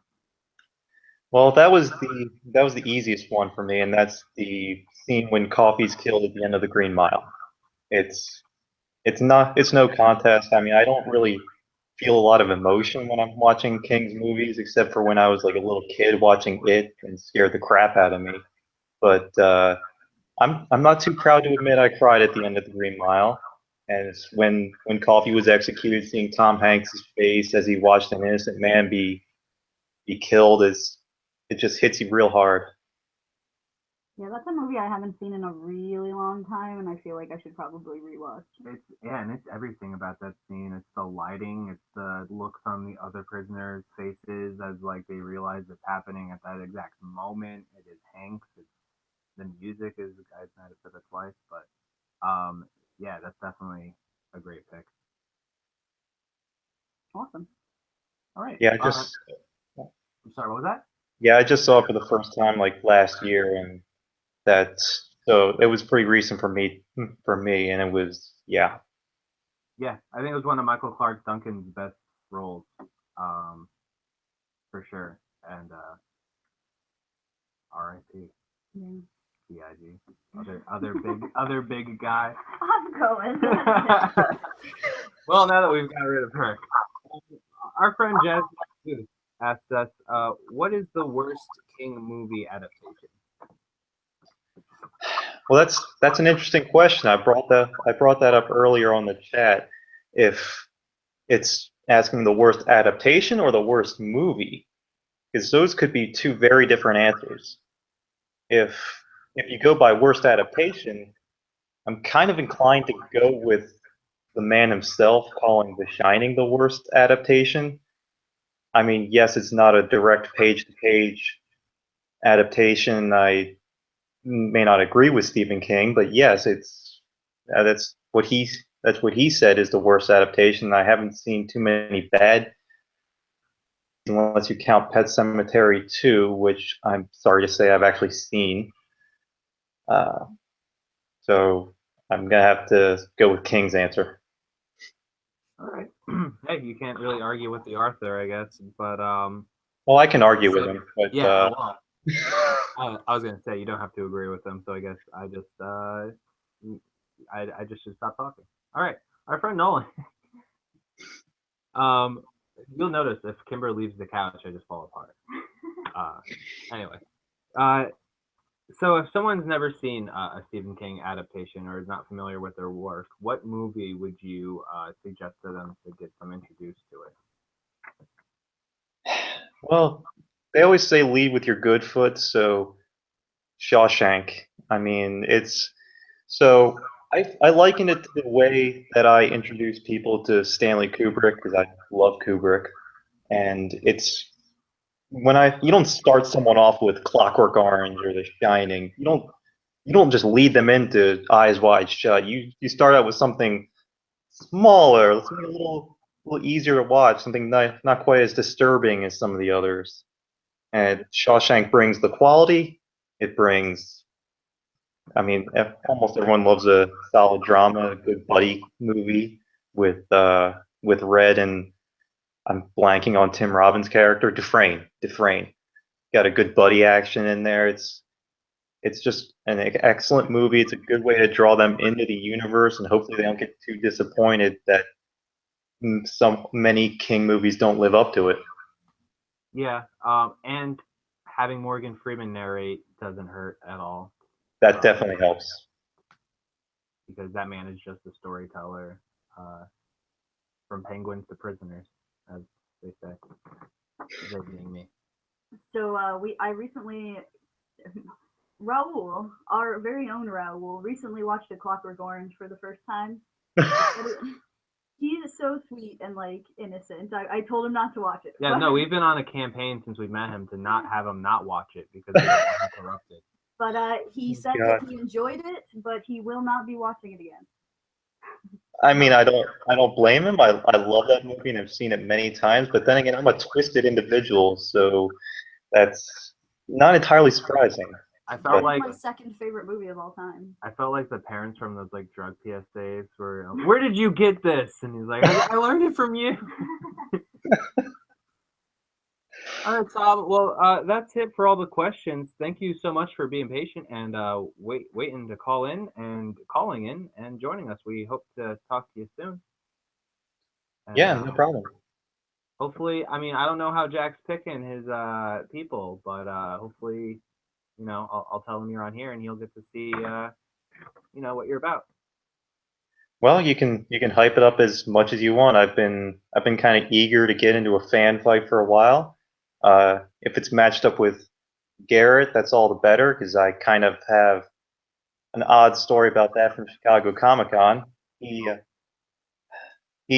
Well, that was the easiest one for me, and that's the scene when Coffee's killed at the end of the Green Mile. It's no contest. I mean, I don't really feel a lot of emotion when I'm watching King's movies, except for when I was like a little kid watching it and scared the crap out of me. But I'm not too proud to admit I cried at the end of the Green Mile, and it's when Coffee was executed, seeing Tom Hanks' face as he watched an innocent man be killed it just hits you real hard. Yeah, that's a movie I haven't seen in a really long time, and I feel like I should probably rewatch. And it's everything about that scene. It's the lighting. It's the looks on the other prisoners' faces as like they realize it's happening at that exact moment. It is Hanks. The music is the guy's Night of Its Life, but yeah, that's definitely a great pick. Awesome. All right. Yeah, I'm sorry, what was that? Yeah, I just saw it for the first time like last year, and so it was pretty recent for me, and it was Yeah, I think it was one of Michael Clark Duncan's best roles, for sure. And R.I.P. Yeah. B.I.G. Other big guy. I'm going. Well, now that we've got rid of her, our friend Jazz asked us, what is the worst King movie adaptation? Well, that's an interesting question. I brought that up earlier on the chat. If it's asking the worst adaptation or the worst movie, because those could be two very different answers. If you go by worst adaptation, I'm kind of inclined to go with the man himself calling The Shining the worst adaptation. I mean, yes, it's not a direct page-to-page adaptation. I may not agree with Stephen King, but yes, that's what he said is the worst adaptation. I haven't seen too many bad, unless you count Pet Sematary 2, which I'm sorry to say I've actually seen. So I'm gonna have to go with King's answer. All right. Hey, you can't really argue with the Arthur, I guess, but Well, I can argue with him, but yeah. Well, I was gonna say you don't have to agree with him, so I guess I just should stop talking. All right, our friend Nolan. You'll notice if Kimber leaves the couch, I just fall apart. Anyway, so if someone's never seen a Stephen King adaptation or is not familiar with their work, what movie would you suggest to them to get them introduced to it? well, they always say lead with your good foot, so Shawshank. I mean, I liken it to the way that I introduce people to Stanley Kubrick because I love Kubrick, and it's you don't start someone off with Clockwork Orange or The Shining. You don't just lead them into Eyes Wide Shut. You start out with something smaller, something a little easier to watch, something not quite as disturbing as some of the others. And Shawshank brings the quality. It brings, I mean, almost everyone loves a solid drama, a good buddy movie with Red and I'm blanking on Tim Robbins' character, Dufresne. Got a good buddy action in there. It's just an excellent movie. It's a good way to draw them into the universe, and hopefully they don't get too disappointed that many King movies don't live up to it. Yeah, and having Morgan Freeman narrate doesn't hurt at all. That definitely helps. Because that man is just a storyteller, from penguins to prisoners, as they say. They being me. So I recently, Raul, our very own Raul, recently watched A Clockwork Orange for the first time. so sweet and like innocent. I told him not to watch it. Yeah, but, no, we've been on a campaign since we met him to not have him not watch it because we don't want him corrupted. But he said God. that he enjoyed it, but he will not be watching it again. I mean, I don't blame him. I love that movie and I've seen it many times. But then again, I'm a twisted individual, so that's not entirely surprising. I It's felt like my second favorite movie of all time. I felt like the parents from those like drug PSAs were, where did you get this? And he's like, I learned it from you. All right, Tom. Well, that's it for all the questions. Thank you so much for being patient and waiting to call in and calling in and joining us. We hope to talk to you soon. And, Yeah, no problem. Hopefully, I mean, I don't know how Jack's picking his people, but hopefully, you know, I'll tell him you're on here and he'll get to see, you know, what you're about. Well, you can hype it up as much as you want. I've been kind of eager to get into a fan fight for a while. If it's matched up with Garrett, that's all the better because I kind of have an odd story about that from Chicago Comic-Con. He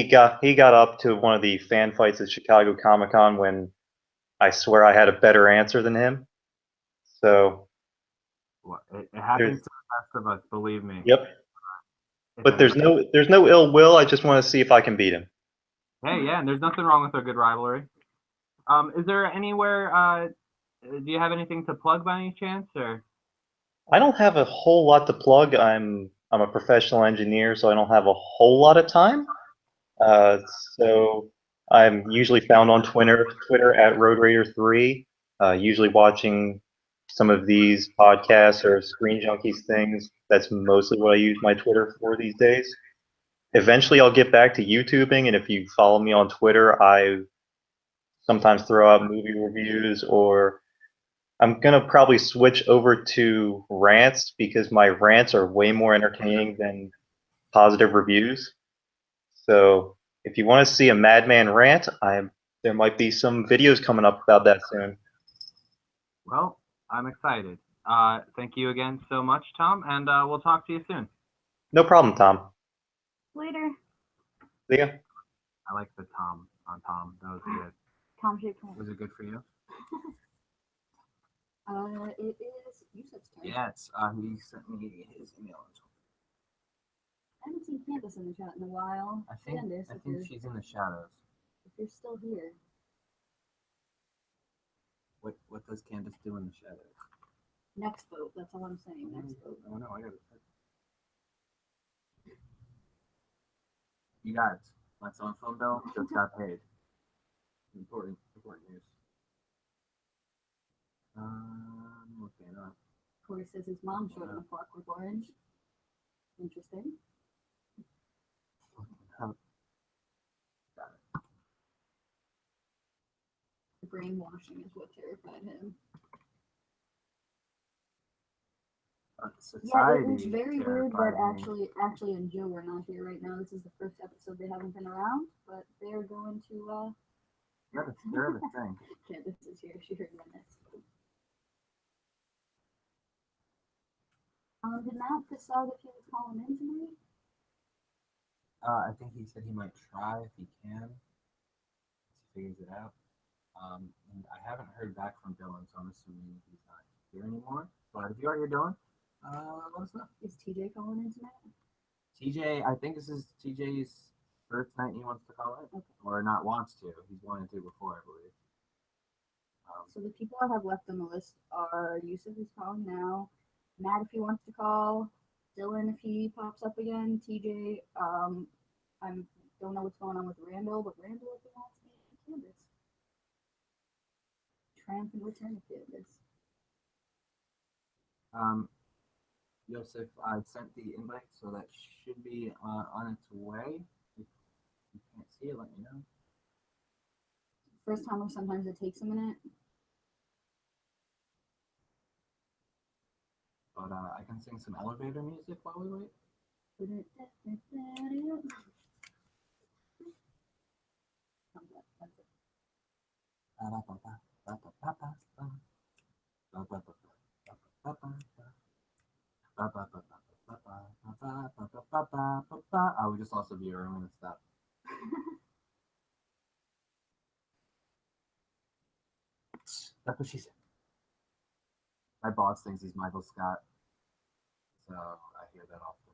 got up to one of the fan fights at Chicago Comic-Con when I swear I had a better answer than him. So Well, it happens to the best of us, believe me. yep. But there's no ill will. I just want to see if I can beat him. Hey, yeah, and there's nothing wrong with a good rivalry. Is there anywhere? Do you have anything to plug by any chance, or? I don't have a whole lot to plug. I'm a professional engineer, so I don't have a whole lot of time. So I'm usually found on Twitter at RoadRaider3. Usually watching some of these podcasts or Screen Junkies things. That's mostly what I use my Twitter for these days. Eventually, I'll get back to YouTubing, and if you follow me on Twitter, I sometimes throw out movie reviews, or I'm gonna probably switch over to rants because my rants are way more entertaining than positive reviews. So if you want to see a madman rant, there might be some videos coming up about that soon. Well, I'm excited. Thank you again so much, Tom, and we'll talk to you soon. No problem, Tom. Later. See ya. I like the Tom on Tom. That was good. Tom shaped hand. Was it good for you? It is Yusuf's turn. Yes. He sent me his email. I haven't seen Candace in the chat in a while. I think Candace, she's in the shadows. if you're still here. What does Candace do in the shadows? Next vote. That's all I'm saying. Next vote. Oh no, I got it. You guys, my cell phone bill just got paid. Important news. Looking up. Corey says his mom showed him a Clockwork Orange. Interesting. Got it. The brainwashing is what terrified him. Society. Yeah, it's very weird that terrified me. Ashley and Joe are not here right now. This is the first episode they haven't been around, but they're going to They're the thing. Candace is here. She heard my next vote. Did Matt decide if he was calling in tonight? I think he said he might try if he can. Once he figures it out. And I haven't heard back from Dylan, so I'm assuming he's not here anymore. But if you are here, Dylan, let us know. Is TJ calling in tonight? TJ, I think this is TJ's first night he wants to call in. Okay. Or not wants to. He's wanted to before, I believe. So the people I have left on the list are Yusuf, who's calling now, Matt if he wants to call, Dylan if he pops up again, TJ. I don't know what's going on with Randall, but Randall if he wants me, Candace. Triumphant return of Candace. Joseph, I sent the invite, so that should be on its way. If you can't see it, let me know. First timer, sometimes it takes a minute. But I can sing some elevator music while we wait. We just lost a viewer. I'm gonna stop. That's what she said. My boss thinks he's Michael Scott, so I hear that often.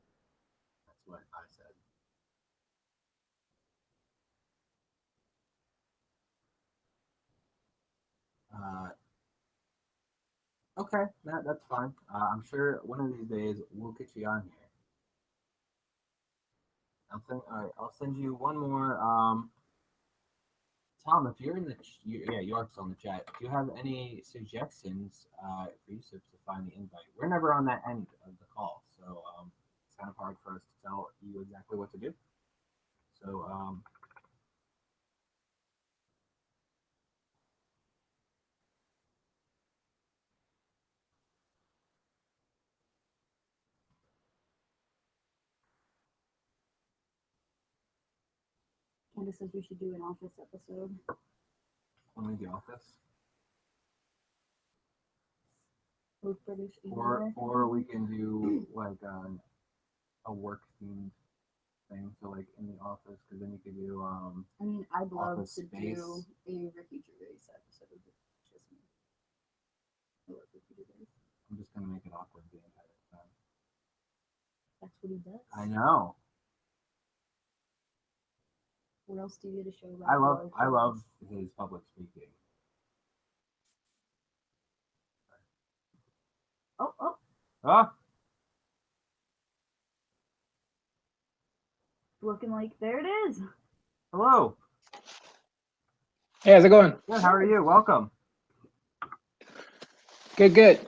That's what I said. Okay, that's fine. I'm sure one of these days we'll get you on here. All right, I'll send you one more. Tom, if you're in the you are still in the chat. If you have any suggestions for Yusuf to find the invite, we're never on that end of the call, so it's kind of hard for us to tell you exactly what to do. So Candace says we should do an Office episode. only The Office, Both British and or we can do like a work themed thing. So like in The Office, because then you could do I mean, I'd love Office to Space. do a Ricky Gervais episode. It's just me. I love Ricky Gervais. I'm just gonna make it awkward the entire time. That's what he does. I know. What else do you get to show about? I love his public speaking. Oh. Ah, Looking like there it is. hello. Hey, how's it going? Good. How are you? Welcome. Good.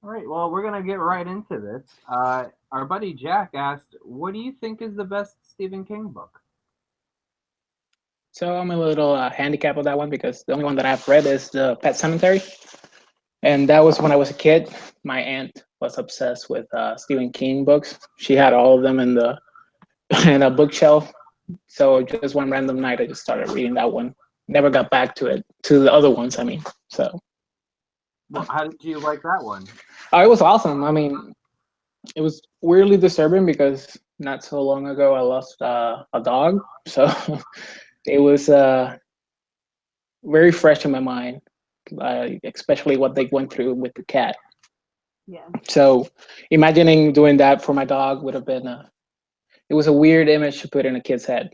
All right. Well, we're gonna get right into this. Our buddy Jack asked, "What do you think is the best Stephen King book?" So I'm a little handicapped with that one because the only one that I've read is the Pet Cemetery, and that was when I was a kid. My aunt was obsessed with Stephen King books. She had all of them in the in a bookshelf. So just one random night, I just started reading that one. Never got back to the other ones. I mean, so. Well, how did you like that one? It was awesome. I mean, it was weirdly disturbing because not so long ago I lost a dog, so it was very fresh in my mind, especially what they went through with the cat. Yeah. So imagining doing that for my dog would have been it was a weird image to put in a kid's head.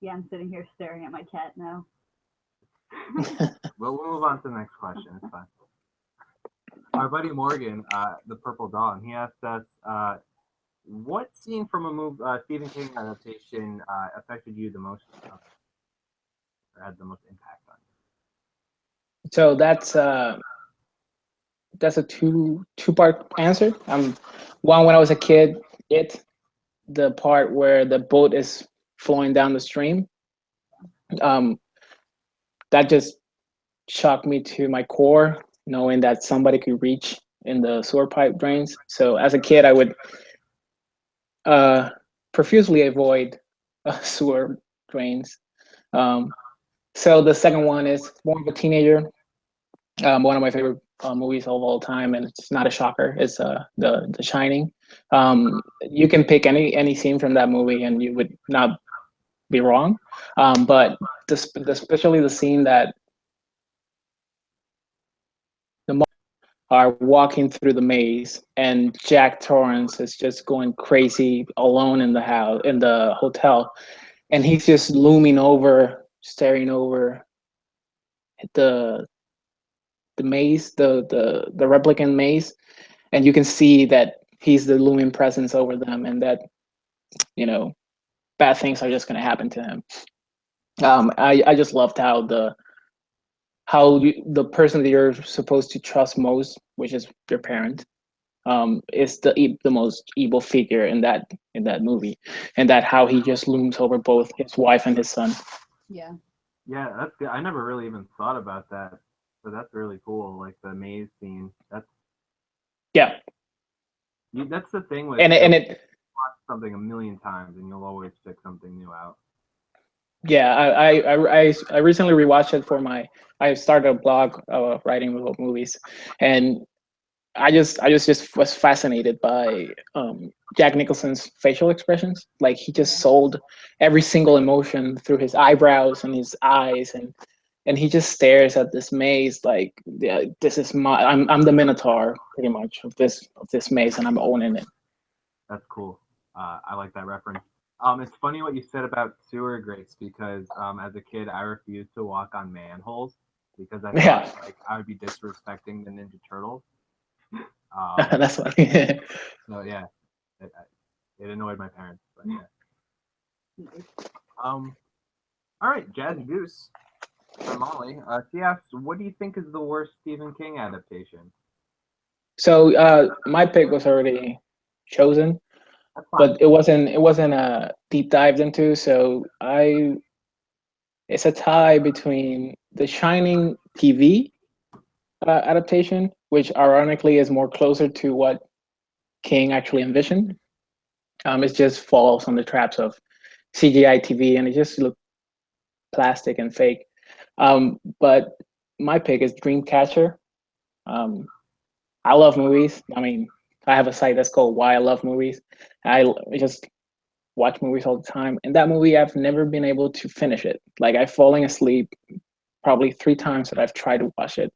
Yeah, I'm sitting here staring at my cat now. Well, we'll move on to the next question. It's fine. Our buddy Morgan, the Purpledon, he asked us, what scene from a Stephen King adaptation affected you the most, or had the most impact on you? So that's a two-part answer. One, when I was a kid, the part where the boat is flowing down the stream, that just shocked me to my core, knowing that somebody could reach in the sewer pipe drains. So as a kid, I would profusely avoid sewer drains. So the second one is more of a teenager. One of my favorite movies of all time, and it's not a shocker. It's the Shining. You can pick any scene from that movie, and you would not be wrong. But especially the scene that are walking through the maze, and Jack Torrance is just going crazy alone in the hotel, and he's just looming over, staring over the maze, the replicant maze, and you can see that he's the looming presence over them, and that bad things are just going to happen to him. I just loved how the person that you're supposed to trust most, which is your parent, is the most evil figure in that movie, and that how he just looms over both his wife and his son. Yeah. Yeah, that's good. I never really even thought about that, but that's really cool. Like the maze scene. That's the thing with and it watch something a million times and you'll always pick something new out. Yeah, I recently rewatched it I started a blog writing about movies, and I just was fascinated by Jack Nicholson's facial expressions. Like he just sold every single emotion through his eyebrows and his eyes, and he just stares at this maze like, yeah, this is my, I'm the Minotaur pretty much of this maze, and I'm owning it. That's cool. I like that reference. It's funny what you said about sewer grates because as a kid I refused to walk on manholes because I thought like I would be disrespecting the Ninja Turtles. That's funny. So yeah, it annoyed my parents. But yeah. All right, Jazzy Goose from Molly. She asks, "What do you think is the worst Stephen King adaptation?" So my pick was already chosen, but it wasn't deep dived into. So it's a tie between the Shining TV adaptation, which ironically is more closer to what King actually envisioned. It just falls on the traps of CGI TV, and it just looked plastic and fake. But my pick is Dreamcatcher. I love movies. I mean, I have a site that's called Why I Love Movies. I just watch movies all the time, and that movie I've never been able to finish it. Like I've fallen asleep probably 3 times that I've tried to watch it,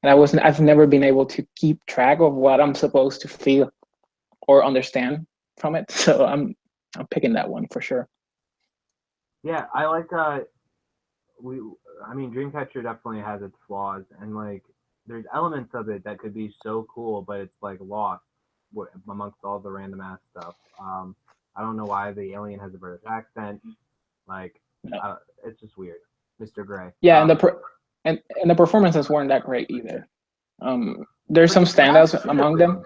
and I've never been able to keep track of what I'm supposed to feel or understand from it. So I'm picking that one for sure. Yeah, I like I mean Dreamcatcher definitely has its flaws and like there's elements of it that could be so cool, but it's like lost amongst all the random ass stuff. I don't know why the alien has a British accent. Like, it's just weird. Mr. Gray. Yeah, and the performances weren't that great either. There's some standouts among them.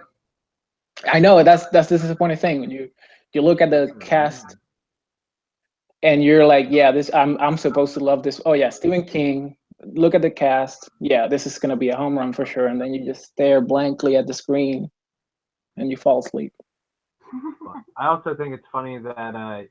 I know that's the disappointing thing when you look at the cast and you're like, yeah, this I'm supposed to love this. Oh yeah, Stephen King. Look at the cast. Yeah, this is gonna be a home run for sure. And then you just stare blankly at the screen, and you fall asleep. I also think it's funny that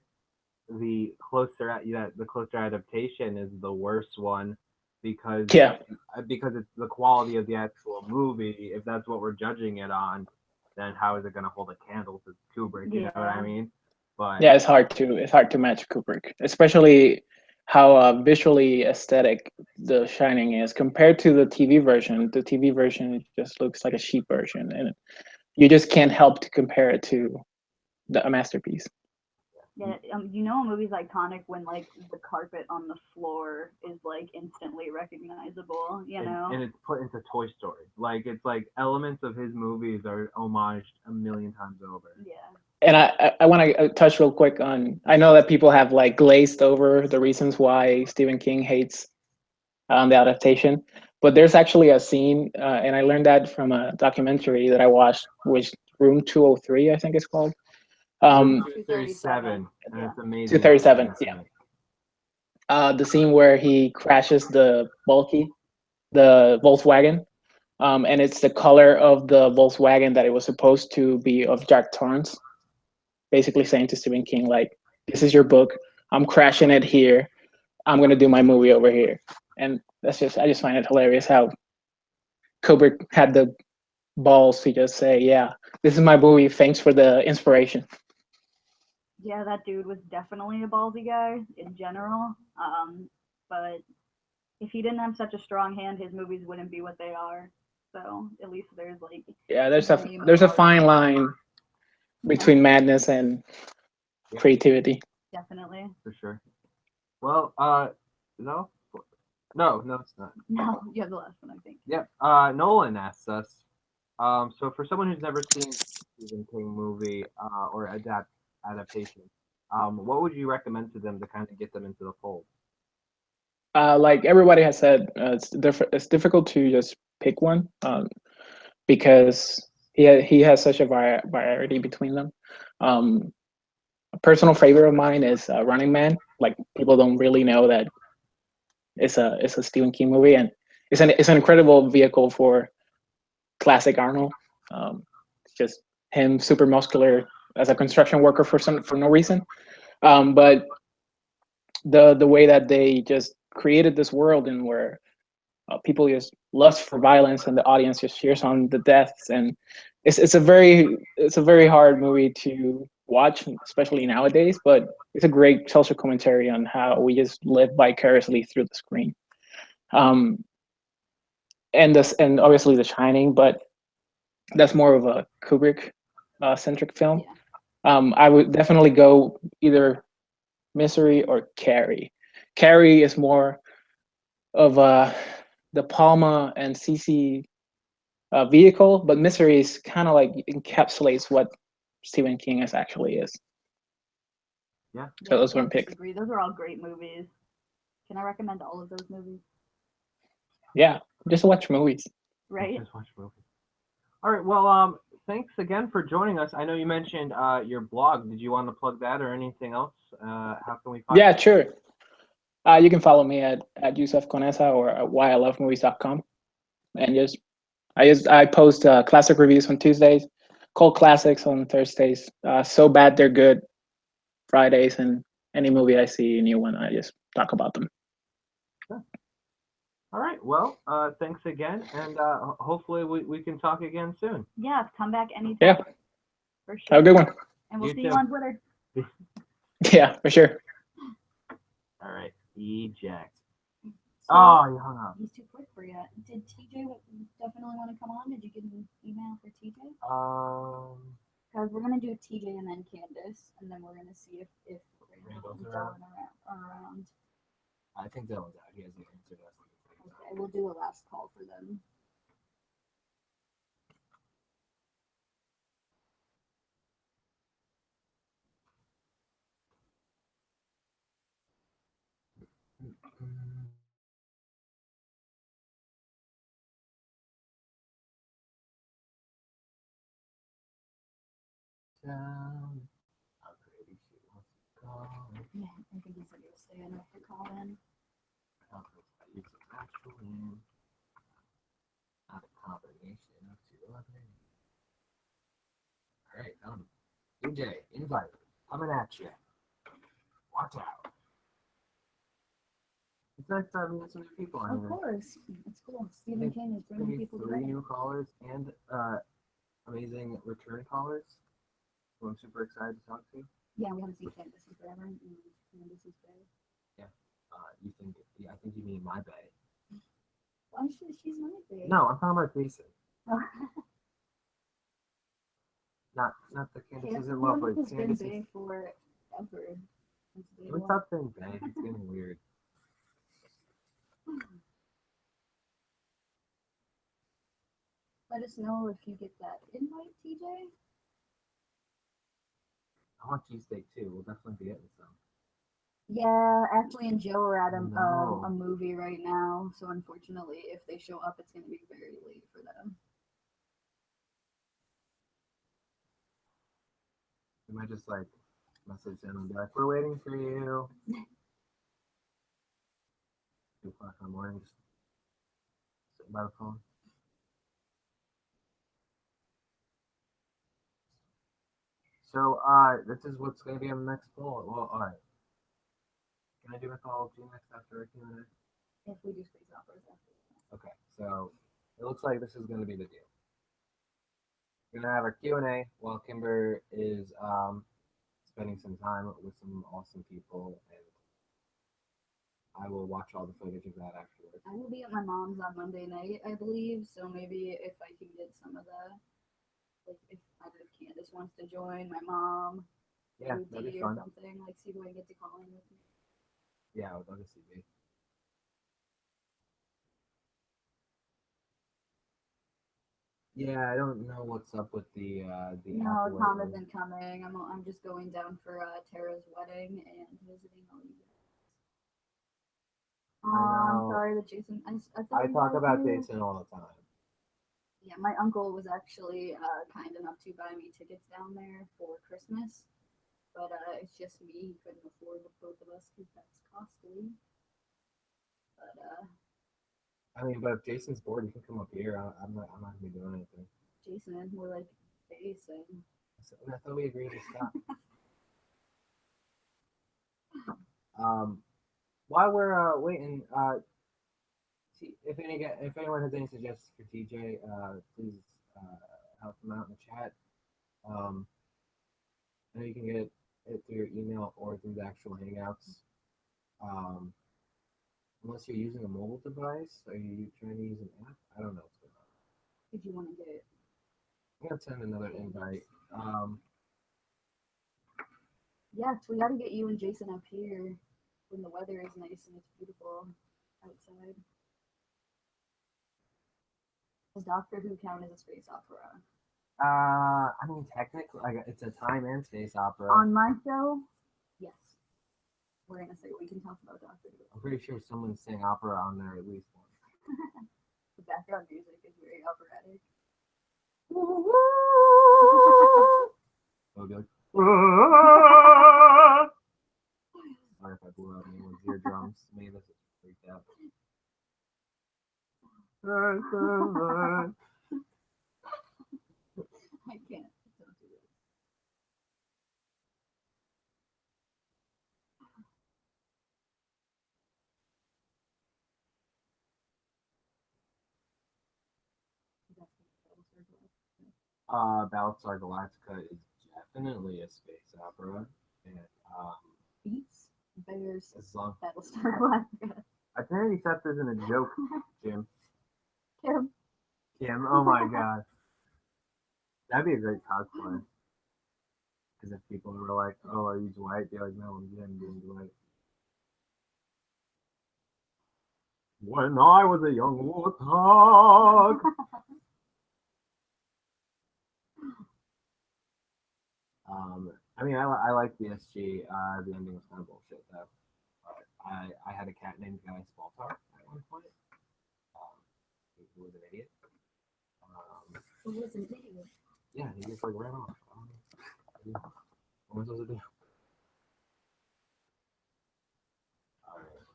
the closer adaptation is the worst one because it's the quality of the actual movie. If that's what we're judging it on, then how is it going to hold a candle to Kubrick? You know what I mean? But yeah, it's hard to match Kubrick, especially how visually aesthetic The Shining is compared to the TV version. The TV version it just looks like a cheap version, and you just can't help to compare it to a masterpiece. Yeah, you know a movie's iconic when like the carpet on the floor is like instantly recognizable, you know? And it's put into Toy Story. Like it's like elements of his movies are homaged a million times over. Yeah. And I want to touch real quick on, I know that people have like glazed over the reasons why Stephen King hates the adaptation, but there's actually a scene, and I learned that from a documentary that I watched, which Room 203, I think it's called. 237, and it's amazing. 237, yeah. The scene where he crashes the Volkswagen, and it's the color of the Volkswagen that it was supposed to be of Jack Torrance. Basically saying to Stephen King, like, this is your book. I'm crashing it here. I'm going to do my movie over here. And I just find it hilarious how Kubrick had the balls to just say, yeah, this is my movie. Thanks for the inspiration. Yeah, that dude was definitely a ballsy guy in general. But if he didn't have such a strong hand, his movies wouldn't be what they are. So at least there's like there's a fine line between madness and creativity. Definitely. For sure. Well, no, it's not. No, you have the last one, I think. Yep. Nolan asks us. So for someone who's never seen Stephen King movie or adaptation, what would you recommend to them to kind of get them into the fold? Like everybody has said, it's difficult to just pick one because he has such a variety between them. A personal favorite of mine is Running Man. Like people don't really know that it's a Stephen King movie, and it's an incredible vehicle for classic Arnold. It's just him super muscular as a construction worker for no reason, but the way that they just created this world and where people just lust for violence and the audience just cheers on the deaths, and it's a very hard movie to watch, especially nowadays, but it's a great social commentary on how we just live vicariously through the screen. and obviously The Shining, but that's more of a Kubrick centric film. I would definitely go either Misery or Carrie. Carrie is more of De Palma and CC vehicle, but Misery is kind of like encapsulates what Stephen King actually is. Yeah. So those were I picked. disagree. Those are all great movies. Can I recommend all of those movies? Yeah, just watch movies. Right. Just watch movies. All right. Well, thanks again for joining us. I know you mentioned your blog. Did you want to plug that or anything else? How can we find Yeah, sure. You can follow me at Yusuf Conesa or at whyIlovemovies.com, and I post classic reviews on Tuesdays, cult classics on Thursdays, so bad they're good Fridays, and any movie I see a new one, I just talk about them. All right. Well, thanks again, and hopefully we can talk again soon. Yeah, come back anytime. Yeah. For sure. Have a good one. And we'll You see you too. on Twitter. Yeah, for sure. All right. Eject. So, Oh, you hung up. he's too quick for you. Did TJ definitely want to come on? Did you get an email for TJ? Because we're gonna do TJ and then Candace, and then we're gonna see if Randall's Dylan around? around. I think Dylan's out. He hasn't answered us. Okay, we'll do a last call for them. Down. I'm pretty sure he wants to call. Yeah, I think he said he was staying up for call in. I use an actual name, not a combination of two other. All right, DJ, invite, coming at you. Watch out. It's nice to have some new people on Of here. course, it's cool. I Stephen think King is I bringing think people 3 together. new callers and amazing return callers who I'm super excited to talk to. Yeah, we haven't seen Candace in forever, and Candace is great. I think you mean my bae. Oh, she's my babe. No, I'm talking about Jason. Not the Candace is in love with. Candace has been Candace is. babe forever. Since day Can we one. stop saying bae? It's getting weird. Let us know if you get that invite, TJ. I want cheesesteak too. We'll definitely be getting some. Yeah, Ashley and Joe are at No. a movie right now, so unfortunately, if they show up, it's gonna be very late for them. We might just like message them and be like, "We're waiting for you." 2 o'clock in the morning, just sitting by the phone. So, this is what's going to be on the next poll. Well, all right. Can I do a call to you next after a Q&A? If we do space operas after that. Okay, so it looks like this is going to be the deal. We're going to have our Q&A while Kimber is spending some time with some awesome people, and I will watch all the footage of that afterwards. I will be at my mom's on Monday night, I believe, so maybe if I can get some of the, like, if Candace wants to join, my mom, Yeah, that'd be or fun. something, like, see who I get to call in with me. Yeah, I would love to see you. Yeah, I don't know what's up with the No, Apple Tom lately. isn't coming. I'm just going down for Tara's wedding and visiting all you guys. I'm know. sorry that Jason. I thought I you talk guys about knew. Jason all the time. Yeah, my uncle was actually kind enough to buy me tickets down there for Christmas, but it's just me. He couldn't afford both of us because that's costly. But I mean, but if Jason's bored, he can come up here. I'm not gonna be doing anything. Jason, more like Jason. So, I thought we agreed to stop. While we're waiting, if anyone has any suggestions for TJ, please help them out in the chat. I know you can get it through your email or through the actual Hangouts. Unless you're using a mobile device, are you trying to use an app? I don't know what's going on. If you want to get I'm gonna send another invite. yes, we got to get you and Jason up here when the weather is nice and it's beautiful outside. Does Doctor Who count as a space opera? I mean, technically, like, it's a time and space opera. On my show, yes. We're in a second. We can talk about Doctor Who. I'm pretty sure someone sang opera on there at least once. The background music is very operatic. I'll be like, sorry if I blew out anyone's eardrums. Me, this is freaked out. I can't. Don't do this. Battlestar Galactica is definitely a space opera, and Beats, Bears, as long Battlestar Galactica. Identity theft isn't a joke, Jim. Kim. Kim, oh my god, that'd be a great cosplay. Because if people were like, "Oh, are you Dwight?" They're like, "No, I'm Jim being Dwight." When I was a young warthog. I mean, I like the SG. The ending was kind of bullshit though. I had a cat named Guy Spaltar at one point. He was an idiot. Who was an idiot? Yeah, he just like ran off. What was I supposed to do?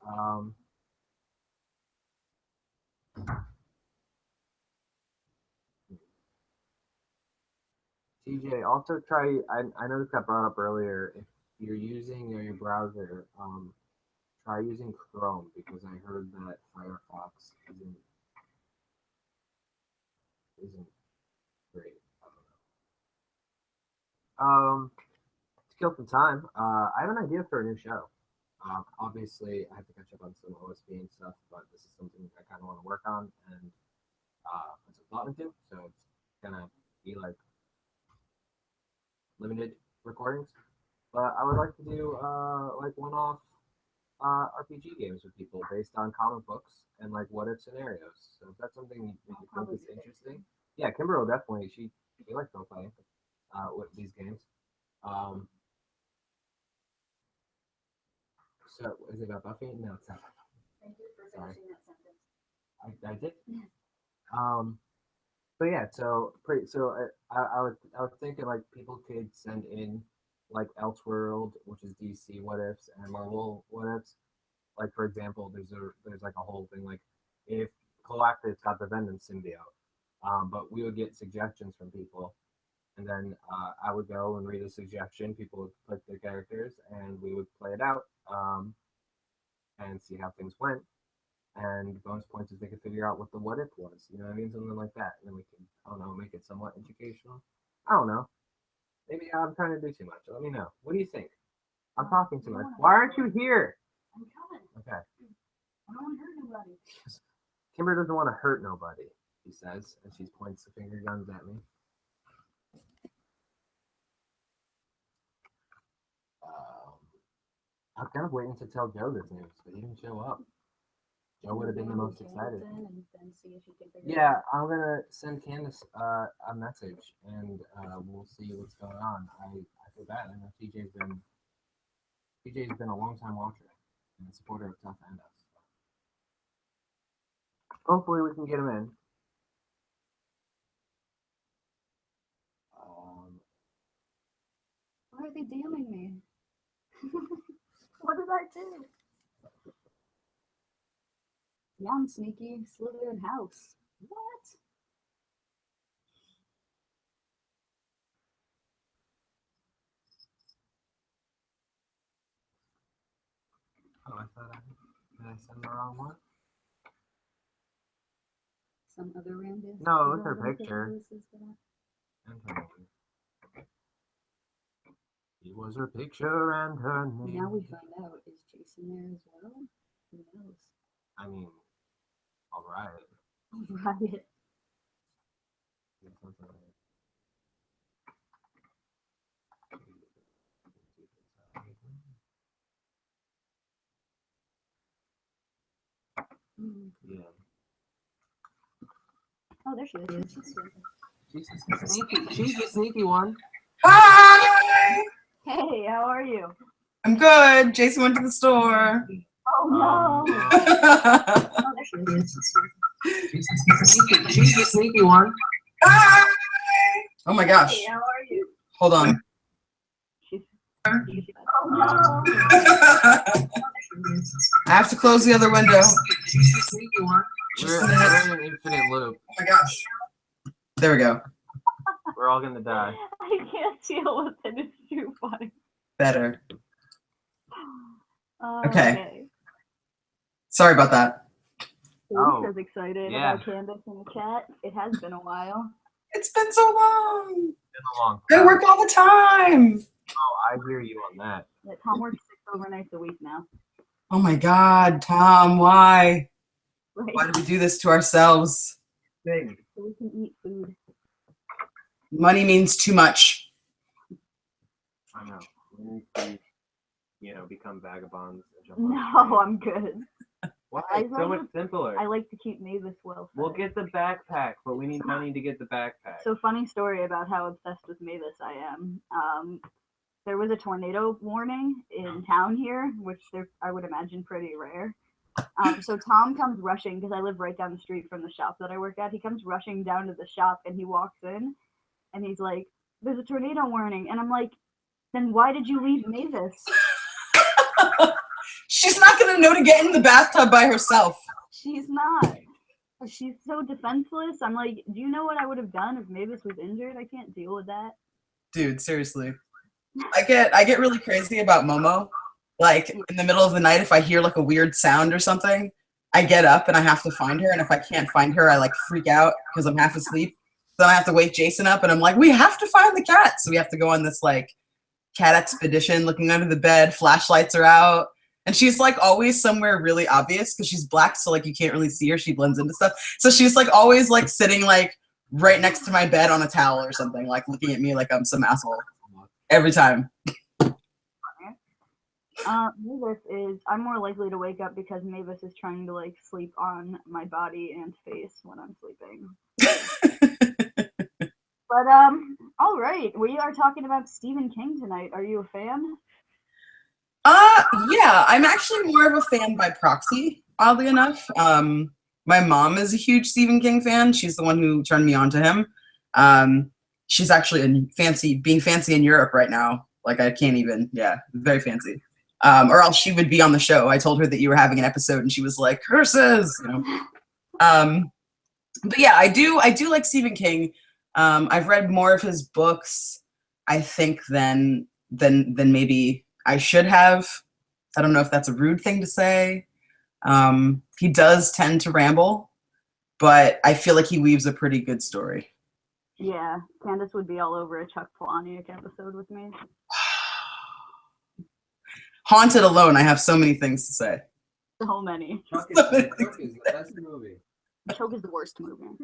Alright. TJ, also try. I know this got brought up earlier. If you're using your browser, try using Chrome because I heard that Firefox isn't great. I don't know. To kill some time, I have an idea for a new show. Obviously, I have to catch up on some OSP and stuff, but this is something I kind of want to work on and put some thought into. So it's gonna be like limited recordings, but I would like to do like one-off RPG games with people based on comic books and like what-if scenarios. So if that's something you think is interesting, yeah, Kimber will definitely. She likes to play with these games. So is it about Buffy? No, it's not. Thank you for finishing that sentence. I did. But yeah, so I was thinking like people could send in like Elseworld, which is DC what ifs, and Marvel what ifs. Like for example, there's like a whole thing like if Galactus got the Venom symbiote, but we would get suggestions from people, and then I would go and read a suggestion. People would click their characters, and we would play it out and see how things went. And bonus points if they could figure out what the what if was. You know what I mean? Something like that. And then we can, I don't know, make it somewhat educational. I don't know. Maybe I'm trying to do too much. Let me know. What do you think? I'm talking too much. Why aren't you here? I'm coming. Okay. I don't want to hurt nobody. Kimber doesn't want to hurt nobody, he says, and she points the finger guns at me. I was kind of waiting to tell Joe this news, but he didn't show up. Joe would have been the most excited. And then see if you can figure Yeah, I'm gonna send Candace a message, and we'll see what's going on. I feel bad. I know TJ's been a long time watcher and a supporter of Tough and us. Hopefully, we can get him in. Why are they damning me? What did I do? Yeah, I'm sneaky. Slytherin house. What? Oh, I thought did I send the wrong one? Some other random. No, it's her picture. And her name. It was her picture and her name. Now we find out, is Jason there as well? Who knows? I mean, all right. Right. Yeah. Oh, there she is. She's the sneaky one. Hi! Hey, how are you? I'm good. Jason went to the store. Oh no. Hi! Oh, there she is. She's the sneaky one. Oh my gosh. Hey, how are you? Hold on. She's oh no. I have to close the other window. She's the sneaky one. We're in an infinite loop. Oh my gosh. There we go. We're all gonna die. I can't deal with it. It's too funny. Better. Okay. Sorry about that. Oh, Lisa's excited yeah. about Candace in the chat. It has been a while. It's been so long. Been a long I time. work all the time. Oh, I hear you on that. Yeah, Tom works 6 overnights a week now. Oh my God, Tom, why? Right. Why do we do this to ourselves? Thing. So we can eat food. Money means too much. I know. We need to, become vagabonds. And jump on No, I'm good. Why? I It's so like- much simpler. I like to keep Mavis well fed. We'll get the backpack, but we need money to get the backpack. So funny story about how obsessed with Mavis I am. There was a tornado warning in town here, which I would imagine pretty rare. So Tom comes rushing, because I live right down the street from the shop that I work at. He comes rushing down to the shop and he walks in and he's like, "There's a tornado warning." And I'm like, "Then why did you leave Mavis?" She's not going to know to get in the bathtub by herself. She's not. She's so defenseless. I'm like, do you know what I would have done if Mavis was injured? I can't deal with that. Dude, seriously. I get really crazy about Momo. Like, in the middle of the night, if I hear, like, a weird sound or something, I get up and I have to find her. And if I can't find her, I, like, freak out because I'm half asleep. Then I have to wake Jason up and I'm like, we have to find the cat. So we have to go on this, like, cat expedition, looking under the bed. Flashlights are out. And she's, like, always somewhere really obvious because she's black, so, like, you can't really see her. She blends into stuff. So she's, like, always, like, sitting, like, right next to my bed on a towel or something, like, looking at me like I'm some asshole. Every time. Mavis is, I'm more likely to wake up because Mavis is trying to, like, sleep on my body and face when I'm sleeping. But, all right. We are talking about Stephen King tonight. Are you a fan? Yeah, I'm actually more of a fan by proxy, oddly enough. My mom is a huge Stephen King fan. She's the one who turned me on to him. She's actually being fancy in Europe right now. Like, I can't even, very fancy. Or else she would be on the show. I told her that you were having an episode and she was like, curses, But yeah, I do like Stephen King. I've read more of his books, I think, than maybe I should have. I don't know if that's a rude thing to say. He does tend to ramble, but I feel like he weaves a pretty good story. Yeah, Candace would be all over a Chuck Palahniuk episode with me. Haunted alone, I have so many things to say. So many. Chuck is the best movie. Choke is the worst movie.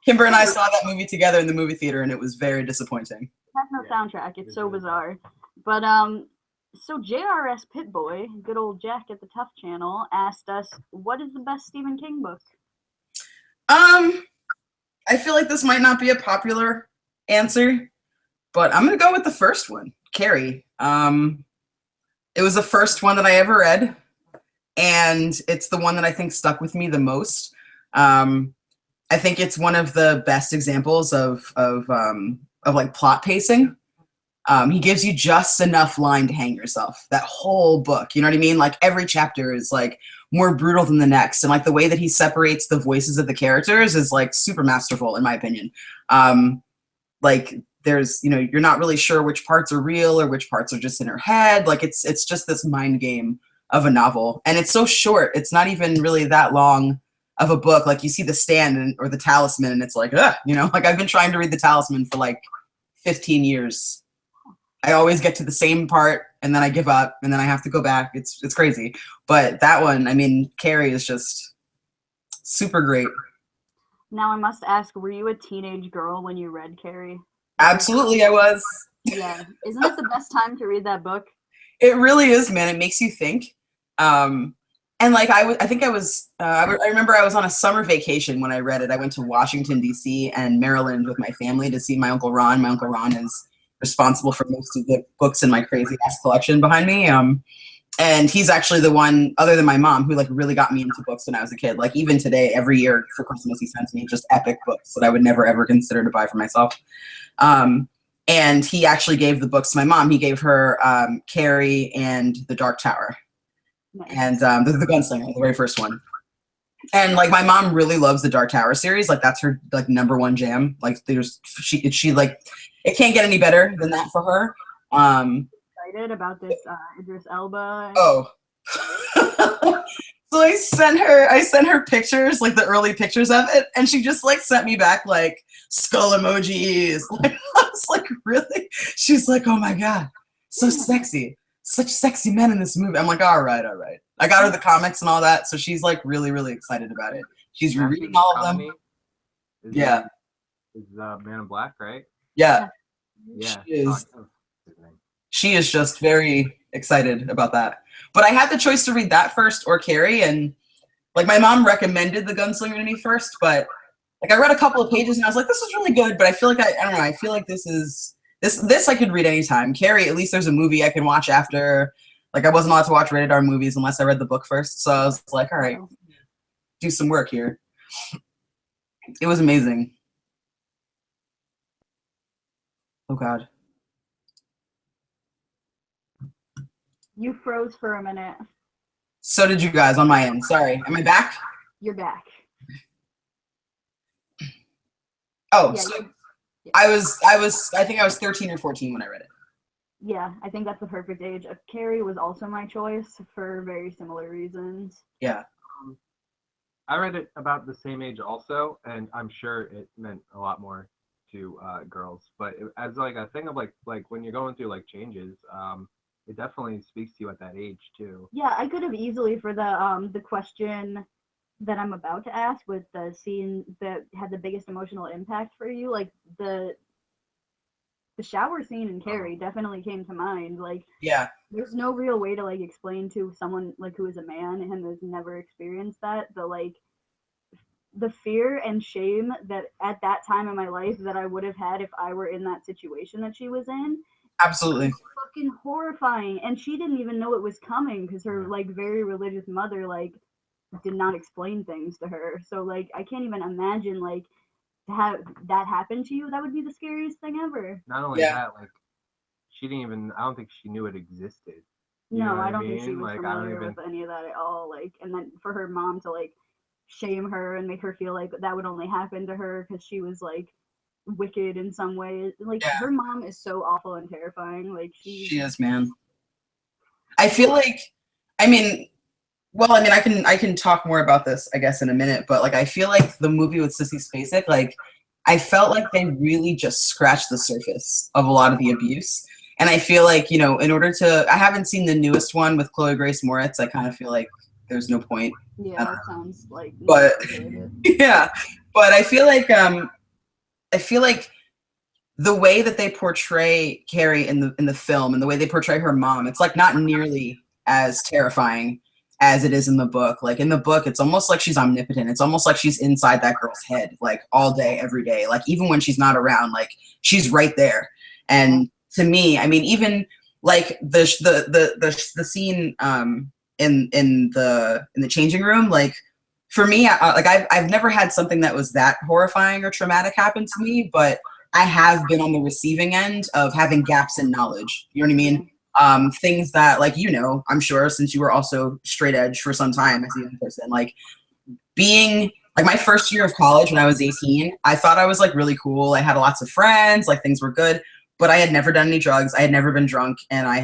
Kimber and I saw that movie together in the movie theater, and it was very disappointing. It has no soundtrack. It's so bizarre. But so JRS Pitboy, good old Jack at the TUFF Channel, asked us, "What is the best Stephen King book?" I feel like this might not be a popular answer, but I'm gonna go with the first one, Carrie. It was the first one that I ever read, and it's the one that I think stuck with me the most. I think it's one of the best examples of like plot pacing. He gives you just enough line to hang yourself. That whole book, you know what I mean? Like, every chapter is like more brutal than the next, and like the way that he separates the voices of the characters is like super masterful, in my opinion. Like, there's, you're not really sure which parts are real or which parts are just in her head. Like, it's just this mind game of a novel, and it's so short. It's not even really that long of a book. Like, you see The Stand or The Talisman, and it's like, like, I've been trying to read The Talisman for like 15 years. I always get to the same part and then I give up, and then I have to go back. It's crazy. But that one, I mean, Carrie is just super great. Now I must ask, were you a teenage girl when you read Carrie? Absolutely, I was. Yeah. Isn't it the best time to read that book? It really is, man. It makes you think. And like I remember I was on a summer vacation when I read it. I went to Washington, D.C. and Maryland with my family to see my Uncle Ron. My Uncle Ron is responsible for most of the books in my crazy ass collection behind me. And he's actually the one, other than my mom, who like really got me into books when I was a kid. Like even today, every year for Christmas, he sends me just epic books that I would never ever consider to buy for myself. And he actually gave the books to my mom. He gave her Carrie and The Dark Tower. Nice. And the Gunslinger, the very first one. And like my mom really loves the Dark Tower series. Like that's her like #1 jam. Like she like it can't get any better than that for her. Excited about this Idris Elba. Oh. So I sent her pictures, like the early pictures of it, and she just like sent me back like skull emojis. Like I was like, really? She's like, oh my god, so sexy. Such sexy men in this movie. I'm like, all right. I got her the comics and all that, so she's like really, really excited about it. She's rereading all of them. Yeah. Is Man in Black, right? Yeah. Yeah. She is just very excited about that. But I had the choice to read that first or Carrie, and like my mom recommended The Gunslinger to me first, but like I read a couple of pages and I was like, this is really good, but I feel like I don't know, I feel like this I could read anytime. Carrie, at least there's a movie I can watch after. Like I wasn't allowed to watch rated R movies unless I read the book first. So I was like, all right, do some work here. It was amazing. Oh God. You froze for a minute. So did you guys on my end. Sorry. Am I back? You're back. Oh, Yeah, so yeah. I think I was 13 or 14 when I read it. Yeah, I think that's the perfect age. Carrie was also my choice for very similar reasons. Yeah. I read it about the same age also, and I'm sure it meant a lot more to girls. But as like a thing of like when you're going through like changes, it definitely speaks to you at that age too. Yeah, I could have easily for the question that I'm about to ask with the scene that had the biggest emotional impact for you, like the shower scene in Carrie definitely came to mind. Like, yeah, there's no real way to like explain to someone like who is a man and has never experienced that the fear and shame that at that time in my life that I would have had if I were in that situation that she was in. Absolutely. It was fucking horrifying, and she didn't even know it was coming because her like very religious mother like did not explain things to her. So like I can't even imagine like to have that happen to you. That would be the scariest thing ever. Not only that, like she didn't even. I don't think she knew it existed. No, I don't think she was like, familiar with any of that at all. Like, and then for her mom to like shame her and make her feel like that would only happen to her because she was like wicked in some way. Like her mom is so awful and terrifying. Like she is, man. I feel like, I mean, I can talk more about this, I guess, in a minute. But like, I feel like the movie with Sissy Spacek, like, I felt like they really just scratched the surface of a lot of the abuse. And I feel like, you know, in order to, I haven't seen the newest one with Chloe Grace Moretz. I kind of feel like there's no point. Yeah, that sounds like. But yeah, but I feel like the way that they portray Carrie in the film and the way they portray her mom, it's like not nearly as terrifying as it is in the book. Like in the book, it's almost like she's omnipotent. It's almost like she's inside that girl's head, like all day, every day. Like even when she's not around, like she's right there. And to me, I mean, even like the scene in the changing room, like for me, I've never had something that was that horrifying or traumatic happen to me, but I have been on the receiving end of having gaps in knowledge. You know what I mean? Things that, like, you know, I'm sure since you were also straight edge for some time as a young person, like being like my first year of college when I was 18, I thought I was like really cool. I had lots of friends, like things were good, but I had never done any drugs. I had never been drunk, and I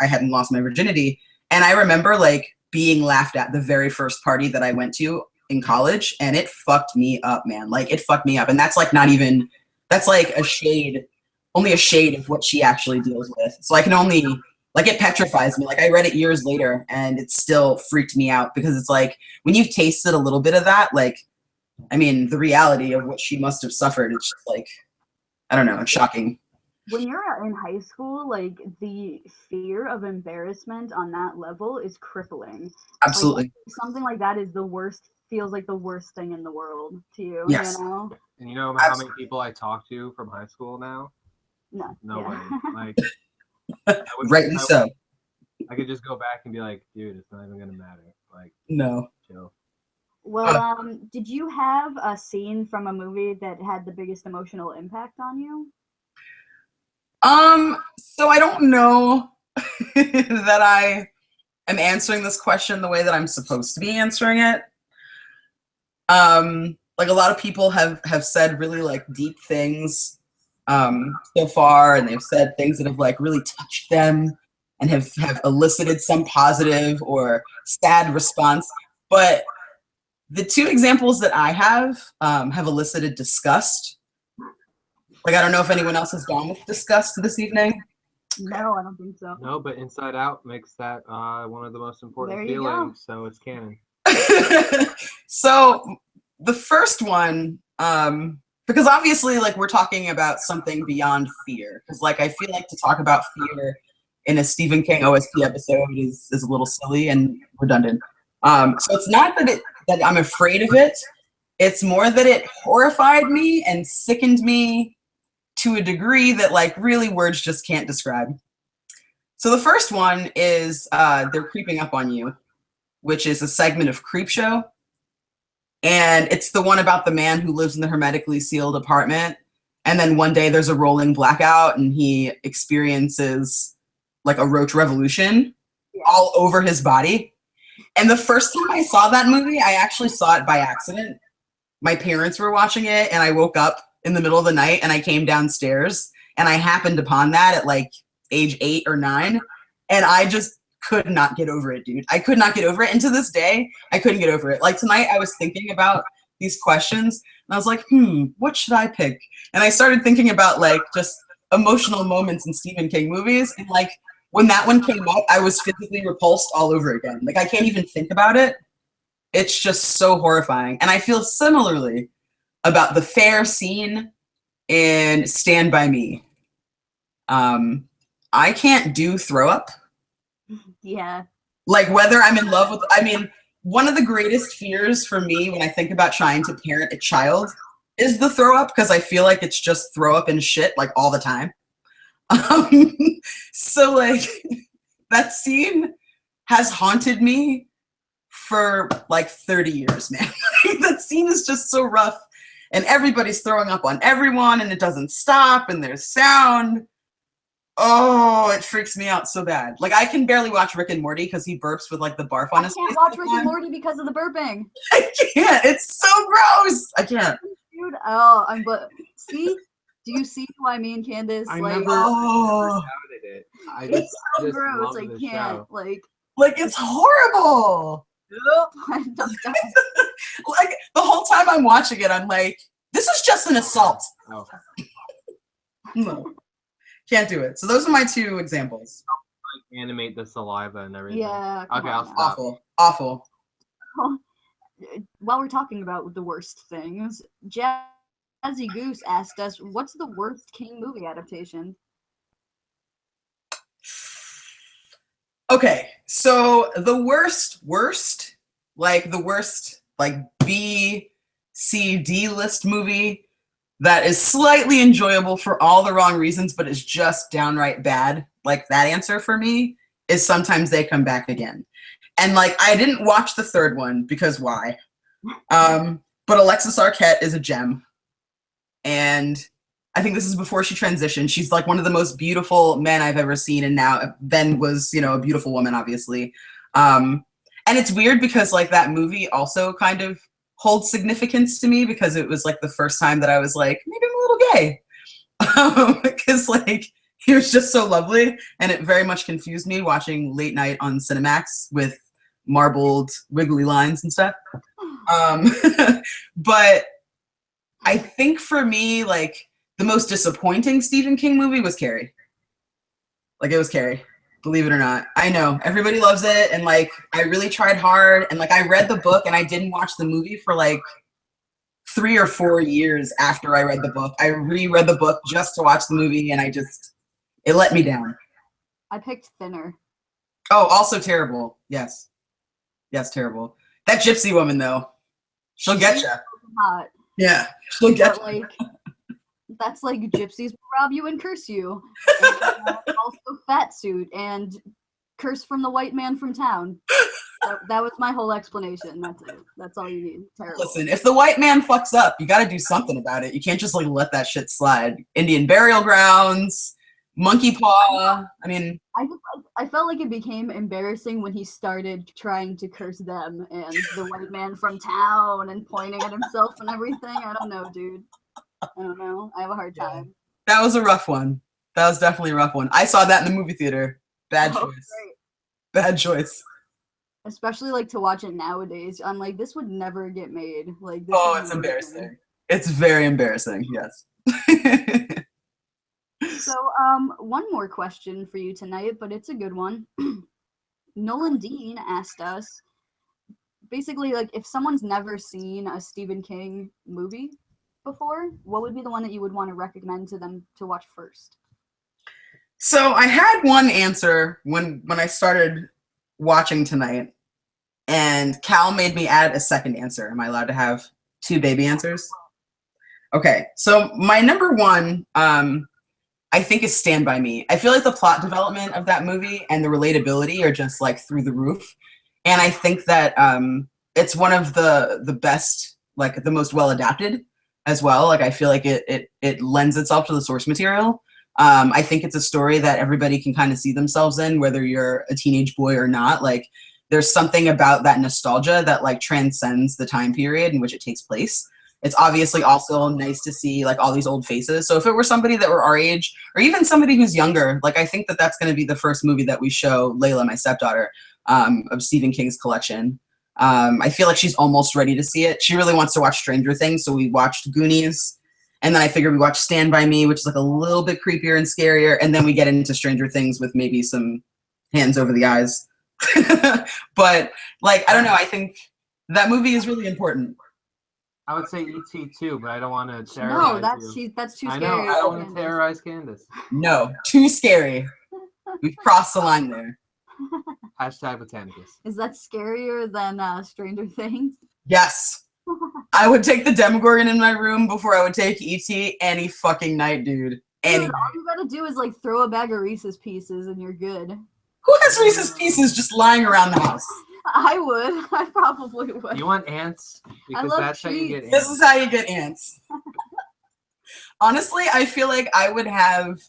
hadn't lost my virginity. And I remember like being laughed at the very first party that I went to in college, and it fucked me up, man. Like it fucked me up. And that's like not even, that's like only a shade of what she actually deals with. So I can only Like it petrifies me. Like I read it years later and it still freaked me out because it's like when you've tasted a little bit of that, like, I mean, the reality of what she must have suffered, it's just like, I don't know, it's shocking. When you're in high school, like the fear of embarrassment on that level is crippling. Absolutely. Like, something like that is the worst, feels like the worst thing in the world to you, Yes. you know? And you know how many people I talk to from high school now? No. Nobody. Yeah. Like, Rightly so. I could just go back and be like, dude, it's not even gonna matter. Like, No. chill. Well, did you have a scene from a movie that had the biggest emotional impact on you? So I don't know that I am answering this question the way that I'm supposed to be answering it. Like a lot of people have said really like deep things so far, and they've said things that have like really touched them and have elicited some positive or sad response. But the two examples that I have elicited disgust. Like I don't know if anyone else has gone with disgust this evening. No, I don't think so. No, but Inside Out makes that one of the most important There you feelings, so it's canon. So the first one, because obviously like we're talking about something beyond fear. Because like I feel like to talk about fear in a Stephen King OSP episode is a little silly and redundant. So it's not that I'm afraid of it. It's more that it horrified me and sickened me to a degree that like really words just can't describe. So the first one is They're Creeping Up on You, which is a segment of CREEPSHOW. And it's the one about the man who lives in the hermetically sealed apartment. And then one day there's a rolling blackout and he experiences like a roach revolution all over his body. And the first time I saw that movie, I actually saw it by accident. My parents were watching it and I woke up in the middle of the night and I came downstairs and I happened upon that at like age 8 or 9. And I just could not get over it, dude. I could not get over it. And to this day, I couldn't get over it. Like tonight I was thinking about these questions and I was like, what should I pick? And I started thinking about like just emotional moments in Stephen King movies. And like when that one came up, I was physically repulsed all over again. Like I can't even think about it. It's just so horrifying. And I feel similarly about the fair scene in Stand By Me. I can't do throw up. Yeah. Like whether I'm in love with, I mean, one of the greatest fears for me when I think about trying to parent a child is the throw up, because I feel like it's just throw up and shit like all the time. So like that scene has haunted me for like 30 years, man. That scene is just so rough and everybody's throwing up on everyone and it doesn't stop and there's sound. Oh, it freaks me out so bad. Like I can barely watch Rick and Morty because he burps with like the barf on his face. I can't watch Rick and Morty because of the burping. I can't. It's so gross. I can't. Dude, but see, do you see why me and Candace I like? never Oh, doubted it. I It's so just gross. love I the can't. show. like it's horrible. I'm done. Like the whole time I'm watching it, I'm like, this is just an assault. Oh. No, can't do it. So those are my two examples. Like animate the saliva and everything. Yeah. Okay, I'll stop. Awful. While we're talking about the worst things, Jazzy Goose asked us, "What's the worst King movie adaptation?" Okay, so the worst, like B, C, D list movie that is slightly enjoyable for all the wrong reasons, but is just downright bad. Like that answer for me is Sometimes They Come Back Again. And like, I didn't watch the third one because why? But Alexis Arquette is a gem. And I think this is before she transitioned. She's like one of the most beautiful men I've ever seen. And now then was, a beautiful woman, obviously. And it's weird because like that movie also kind of holds significance to me because it was like the first time that I was like, maybe I'm a little gay. Because like, he was just so lovely. And it very much confused me watching late night on Cinemax with marbled wiggly lines and stuff. But I think for me, like, the most disappointing Stephen King movie was Carrie. Like, it was Carrie. Believe it or not. I know. Everybody loves it. And like, I really tried hard. And like, I read the book and I didn't watch the movie for like 3 or 4 years after I read the book. I reread the book just to watch the movie, and it let me down. I picked Thinner. Oh, also terrible. Yes. Yes, terrible. That gypsy woman, though, she'll get you. Hot. Yeah, she'll get But, you. like, that's like gypsies will rob you and curse you. And, also fat suit and curse from the white man from town. That was my whole explanation. That's it. That's all you need. Terrible. Listen, if the white man fucks up, you got to do something about it. You can't just like let that shit slide. Indian burial grounds, monkey paw. I mean, I felt like it became embarrassing when he started trying to curse them and the white man from town and pointing at himself and everything. I don't know, dude. I don't know. I have a hard time. that was a rough one. That was definitely a rough one. I saw that in the movie theater. Bad choice. Great. Bad choice. Especially like to watch it nowadays. I'm like, this would never get made. Like, this Oh, would it's never get embarrassing. made. It's very embarrassing. Yes. So, one more question for you tonight, but it's a good one. Nolan Dean asked us, basically, like, if someone's never seen a Stephen King movie before, what would be the one that you would want to recommend to them to watch first? So I had one answer when I started watching tonight, and Cal made me add a second answer. Am I allowed to have 2 baby answers? Okay, so my number one, I think, is Stand By Me. I feel like the plot development of that movie and the relatability are just like through the roof, and I think that it's one of the best, like the most well adapted as well. Like I feel like it lends itself to the source material. I think it's a story that everybody can kind of see themselves in, whether you're a teenage boy or not. Like there's something about that nostalgia that like transcends the time period in which it takes place. It's obviously also nice to see like all these old faces. So if it were somebody that were our age, or even somebody who's younger, like I think that that's going to be the first movie that we show Layla, my stepdaughter, of Stephen King's collection. I feel like she's almost ready to see it. She really wants to watch Stranger Things, so we watched Goonies. And then I figured we watch Stand By Me, which is like a little bit creepier and scarier. And then we get into Stranger Things with maybe some hands over the eyes. But like, I don't know. I think that movie is really important. I would say E.T. too, but I don't want to No, terrorize you. that's too I scary. know. I don't want to terrorize Candace. No, too scary. We've crossed the line there. Hashtag Botanicus. Is that scarier than Stranger Things? Yes. I would take the Demogorgon in my room before I would take E.T. any fucking night, dude. Any. Dude, all you gotta do is like throw a bag of Reese's Pieces and you're good. Who has Reese's Pieces just lying around the house? I would. I probably would. You want ants? Because love that's how you get treats. ants. This is how you get ants. Honestly, I feel like I would have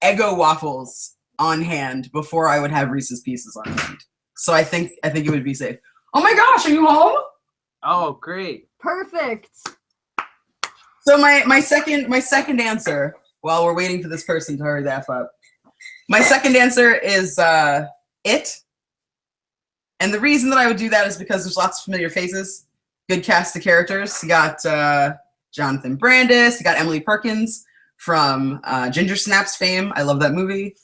Eggo waffles on hand before I would have Reese's Pieces on hand. So I think it would be safe. Oh my gosh, are you home? Oh, great. Perfect. So my second answer, while we're waiting for this person to hurry the F up, my second answer is It. And the reason that I would do that is because there's lots of familiar faces, good cast of characters. You got Jonathan Brandis, you got Emily Perkins from Ginger Snaps fame. I love that movie.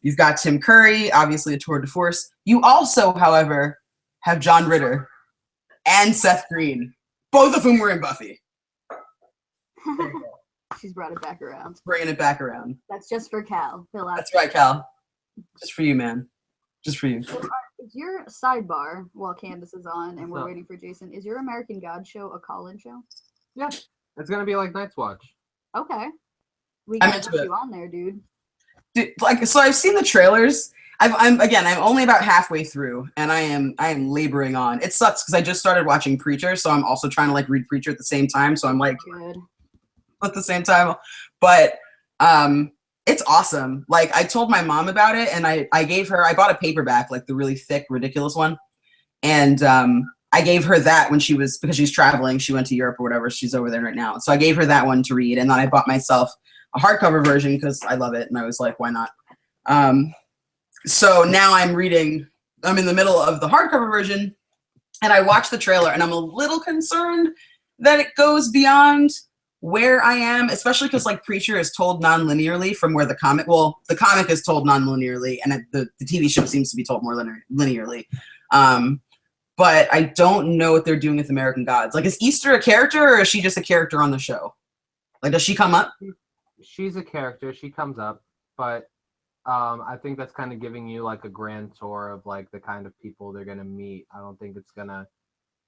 You've got Tim Curry, obviously a tour de force. You also, however, have John Ritter and Seth Green, both of whom were in Buffy. She's brought it back around. Bringing it back around. That's just for Cal. Fill out. That's right, Cal. Just for you, man. Just for you. Is your sidebar, while Candace is on and we're What's up? waiting for Jason, is your American God show a call-in show? Yeah. It's going to be like Night's Watch. Okay. We I'm gotta into put it. you on there, dude. Dude, like, so I've seen the trailers. I'm only about halfway through, and I am laboring on. It sucks because I just started watching Preacher, so I'm also trying to like read Preacher at the same time. So I'm like Good. at the same time, but it's awesome. Like I told my mom about it, and I bought a paperback, like the really thick, ridiculous one, and I gave her that because she's traveling. She went to Europe or whatever. She's over there right now. So I gave her that one to read, and then I bought myself a hardcover version because I love it, and I was like, why not? So now I'm in the middle of the hardcover version, and I watched the trailer, and I'm a little concerned that it goes beyond where I am, especially because like Preacher is told non-linearly from where the comic is told non-linearly, and the TV show seems to be told more linearly. But I don't know what they're doing with American Gods. Like, is Easter a character, or is she just a character on the show? Like, does she come up? She's a character. She comes up, but I think that's kind of giving you like a grand tour of like the kind of people they're gonna meet. I don't think it's gonna.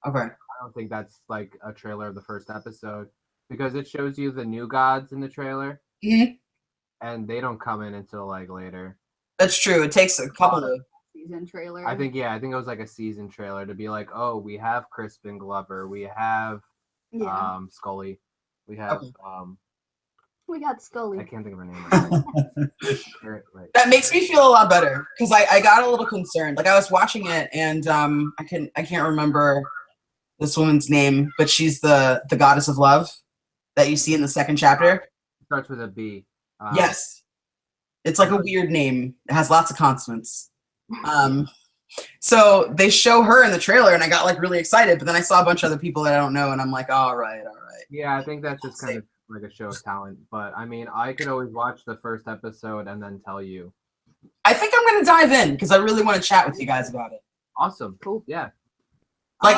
Okay. I don't think that's like a trailer of the first episode, because it shows you the new gods in the trailer, and they don't come in until like later. That's true. It takes a couple of season trailer. I think it was like a season trailer to be like, oh, we have Crispin Glover, we have Scully, we have we got Scully. I can't think of her name. Right. That makes me feel a lot better, because I got a little concerned. Like, I was watching it, and I can't remember this woman's name, but she's the goddess of love that you see in the second chapter. It starts with a B. Yes. It's like a weird name. It has lots of consonants. So they show her in the trailer, and I got like really excited, but then I saw a bunch of other people that I don't know, and I'm like, all right. Yeah, I think that's just kind of like a show of talent. But I mean, I could always watch the first episode and then tell you. I think I'm gonna dive in because I really want to chat with you guys about it. Awesome. Cool. Yeah. Like,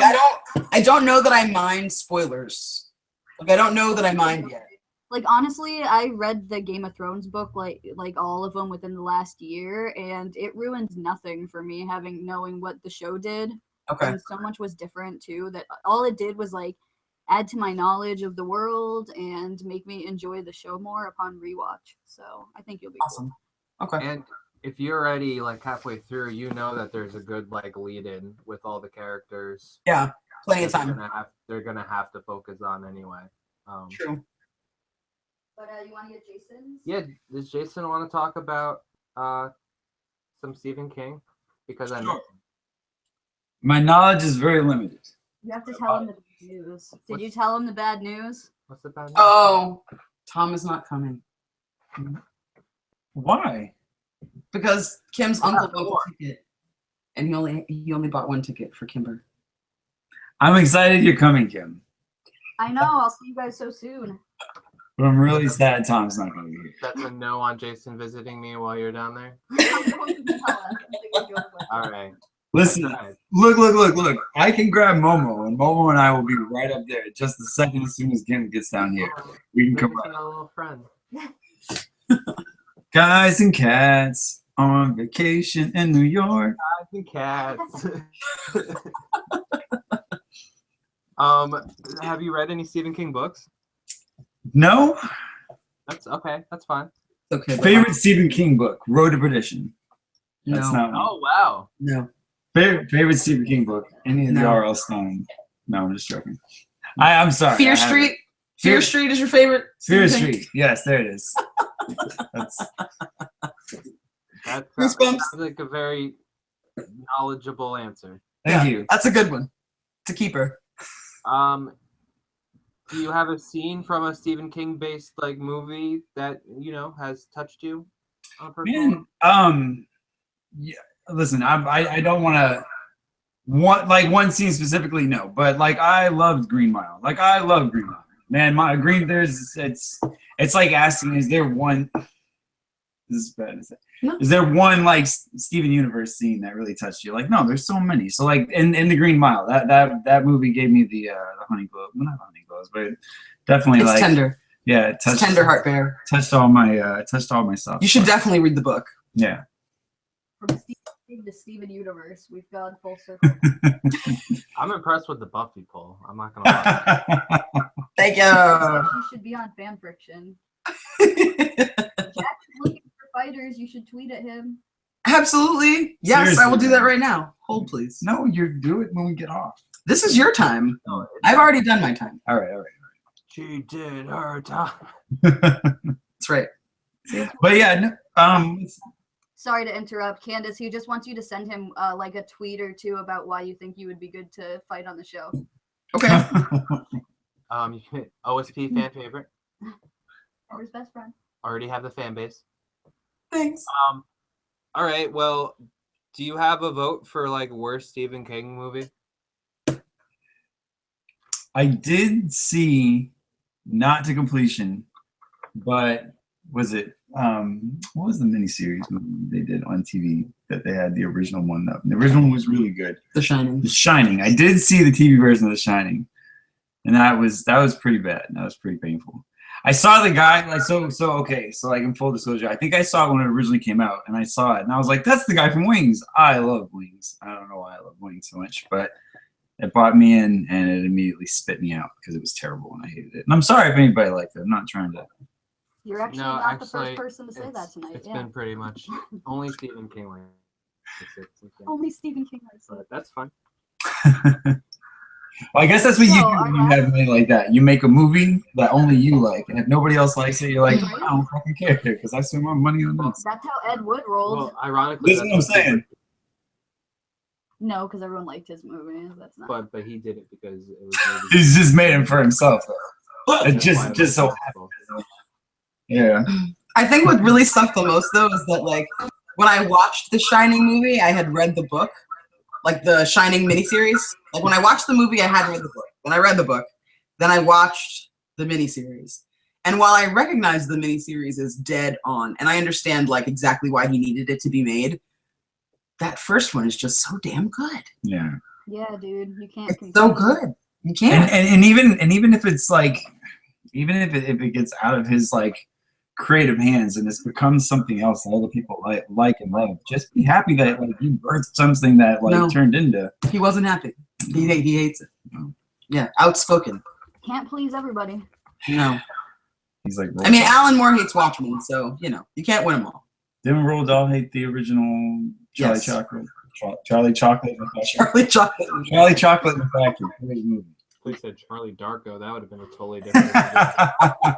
I don't know that I mind spoilers. Like, I don't know that I mind yet. Like, honestly, I read the Game of Thrones book, like all of them within the last year, and it ruined nothing for me knowing what the show did. Okay. And so much was different too, that all it did was like add to my knowledge of the world and make me enjoy the show more upon rewatch. So I think you'll be awesome. Cool. Okay. And if you're already like halfway through, you know that there's a good like lead in with all the characters. Yeah, plenty of time. They're gonna have to focus on anyway. True. But you want to get Jason's? Yeah, does Jason want to talk about some Stephen King? Because I know my knowledge is very limited. You have to tell him the bad news. Did you tell him the bad news? What's the bad news? Oh, Tom is not coming. Why? Because Kim's uncle bought a ticket, and he only bought one ticket for Kimber. I'm excited you're coming, Kim. I know. I'll see you guys so soon. But I'm really sad Tom's not going to be here. That's a no on Jason visiting me while you're down there. All right. Listen, look. I can grab Momo, and Momo and I will be right up there just a second as soon as Kim gets down here. We can come right. A little friend. Guys and cats on vacation in New York. Guys and cats. Have you read any Stephen King books? No. That's okay. That's fine. Okay. Favorite Stephen King book? Road to Perdition. That's not one. Oh wow. No. Favorite Stephen King book? Any of the R.L. Stone? No, I'm just joking. I'm sorry. Fear Street. Fear Street is your favorite? Fear Street. Yes, there it is. Goosebumps. Like a very knowledgeable answer. Thank you. That's a good one. It's a keeper. Do you have a scene from a Stephen King based like movie that has touched you on a personal level? Yeah. Listen, I don't want to one scene specifically, no, but like I loved Green Mile. Like I love Green Mile. Man, it's like asking, is there one? This is bad. No. Is there one like Steven Universe scene that really touched you? Like, no, there's so many. So like in the Green Mile, that movie gave me the honey glow. Well, not honey glows, but definitely it's tender. Yeah, it touched, it's tender heart bear. Touched all my stuff. You should definitely read the book. Yeah. From Steve to Steven Universe, we've gone full circle. I'm impressed with the Buffy poll. I'm not gonna lie. Thank you. You should be on Fan Friction. Jack's looking for fighters. You should tweet at him. Absolutely. Yes, Seriously, I will do that right now. Hold, please. No, you do it when we get off. This is your time. No, I've already done my time. All right. She did her time. That's right. But yeah, Sorry to interrupt, Candace. He just wants you to send him like a tweet or two about why you think you would be good to fight on the show. Okay. OSP fan favorite. Or his best friend. Already have the fan base. Thanks. All right. Well, do you have a vote for like worst Stephen King movie? I did see not to completion, but was it what was the miniseries they did on TV that they had the original one up? The original one was really good. The Shining. The Shining. I did see the TV version of The Shining, and that was pretty bad. That was pretty painful. I saw the guy like so like in full disclosure, I think I saw it when it originally came out, and I saw it and I was like, that's the guy from Wings. I love Wings. I don't know why I love Wings so much, but it brought me in and it immediately spit me out because it was terrible and I hated it. And I'm sorry if anybody liked it. I'm not trying to. You're actually not the first person to say that tonight. It's been pretty much only Stephen King likes it. Only Stephen King likes it. But that's fine. Well, I guess that's what you do when you have money like that. You make a movie that only you like, and if nobody else likes it, you're like, I don't fucking care because I spent my money on this. That's how Ed Wood rolled. Well, ironically, This is what I'm saying. No, because everyone liked his movie. That's not. But he did it because it was. He's just made it for himself. It just so happens. Yeah. I think what really sucked the most though is that like when I watched the Shining movie, I had read the book, like the Shining miniseries. Like when I watched the movie, I had read the book. Then I read the book. Then I watched the miniseries. And while I recognize the miniseries is dead on, and I understand like exactly why he needed it to be made, that first one is just so damn good. Yeah. Yeah, dude, you can't. It's so good. You can't. And even if it's like, even if it gets out of his like creative hands and it's becomes something else that other people like and love, just be happy that like you birthed something that like turned into. He wasn't happy. He hates it. Yeah, outspoken. Can't please everybody. No. He's like. I mean, Alan Moore hates Watchmen, so you know you can't win them all. Didn't Roald Dahl hate the original Charlie Chocolate? Charlie Chocolate in the Factory. Charlie Chocolate in the Factory. Great movie. Please said Charlie Darko. That would have been a totally different. Sounds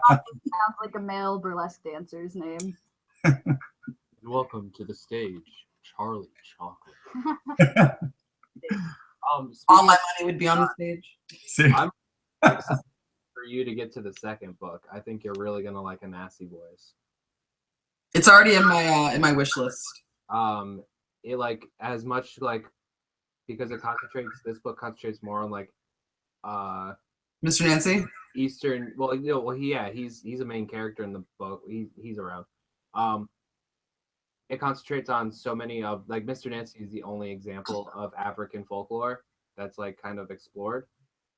like a male burlesque dancer's name. Welcome to the stage, Charlie Chocolate. All my money would be on the stage. I'm excited for you to get to the second book. I think you're really gonna like A Nasty Boys. It's already in my wish list. It like as much like because it concentrates. This book concentrates more on like Mr. Nancy? Eastern. Well, you know, he's a main character in the book. He's around. It concentrates on so many of like Mr. Nancy is the only example of African folklore that's like kind of explored,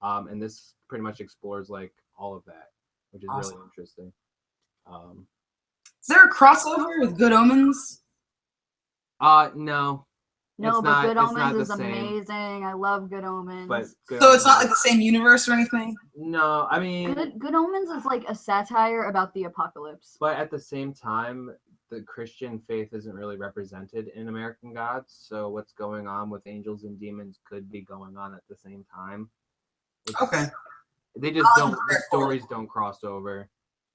and this pretty much explores like all of that, which is really interesting. Is there a crossover with Good Omens? No. No, but Good Omens is same. amazing. I love Good Omens. But so it's not like the same universe or anything? No, I mean... Good Omens is like a satire about the apocalypse. But at the same time, the Christian faith isn't really represented in American Gods, so what's going on with angels and demons could be going on at the same time. Okay. They just don't... The stories don't cross over.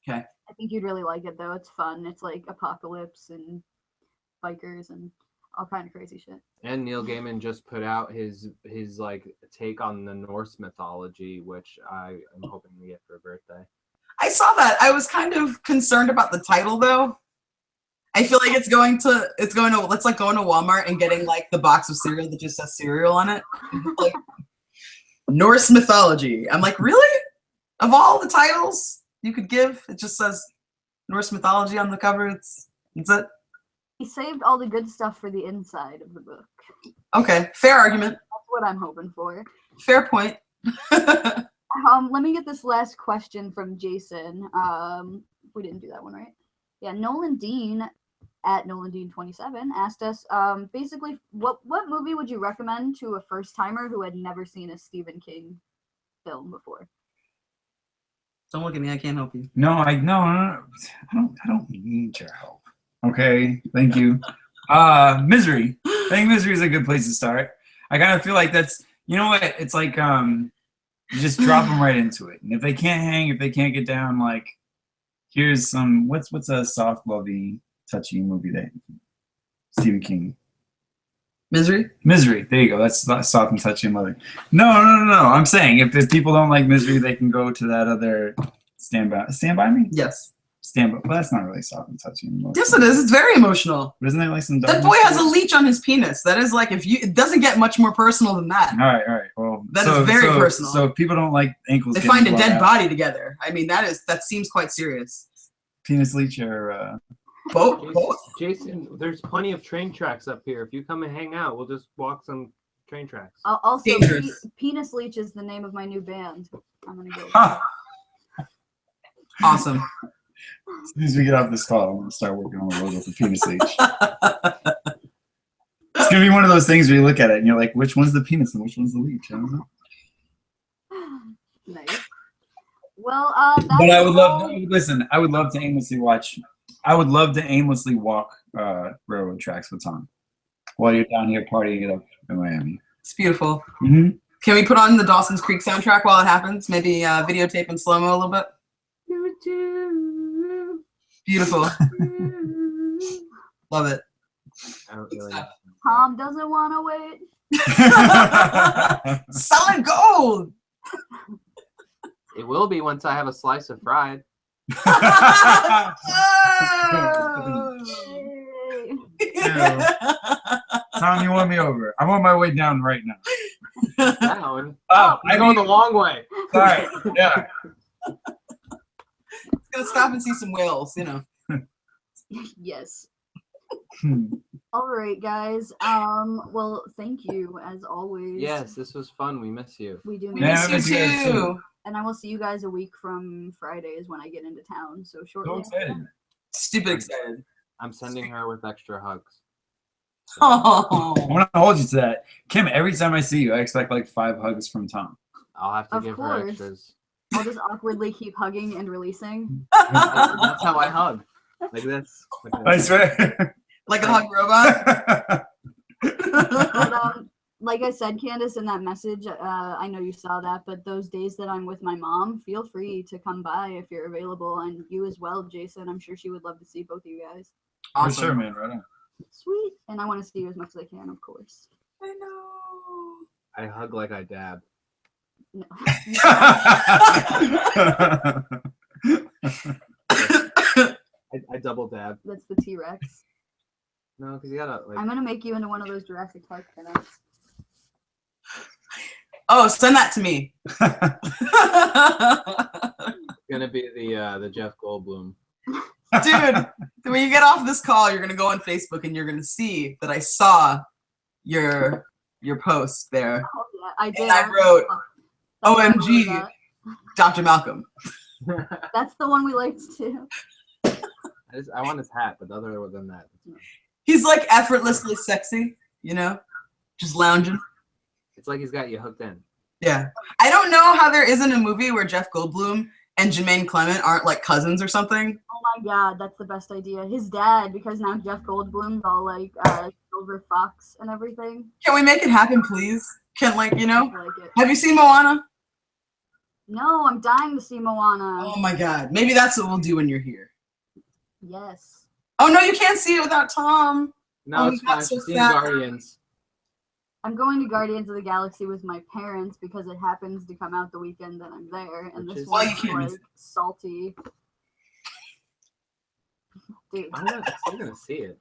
Okay. I think you'd really like it, though. It's fun. It's like apocalypse and bikers and all kind of crazy shit. And Neil Gaiman just put out his like take on the Norse mythology, which I am hoping to get for a birthday. I saw that. I was kind of concerned about the title though. I feel like it's going to like going to Walmart and getting like the box of cereal that just says cereal on it. Like Norse mythology. I'm like, really? Of all the titles you could give, it just says Norse mythology on the cover. It's it. He saved all the good stuff for the inside of the book. Okay, fair argument. That's what I'm hoping for. Fair point. Let me get this last question from Jason. We didn't do that one, right? Yeah, Nolan Dean at Nolan Dean 27 asked us basically what movie would you recommend to a first timer who had never seen a Stephen King film before? Don't look at me. I can't help you. No, I don't need your help. Okay, thank you. Misery. I think Misery is a good place to start. I kind of feel like that's, you know what? It's like you just drop them right into it, and if they can't hang, if they can't get down, like here's some what's a soft, lovey, touchy movie that Stephen King. Misery. There you go. That's not soft and touchy and loving. No. I'm saying if people don't like Misery, they can go to that other Stand By Me. Yes. stand up. Well, that's not really soft and touchy anymore. Yes, it is. It's very emotional. But isn't there like some? That boy has a leech on his penis. That is like it doesn't get much more personal than that. All right. Well, that is very personal. So if people don't like ankles, they find a dead body together. I mean, that seems quite serious. Penis leech or both. Jason, there's plenty of train tracks up here. If you come and hang out, we'll just walk some train tracks. Also, Penis Leech is the name of my new band. I'm gonna go. Awesome. As soon as we get off this call, I'm gonna start working on the logo for Penis Leech. It's gonna be one of those things where you look at it and you're like, which one's the penis and which one's the leech? I don't know. Nice. Well, but I would love. Listen, I would love to aimlessly watch. I would love to aimlessly walk railroad tracks with Tom while you're down here partying it up in Miami. It's beautiful. Mm-hmm. Can we put on the Dawson's Creek soundtrack while it happens? Maybe videotape in slow-mo a little bit? Beautiful. Love it. I don't really. Tom doesn't want to wait. Solid gold. It will be once I have a slice of fried. Tom, you won me over. I'm on my way down right now. Down? I'm going the long way. Sorry. Yeah. It's gonna stop and see some whales, you know. Yes. All right, guys. Well, thank you as always. Yes, this was fun. We miss you. We do We miss you too. And I will see you guys a week from Friday is when I get into town. So shortly. So excited. Stupid excited. I'm sending her with extra hugs. Oh. I'm gonna hold you to that, Kim. Every time I see you, I expect like 5 hugs from Tom. I'll have to Of give her course. extras. I'll just awkwardly keep hugging and releasing. That's how I hug. Like this. I swear. Like a hug robot. But, like I said, Candace, in that message, I know you saw that, but those days that I'm with my mom, feel free to come by if you're available, and you as well, Jason. I'm sure she would love to see both of you guys. Awesome. For sure, man. Right on. Sweet. And I want to see you as much as I can, of course. I know. I hug like I dab. No. I double dab. That's the T-Rex. No, because you gotta like. I'm gonna make you into one of those Jurassic Park pinups. Oh, send that to me. It's gonna be the Jeff Goldblum. Dude, when you get off this call, you're gonna go on Facebook and you're gonna see that I saw your post there. Oh, yeah, I did. And I wrote, OMG, Dr. Malcolm. That's the one we liked too. I want his hat, but other than that. He's like effortlessly sexy, you know? Just lounging. It's like he's got you hooked in. Yeah. I don't know how there isn't a movie where Jeff Goldblum and Jermaine Clement aren't like cousins or something. Oh my god, that's the best idea. His dad, because now Jeff Goldblum's all like Silver Fox and everything. Can we make it happen, please? Can I like it. Have you seen Moana? No, I'm dying to see Moana. Oh my god. Maybe that's what we'll do when you're here. Yes. Oh no, you can't see it without Tom. No, it's fine. She's seen Guardians. I'm going to Guardians of the Galaxy with my parents because it happens to come out the weekend that I'm there, and Which this is why one's you can't like salty. Dude, I'm still gonna see it.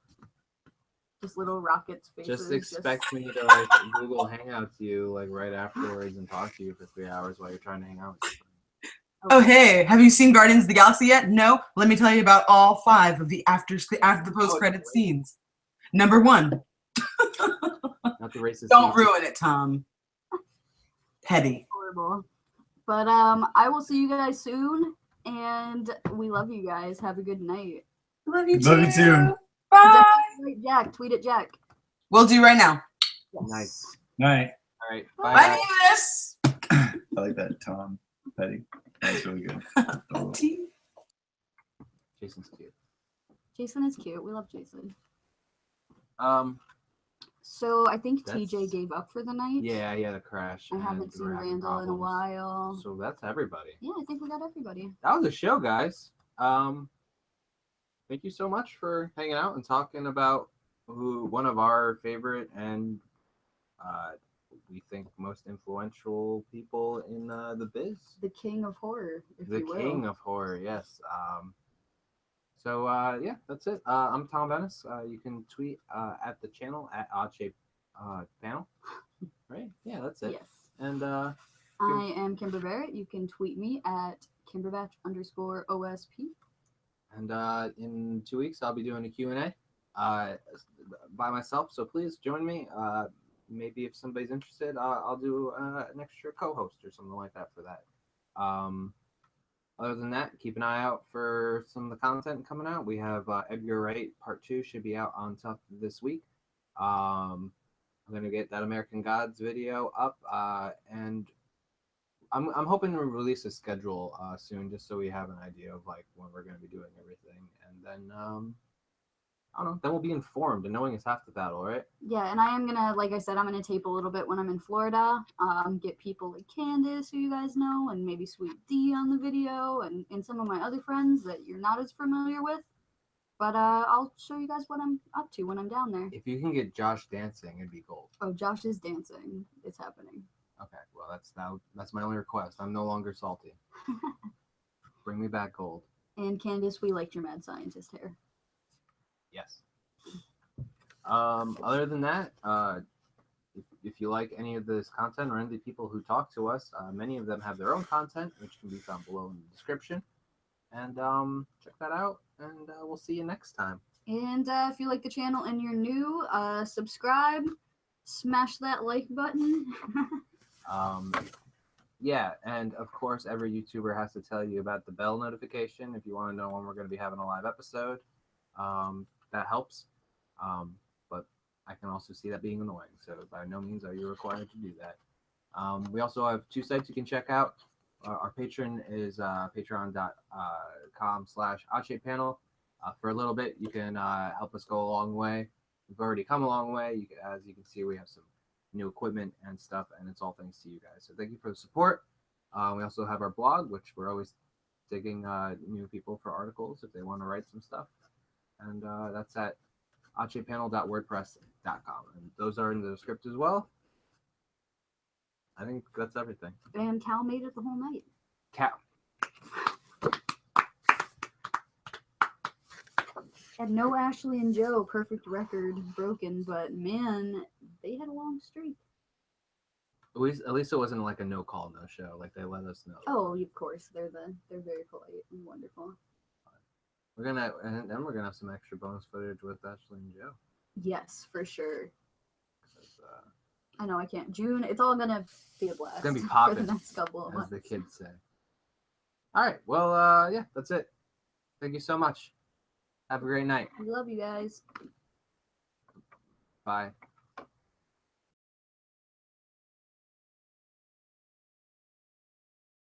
just little rockets faces. Just expect me to like Google Hangouts you like right afterwards and talk to you for 3 hours while you're trying to hang out with your friends. Oh hey, have you seen Guardians of the Galaxy yet? No? Let me tell you about all 5 of the after the post-credit scenes. Number 1. Not the racist. Don't ruin it, Tom. Petty. Horrible. But I will see you guys soon, and we love you guys. Have a good night. Love you Love you too. Bye. Jack, tweet at Jack. We'll do right now. Nice. Night. All right. Bye, Bye. Venus. I like that, Tom. Petty. That was really good. Jason's cute. Jason is cute. We love Jason. So I think TJ gave up for the night. Yeah, he had a crash. I haven't seen Randall in a while. So that's everybody. Yeah, I think we got everybody. That was a show, guys. Thank you so much for hanging out and talking about one of our favorite and we think most influential people in the biz. The king of horror, if The you will. king of horror, yes. So yeah, that's it. I'm Tom Venice. You can tweet at the channel at OddShape Panel. Right? Yeah, that's it. Yes. And I am Kimber Barrett. You can tweet me at Kimberbatch_OSP. And in 2 weeks, I'll be doing a Q&A by myself. So please join me. Maybe if somebody's interested, I'll do an extra co-host or something like that for that. Other than that, keep an eye out for some of the content coming out. We have Edgar Wright Part 2 should be out on TUFF this week. I'm going to get that American Gods video up, and I'm hoping to release a schedule soon, just so we have an idea of like when we're going to be doing everything, and then I don't know. Then we'll be informed, and knowing is half the battle, right? Yeah, and I am gonna, like I said, I'm gonna tape a little bit when I'm in Florida. Get people like Candace, who you guys know, and maybe Sweet D on the video, and some of my other friends that you're not as familiar with. But I'll show you guys what I'm up to when I'm down there. If you can get Josh dancing, it'd be gold. Oh, Josh is dancing. It's happening. Okay, well that's my only request. I'm no longer salty. Bring me back gold. And Candace, we liked your mad scientist hair. Yes. Other than that, if you like any of this content or any of the people who talk to us, many of them have their own content, which can be found below in the description. And check that out, and we'll see you next time. And if you like the channel and you're new, subscribe, smash that like button. Yeah, and of course, every YouTuber has to tell you about the bell notification if you want to know when we're going to be having a live episode. That helps. But I can also see that being annoying, so by no means are you required to do that. We also have 2 sites you can check out. Our Patreon is patreon.com/OddShapePanel. For a little bit, you can help us go a long way. We've already come a long way. As you can see, we have some new equipment and stuff, and it's all thanks to you guys. So thank you for the support. We also have our blog, which we're always digging new people for articles if they want to write some stuff. And that's at oddshapepanel.wordpress.com. And those are in the script as well. I think that's everything. And Cal made it the whole night. Cal. And no Ashley and Joe, perfect record broken, but man, they had a long streak. At least it wasn't like a no call, no show. Like they let us know. Oh, of course, they're very polite and wonderful. We're gonna have some extra bonus footage with Ashley and Joe. Yes, for sure. I know I can't. June, it's all gonna be a blast. It's gonna be for popping, the next couple of as months. the kids say. All right. Well, yeah, that's it. Thank you so much. Have a great night. We love you guys. Bye.